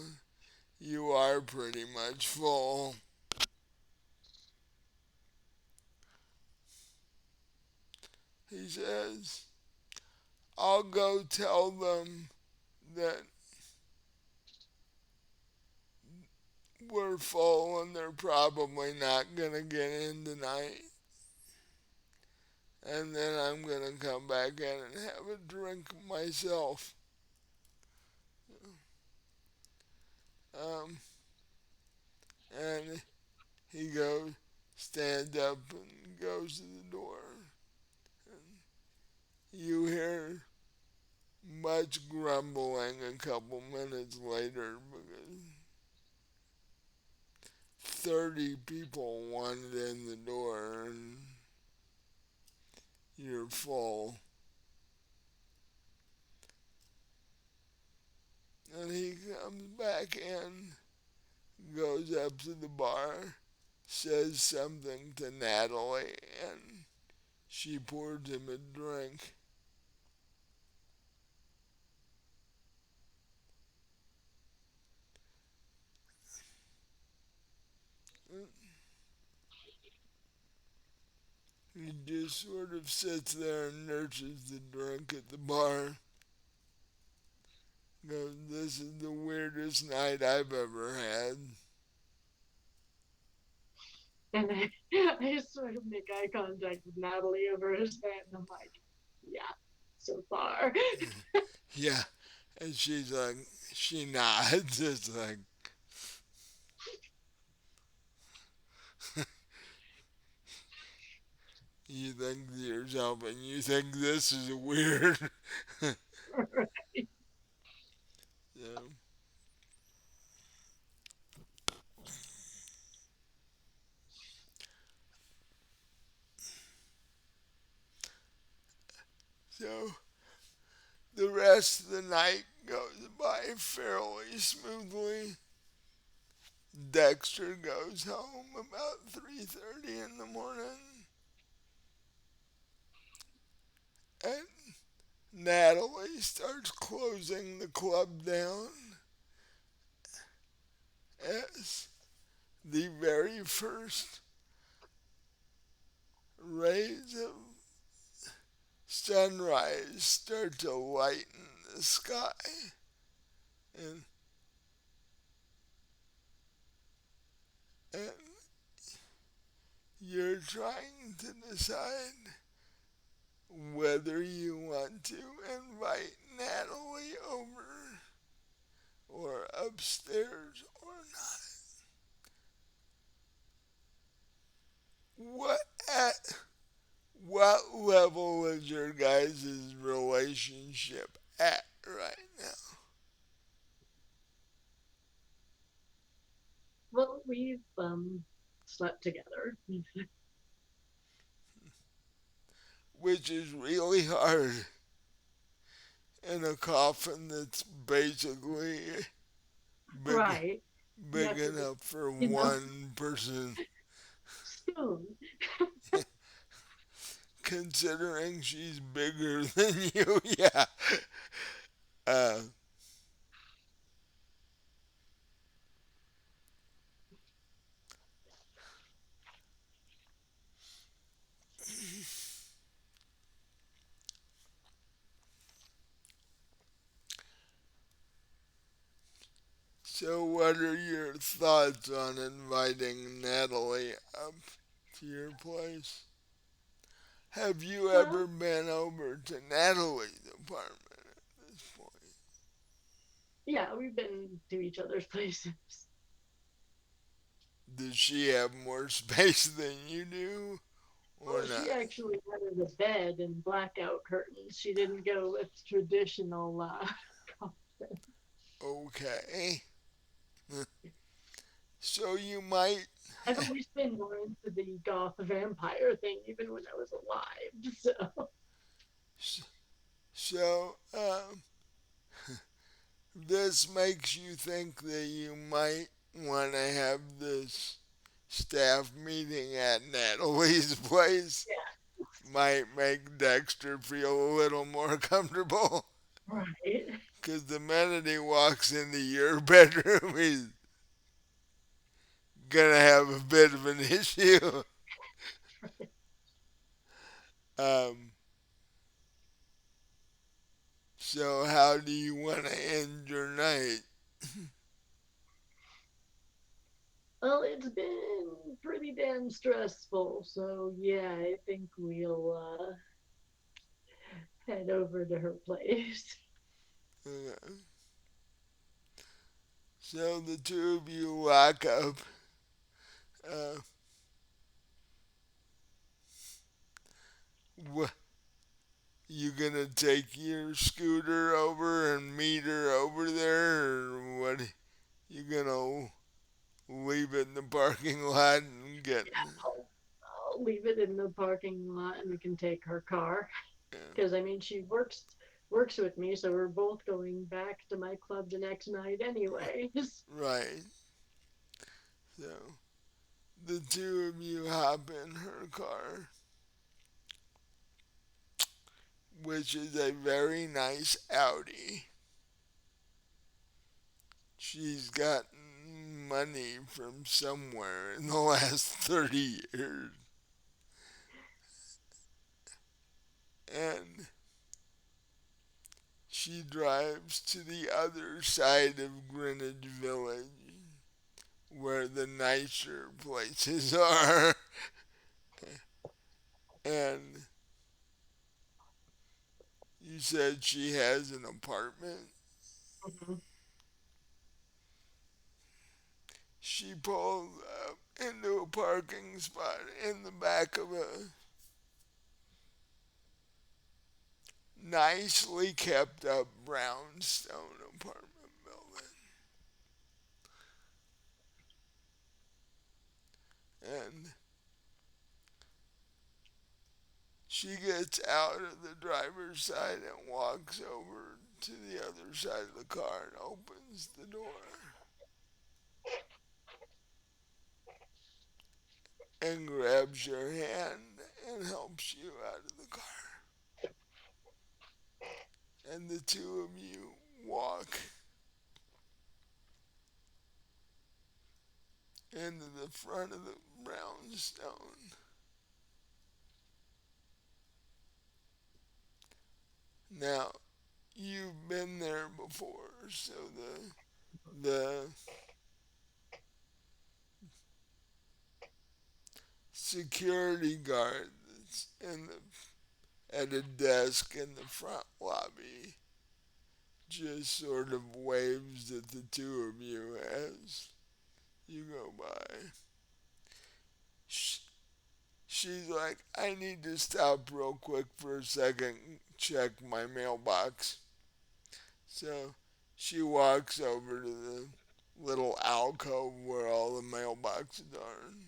you are pretty much full. He says, I'll go tell them that we're full and they're probably not going to get in tonight. And then I'm going to come back in and have a drink myself. Um, and he goes, stands up and goes to the door. And you hear much grumbling a couple minutes later because 30 people wanted in the door and you're full. And he comes back in, goes up to the bar, says something to Natalie, and she pours him a drink. He just sort of sits there and nurses the drink at the bar. goes, "This is the weirdest night I've ever had." And I sort of make eye contact with Natalie over his head, and I'm like, yeah, so far. Yeah, and she's like, she nods. It's like, you think to yourself, and you think this is weird. Yeah. So the rest of the night goes by fairly smoothly. Dexter goes home about 3:30 in the morning, and Natalie starts closing the club down as the very first rays of sunrise start to lighten the sky. And, and you're trying to decide whether you want to invite Natalie over or upstairs or not. What at what level is your guys' relationship at right now? Well, we've slept together. Which is really hard in a coffin that's basically big Right. You big have to just, enough for you know, one person, soon. considering she's bigger than you. Yeah. Uh, so, what are your thoughts on inviting Natalie up to your place? Have you ever Well, been over to Natalie's apartment at this point? yeah, we've been to each other's places. Does she have more space than you do, or Well, she not? actually wanted a bed and blackout curtains. She didn't go with traditional coffin. Okay. So you might. I've always been more into the goth vampire thing, even when I was alive. So, So, this makes you think that you might want to have this staff meeting at Natalie's place. yeah, Might make Dexter feel a little more comfortable. right. Because the minute he walks into your bedroom, he's gonna have a bit of an issue. Um, so, how do you want to end your night? Well, it's been pretty damn stressful. So, yeah, I think we'll head over to her place. Uh, so, the two of you lock up. Uh, wh- you gonna take your scooter over and meet her over there, or what? You gonna leave it in the parking lot and get? I'll leave it in the parking lot and we can take her car. Yeah, Because, I mean, she works with me, so we're both going back to my club the next night anyways. right. So the two of you hop in her car, which is a very nice Audi. She's gotten money from somewhere in the last 30 years. And she drives to the other side of Greenwich Village where the nicer places are. And you said she has an apartment. Mhm. She pulls up into a parking spot in the back of a nicely kept up brownstone apartment building. And she gets out of the driver's side and walks over to the other side of the car and opens the door and grabs your hand and helps you out of the car. And the two of you walk into the front of the brownstone. Now, you've been there before, so the security guard that's at a desk in the front lobby just sort of waves at the two of you as you go by. She's like, I need to stop real quick for a second, check my mailbox. So she walks over to the little alcove where all the mailboxes are and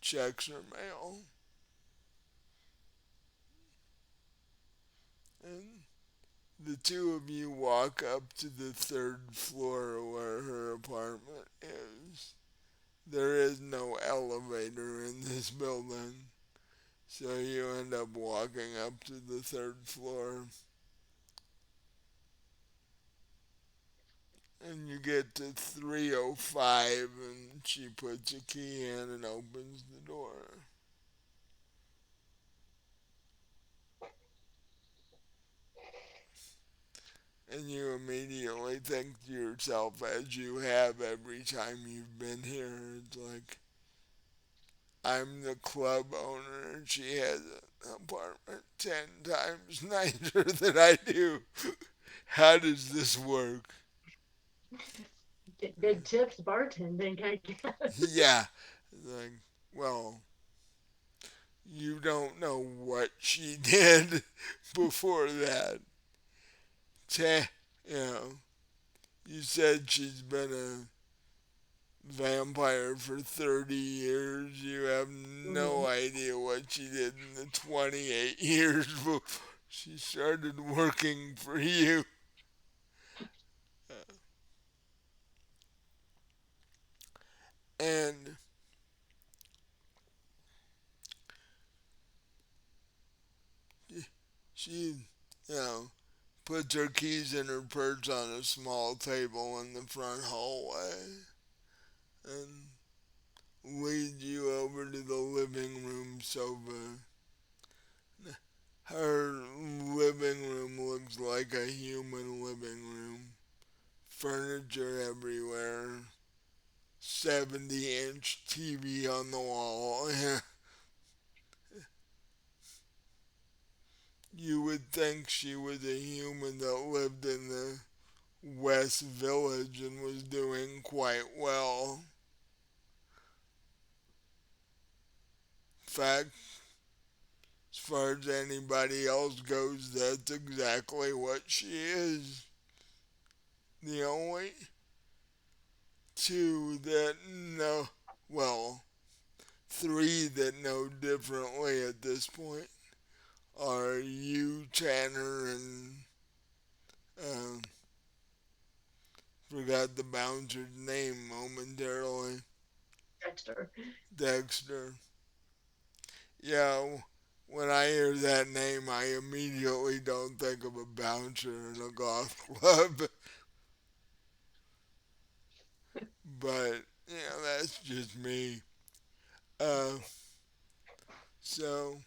checks her mail. And the two of you walk up to the third floor where her apartment is. There is no elevator in this building, so you end up walking up to the third floor and you get to 305 and she puts a key in and opens the door. And you immediately think to yourself, as you have every time you've been here, it's like, I'm the club owner and she has an apartment 10 times nicer than I do. How does this work? Get big tips bartending, I guess. Yeah, like, well, you don't know what she did before that. Te- you know, you said she's been a vampire for 30 years. You have no Mhm. idea what she did in the 28 years before she started working for you. And she, you know, puts her keys in her purse on a small table in the front hallway and leads you over to the living room sofa. Her living room looks like a human living room. Furniture everywhere. 70-inch TV on the wall. You would think she was a human that lived in the West Village and was doing quite well. In fact, as far as anybody else goes, that's exactly what she is. The only two that know, well, three that know differently at this point are you, Tanner, and uh, forgot the bouncer's name momentarily, Dexter. Dexter. Yeah, when I hear that name, I immediately don't think of a bouncer in a goth club. But, that's just me. Uh, so,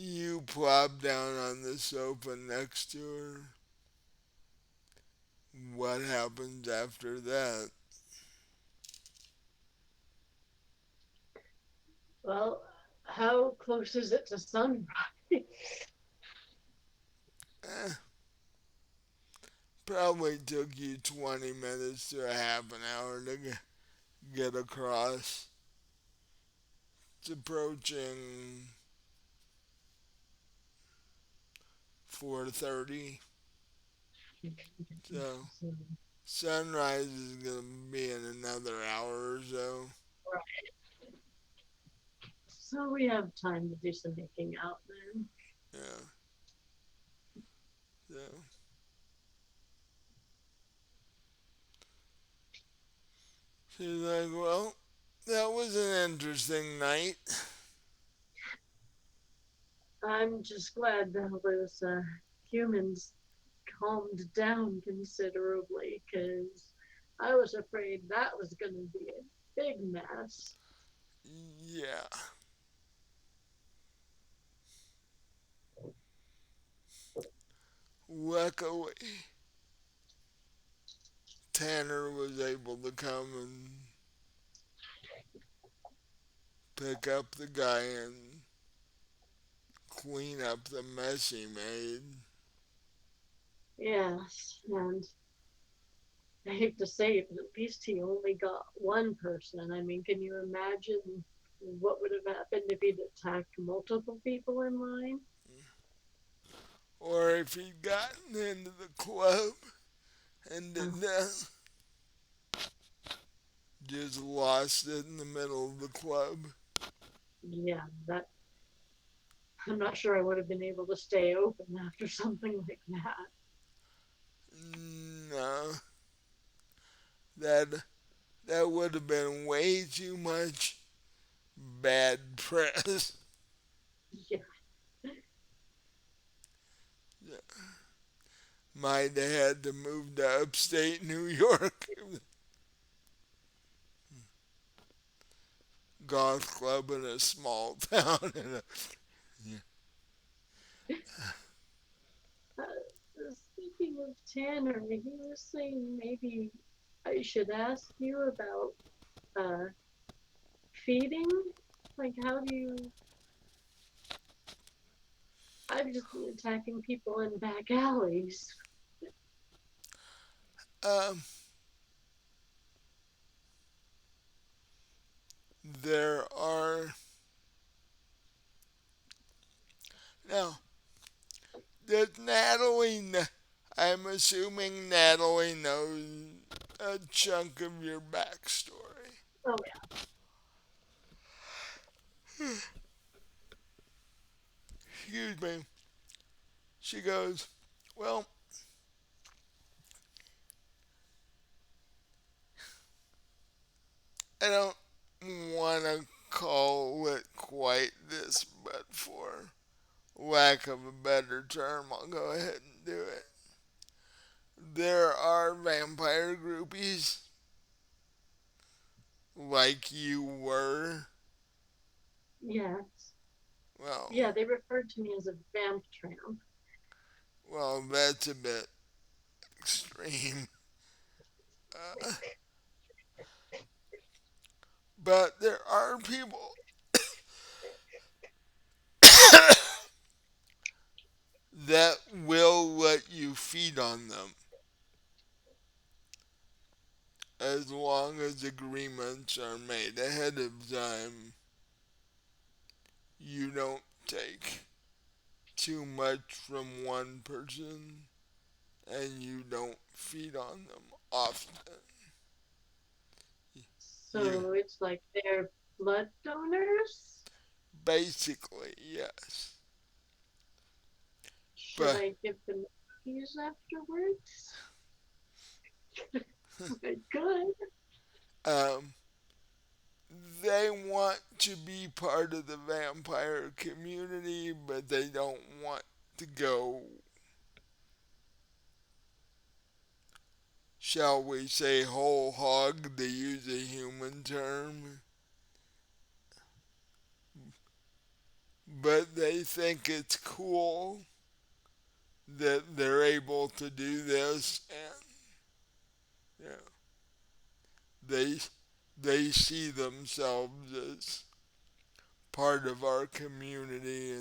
You plop down on the sofa next to her. What happens after that? Well, how close is it to sunrise? Eh, probably took you 20 minutes to a half an hour to get across. It's approaching 4:30, so sunrise is gonna be in another hour or so. So we have time to do some making out then. Yeah, so she's like, well, that was an interesting night. I'm just glad that those humans calmed down considerably because I was afraid that was going to be a big mess. Yeah, luckily Tanner was able to come and pick up the guy and clean up the mess he made. Yes, and I hate to say it, but at least he only got one person. I mean, can you imagine what would have happened if he'd attacked multiple people in line? Or if he'd gotten into the club and Uh, then just lost it in the middle of the club. yeah, that I'm not sure I would have been able to stay open after something like that. No, that that would have been way too much bad press. Yeah, Might have had to move to upstate New York. Goth club in a small town. Yeah. speaking of Tanner, he was saying maybe I should ask you about uh, feeding. Like, how do you? I've just been attacking people in back alleys. Um, there are now. Does Natalie? I'm assuming Natalie knows a chunk of your backstory. Oh Excuse me. She goes, well, I don't want to call it quite this, but for lack of a better term, I'll go ahead and do it. There are vampire groupies like you were. yeah, Well, yeah. They referred to me as a vamp tramp. well, that's a bit extreme. Uh, but there are people that will let you feed on them as long as agreements are made ahead of time. You don't take too much from one person and you don't feed on them often. You So it's like they're blood donors. basically, yes. Should But I give them cookies afterwards? I could. um, they want to be part of the vampire community, but they don't want to go, shall we say, whole hog, to use a human term. but they think it's cool that they're able to do this, and you know, they they see themselves as part of our community,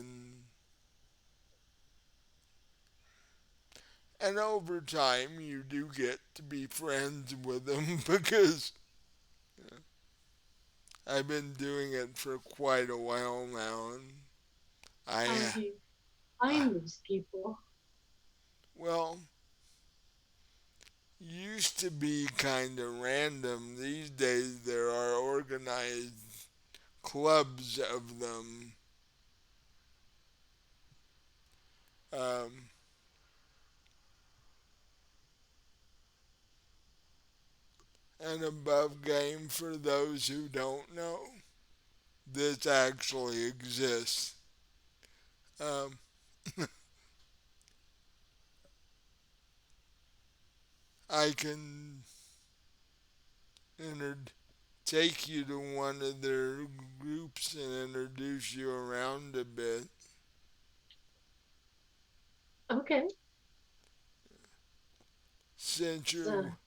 and over time you do get to be friends with them because I've been doing it for quite a while now, and How I, do you I find these people? well, used to be kind of random. These days there are organized clubs of them. Um, and above game, for those who don't know, this actually exists. Um, I can enter, take you to one of their groups and introduce you around a bit. Okay. Since Uh, you're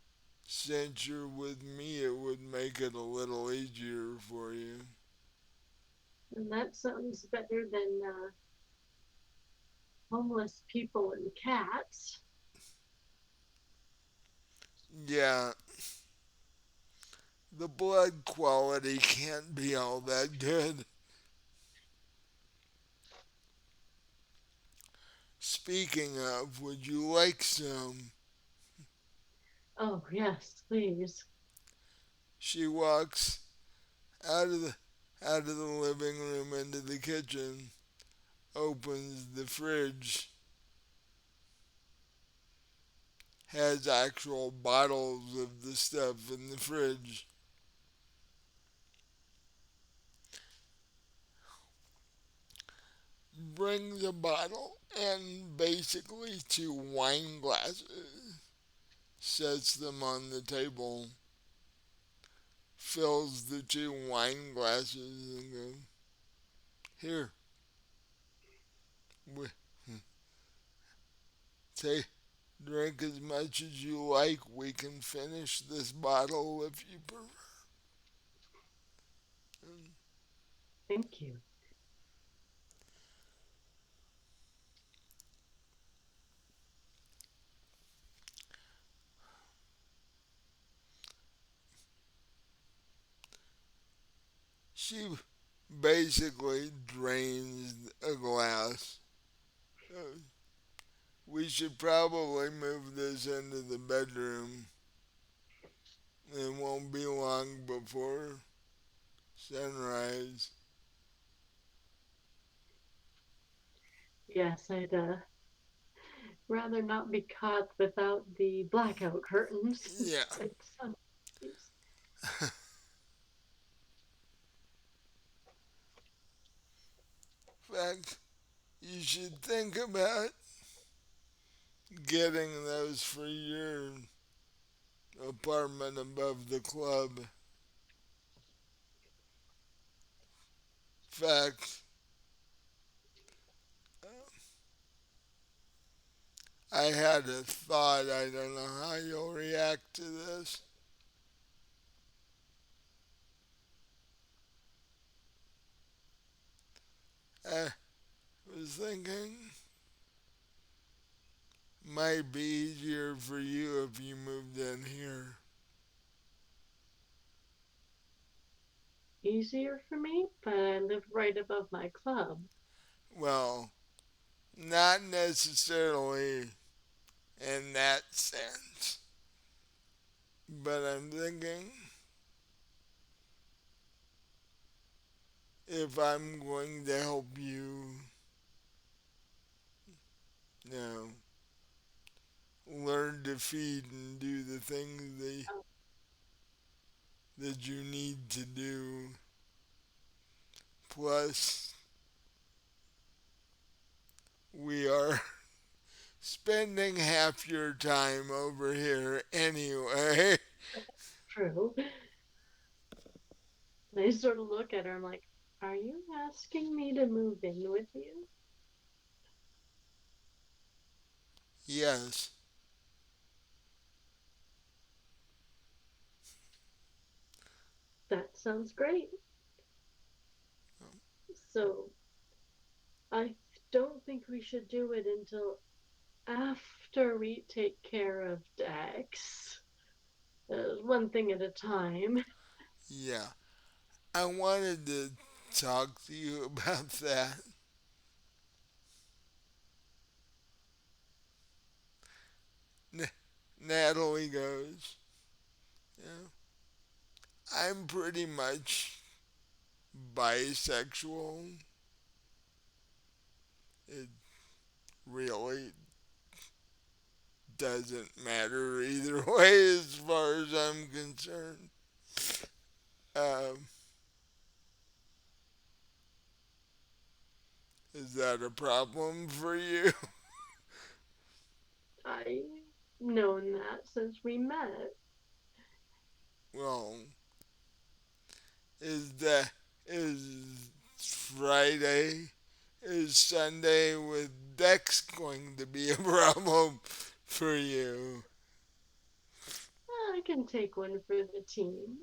since you're with me, it would make it a little easier for you. and that sounds better than homeless people and cats. Yeah, the blood quality can't be all that good. Speaking of, would you like some? Oh, yes, please. She walks out of the out of the living room into the kitchen, opens the fridge, has actual bottles of the stuff in the fridge, brings a bottle and basically two wine glasses, sets them on the table, fills the two wine glasses, and goes, "Here, take, drink as much as you like. We can finish this bottle if you prefer." Thank you. She basically drains a glass. Uh, we should probably move this into the bedroom. It won't be long before sunrise. Yes, I'd rather not be caught without the blackout curtains. Yeah. It's please. In fact, you should think about getting those for your apartment above the club. In fact, I had a thought. I don't know how you'll react to this. I was thinking might be easier for you if you moved in here. Easier for me, but I live right above my club. Well, not necessarily in that sense, but I'm thinking if I'm going to help you, you know, learn to feed and do the things Oh, that you need to do, plus we are spending half your time over here anyway. true. And I sort of look at her. I'm like, Are you asking me to move in with you? Yes. That sounds great. So, I don't think we should do it until after we take care of Dex. One thing at a time. Yeah. I wanted to talk to you about that. N- Natalie goes, yeah, I'm pretty much bisexual. It really doesn't matter either way as far as I'm concerned. Um, is that a problem for you? I've known that since we met. Well, is that is Friday, is Sunday with Dex going to be a problem for you? I can take one for the team.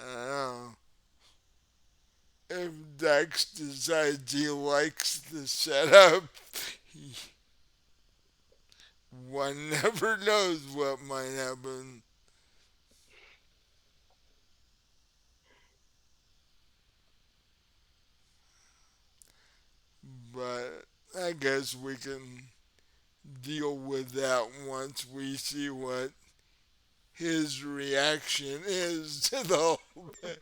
I don't know. If Dex decides he likes the setup, one never knows what might happen. But I guess we can deal with that once we see what his reaction is to the whole thing.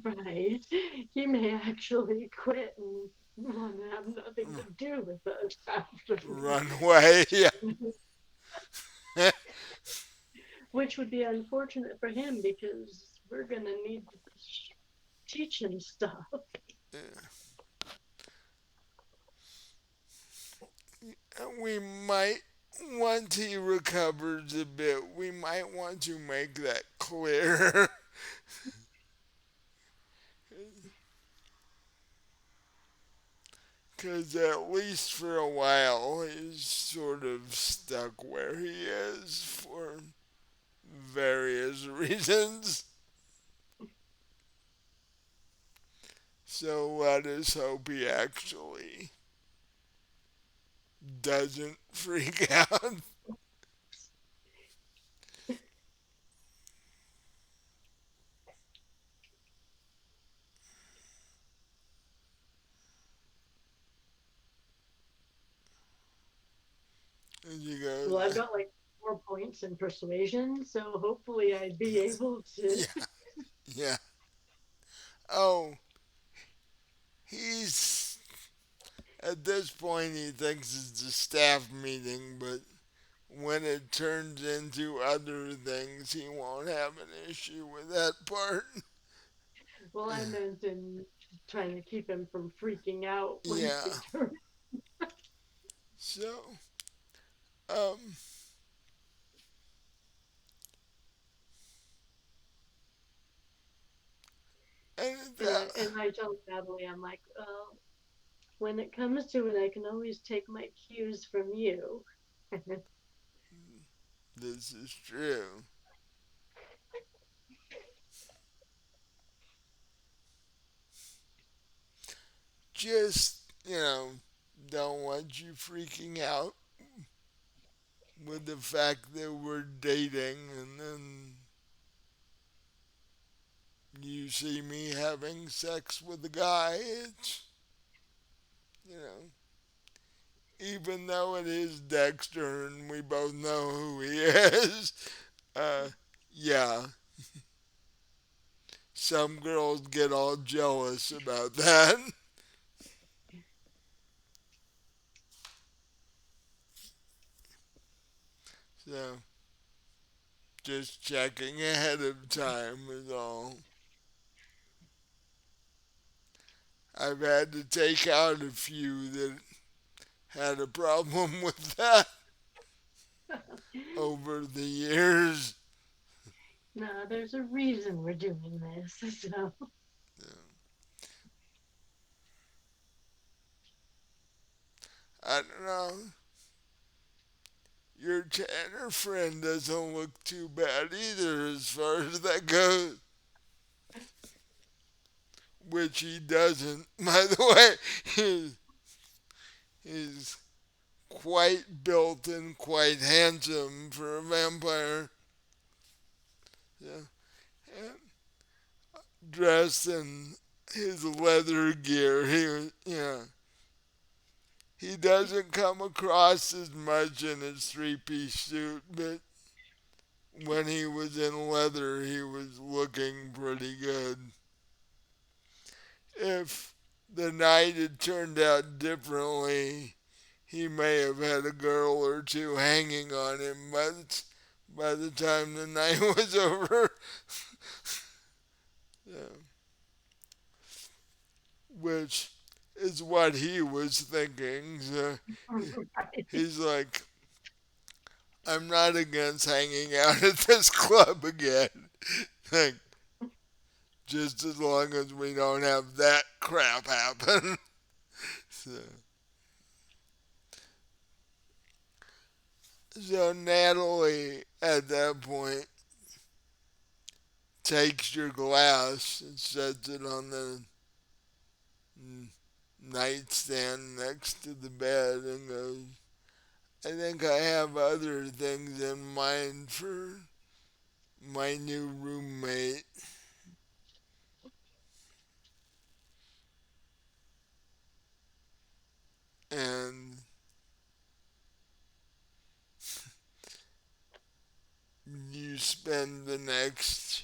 Right. He may actually quit and want to have nothing to do with us after we. Run away. Yeah. Which would be unfortunate for him because we're going to need to teach him stuff. We might, once he recovers a bit, we might want to make that clear. Because at least for a while, he's sort of stuck where he is for various reasons. So let us hope he actually doesn't freak out. And he goes, Well, I've got like 4 points in persuasion, so hopefully I'd be able to. yeah, yeah. Oh, he's, at this point, he thinks it's a staff meeting, but when it turns into other things, he won't have an issue with that part. Well, I meant in trying to keep him from freaking out once we Yeah. turn. So, um, and And I tell Natalie, I'm like, when it comes to it, I can always take my cues from you. this is true. Just, don't want you freaking out with the fact that we're dating and then you see me having sex with a guy. It's, you know, even though it is Dexter and we both know who he is, uh, yeah, some girls get all jealous about that. So, just checking ahead of time is all. I've had to take out a few that had a problem with that over the years. No, there's a reason we're doing this. So, I don't know. Your Tanner friend doesn't look too bad either as far as that goes. Which he doesn't, by the way. He's quite built and quite handsome for a vampire. Yeah. And dressed in his leather gear. He doesn't come across as much in his three-piece suit, but when he was in leather, he was looking pretty good. If the night had turned out differently, he may have had a girl or two hanging on him by the time the night was over. Yeah. Which is what he was thinking. So right. he's like, I'm not against hanging out at this club again. Like, just as long as we don't have that crap happen. so, so Natalie, at that point, takes your glass and sets it on the nightstand next to the bed and goes, I think I have other things in mind for my new roommate. And you spend the next,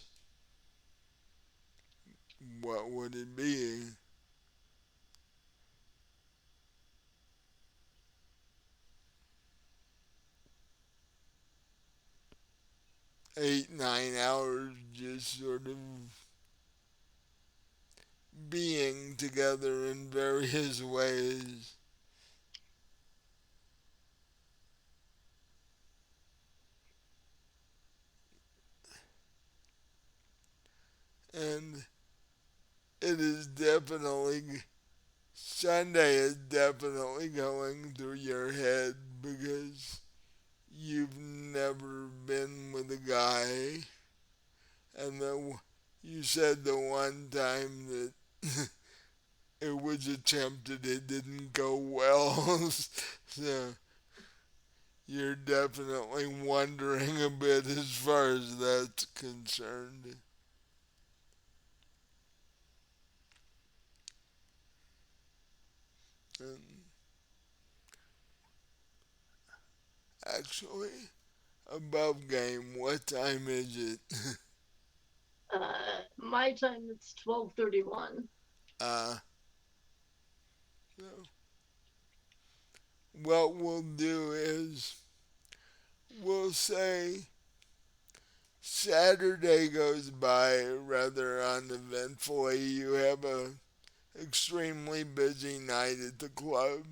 what would it be? 8, 9 hours just sort of being together in various ways. And it is definitely, Sunday is definitely going through your head because you've never been with a guy. And then you said the one time that it was attempted, it didn't go well. so you're definitely wondering a bit as far as that's concerned. And actually, above game, what time is it? My time it's 12:31. uh, so what we'll do is we'll say Saturday goes by rather uneventfully. You have a extremely busy night at the club,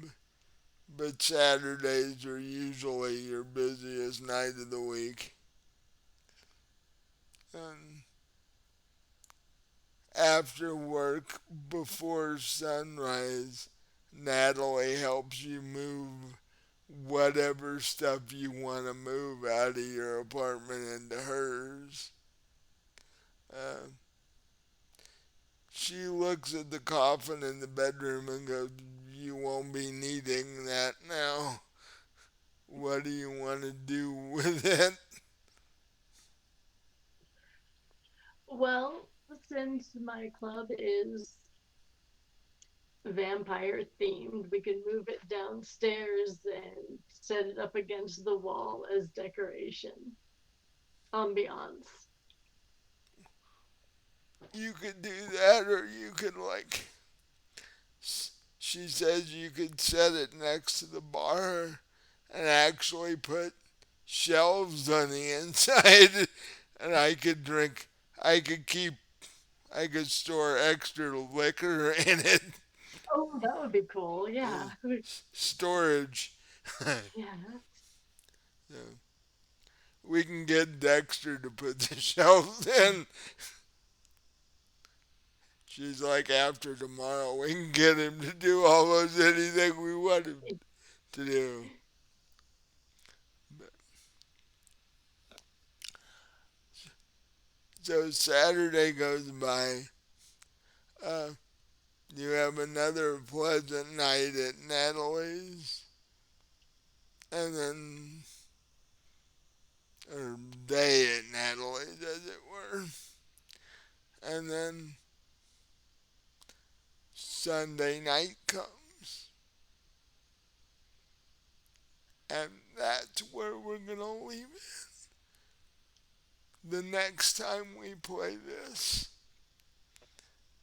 but Saturdays are usually your busiest night of the week. And after work, before sunrise, Natalie helps you move whatever stuff you want to move out of your apartment into hers. Uh, she looks at the coffin in the bedroom and goes, you won't be needing that now. What do you want to do with it? Well, since my club is vampire themed, we can move it downstairs and set it up against the wall as decoration. Ambiance. You could do that, or you could, like, she says you could set it next to the bar and actually put shelves on the inside, and I could keep, I could store extra liquor in it. Oh, that would be cool. Yeah. Storage. Yeah. Yeah. we can get Dexter to put the shelves in. She's like, after tomorrow, we can get him to do almost anything we want him to do. So Saturday goes by. Uh, you have another pleasant night at Natalie's, and then, or day at Natalie's, as it were. And then Sunday night comes, and that's where we're gonna leave it. The next time we play this,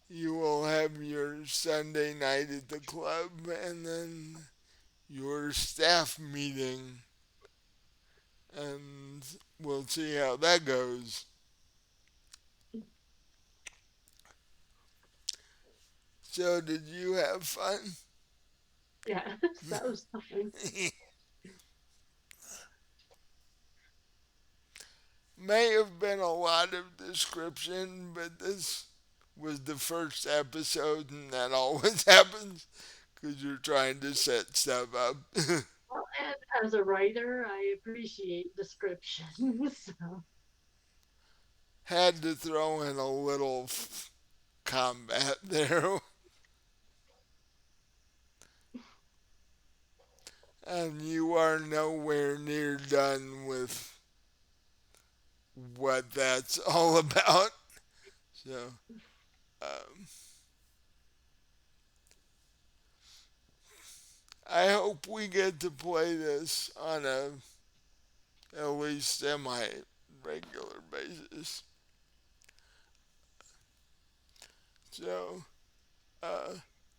you will have your Sunday night at the club, and then your staff meeting, and we'll see how that goes. So, did you have fun? Yeah, that was fun. May have been a lot of description, but this was the first episode, and that always happens because you're trying to set stuff up. Well, and as a writer, I appreciate descriptions. So, Had to throw in a little combat there. And you are nowhere near done with what that's all about. So, um, I hope we get to play this on a at least semi regular basis. So, uh,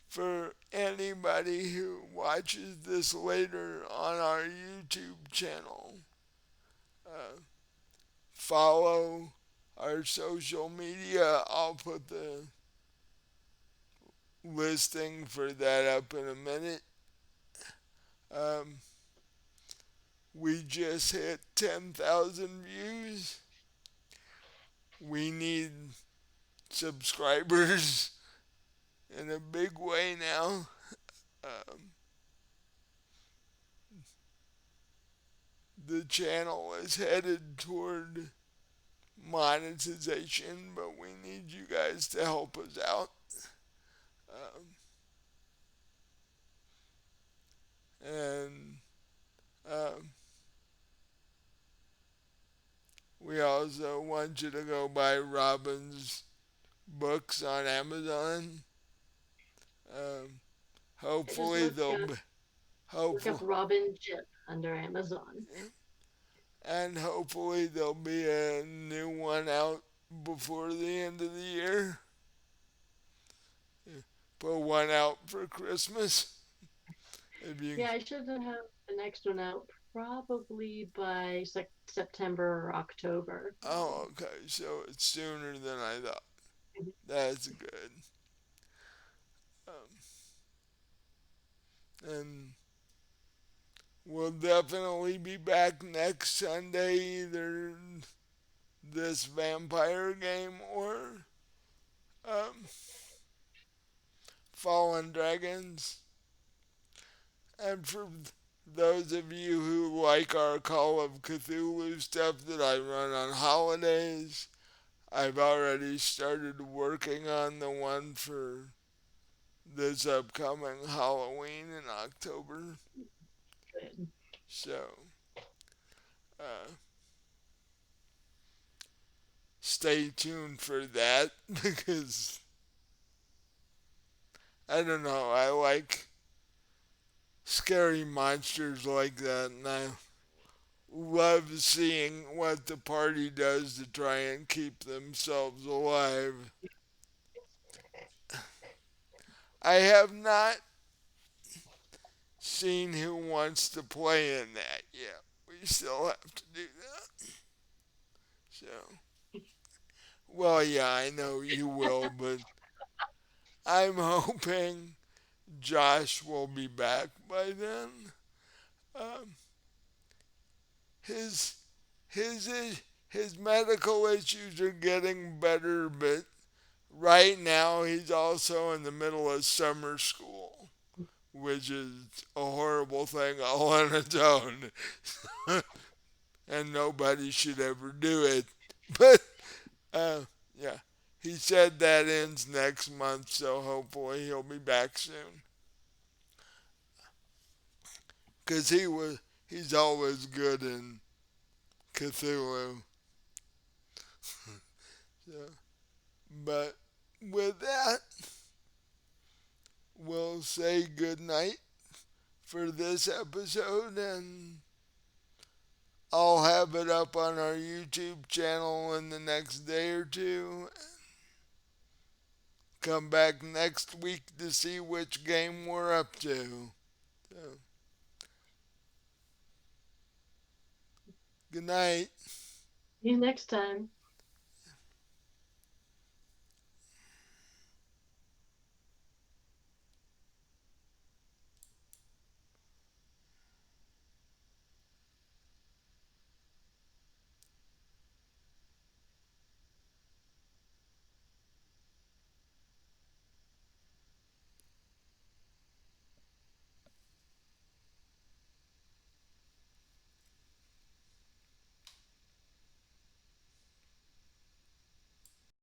for anybody who watches this later on our YouTube channel, uh, follow our social media. I'll put the listing for that up in a minute. Um, we just hit 10,000 views. We need subscribers in a big way now. Um, the channel is headed toward monetization, but we need you guys to help us out. Um, and um, we also want you to go buy Robin's books on Amazon. Um, I just hopefully look they'll up be, look up hopeful, Robin Jip under Amazon. and hopefully there'll be a new one out before the end of the year. Put one out for Christmas. If you, Yeah, I should have the next one out probably by September or October. oh, okay, so it's sooner than I thought. That's good. Um, and we'll definitely be back next Sunday, either this vampire game or um, Fallen Dragons. And for those of you who like our Call of Cthulhu stuff that I run on holidays, I've already started working on the one for this upcoming Halloween in October. Good. So, uh, stay tuned for that because I don't know, I like scary monsters like that, and I love seeing what the party does to try and keep themselves alive. I have not seen who wants to play in that yet. We still have to do that. So, well, yeah, I know you will, but I'm hoping Josh will be back by then. Um, his his his medical issues are getting better, but right now he's also in the middle of summer school, which is a horrible thing all on its own, and nobody should ever do it. But uh, yeah, he said that ends next month, so hopefully he'll be back soon. Cause he's always good in Cthulhu. So, but with that, we'll say good night for this episode, and I'll have it up on our YouTube channel in the next day or two. Come back next week to see which game we're up to. So, good night. See you next time.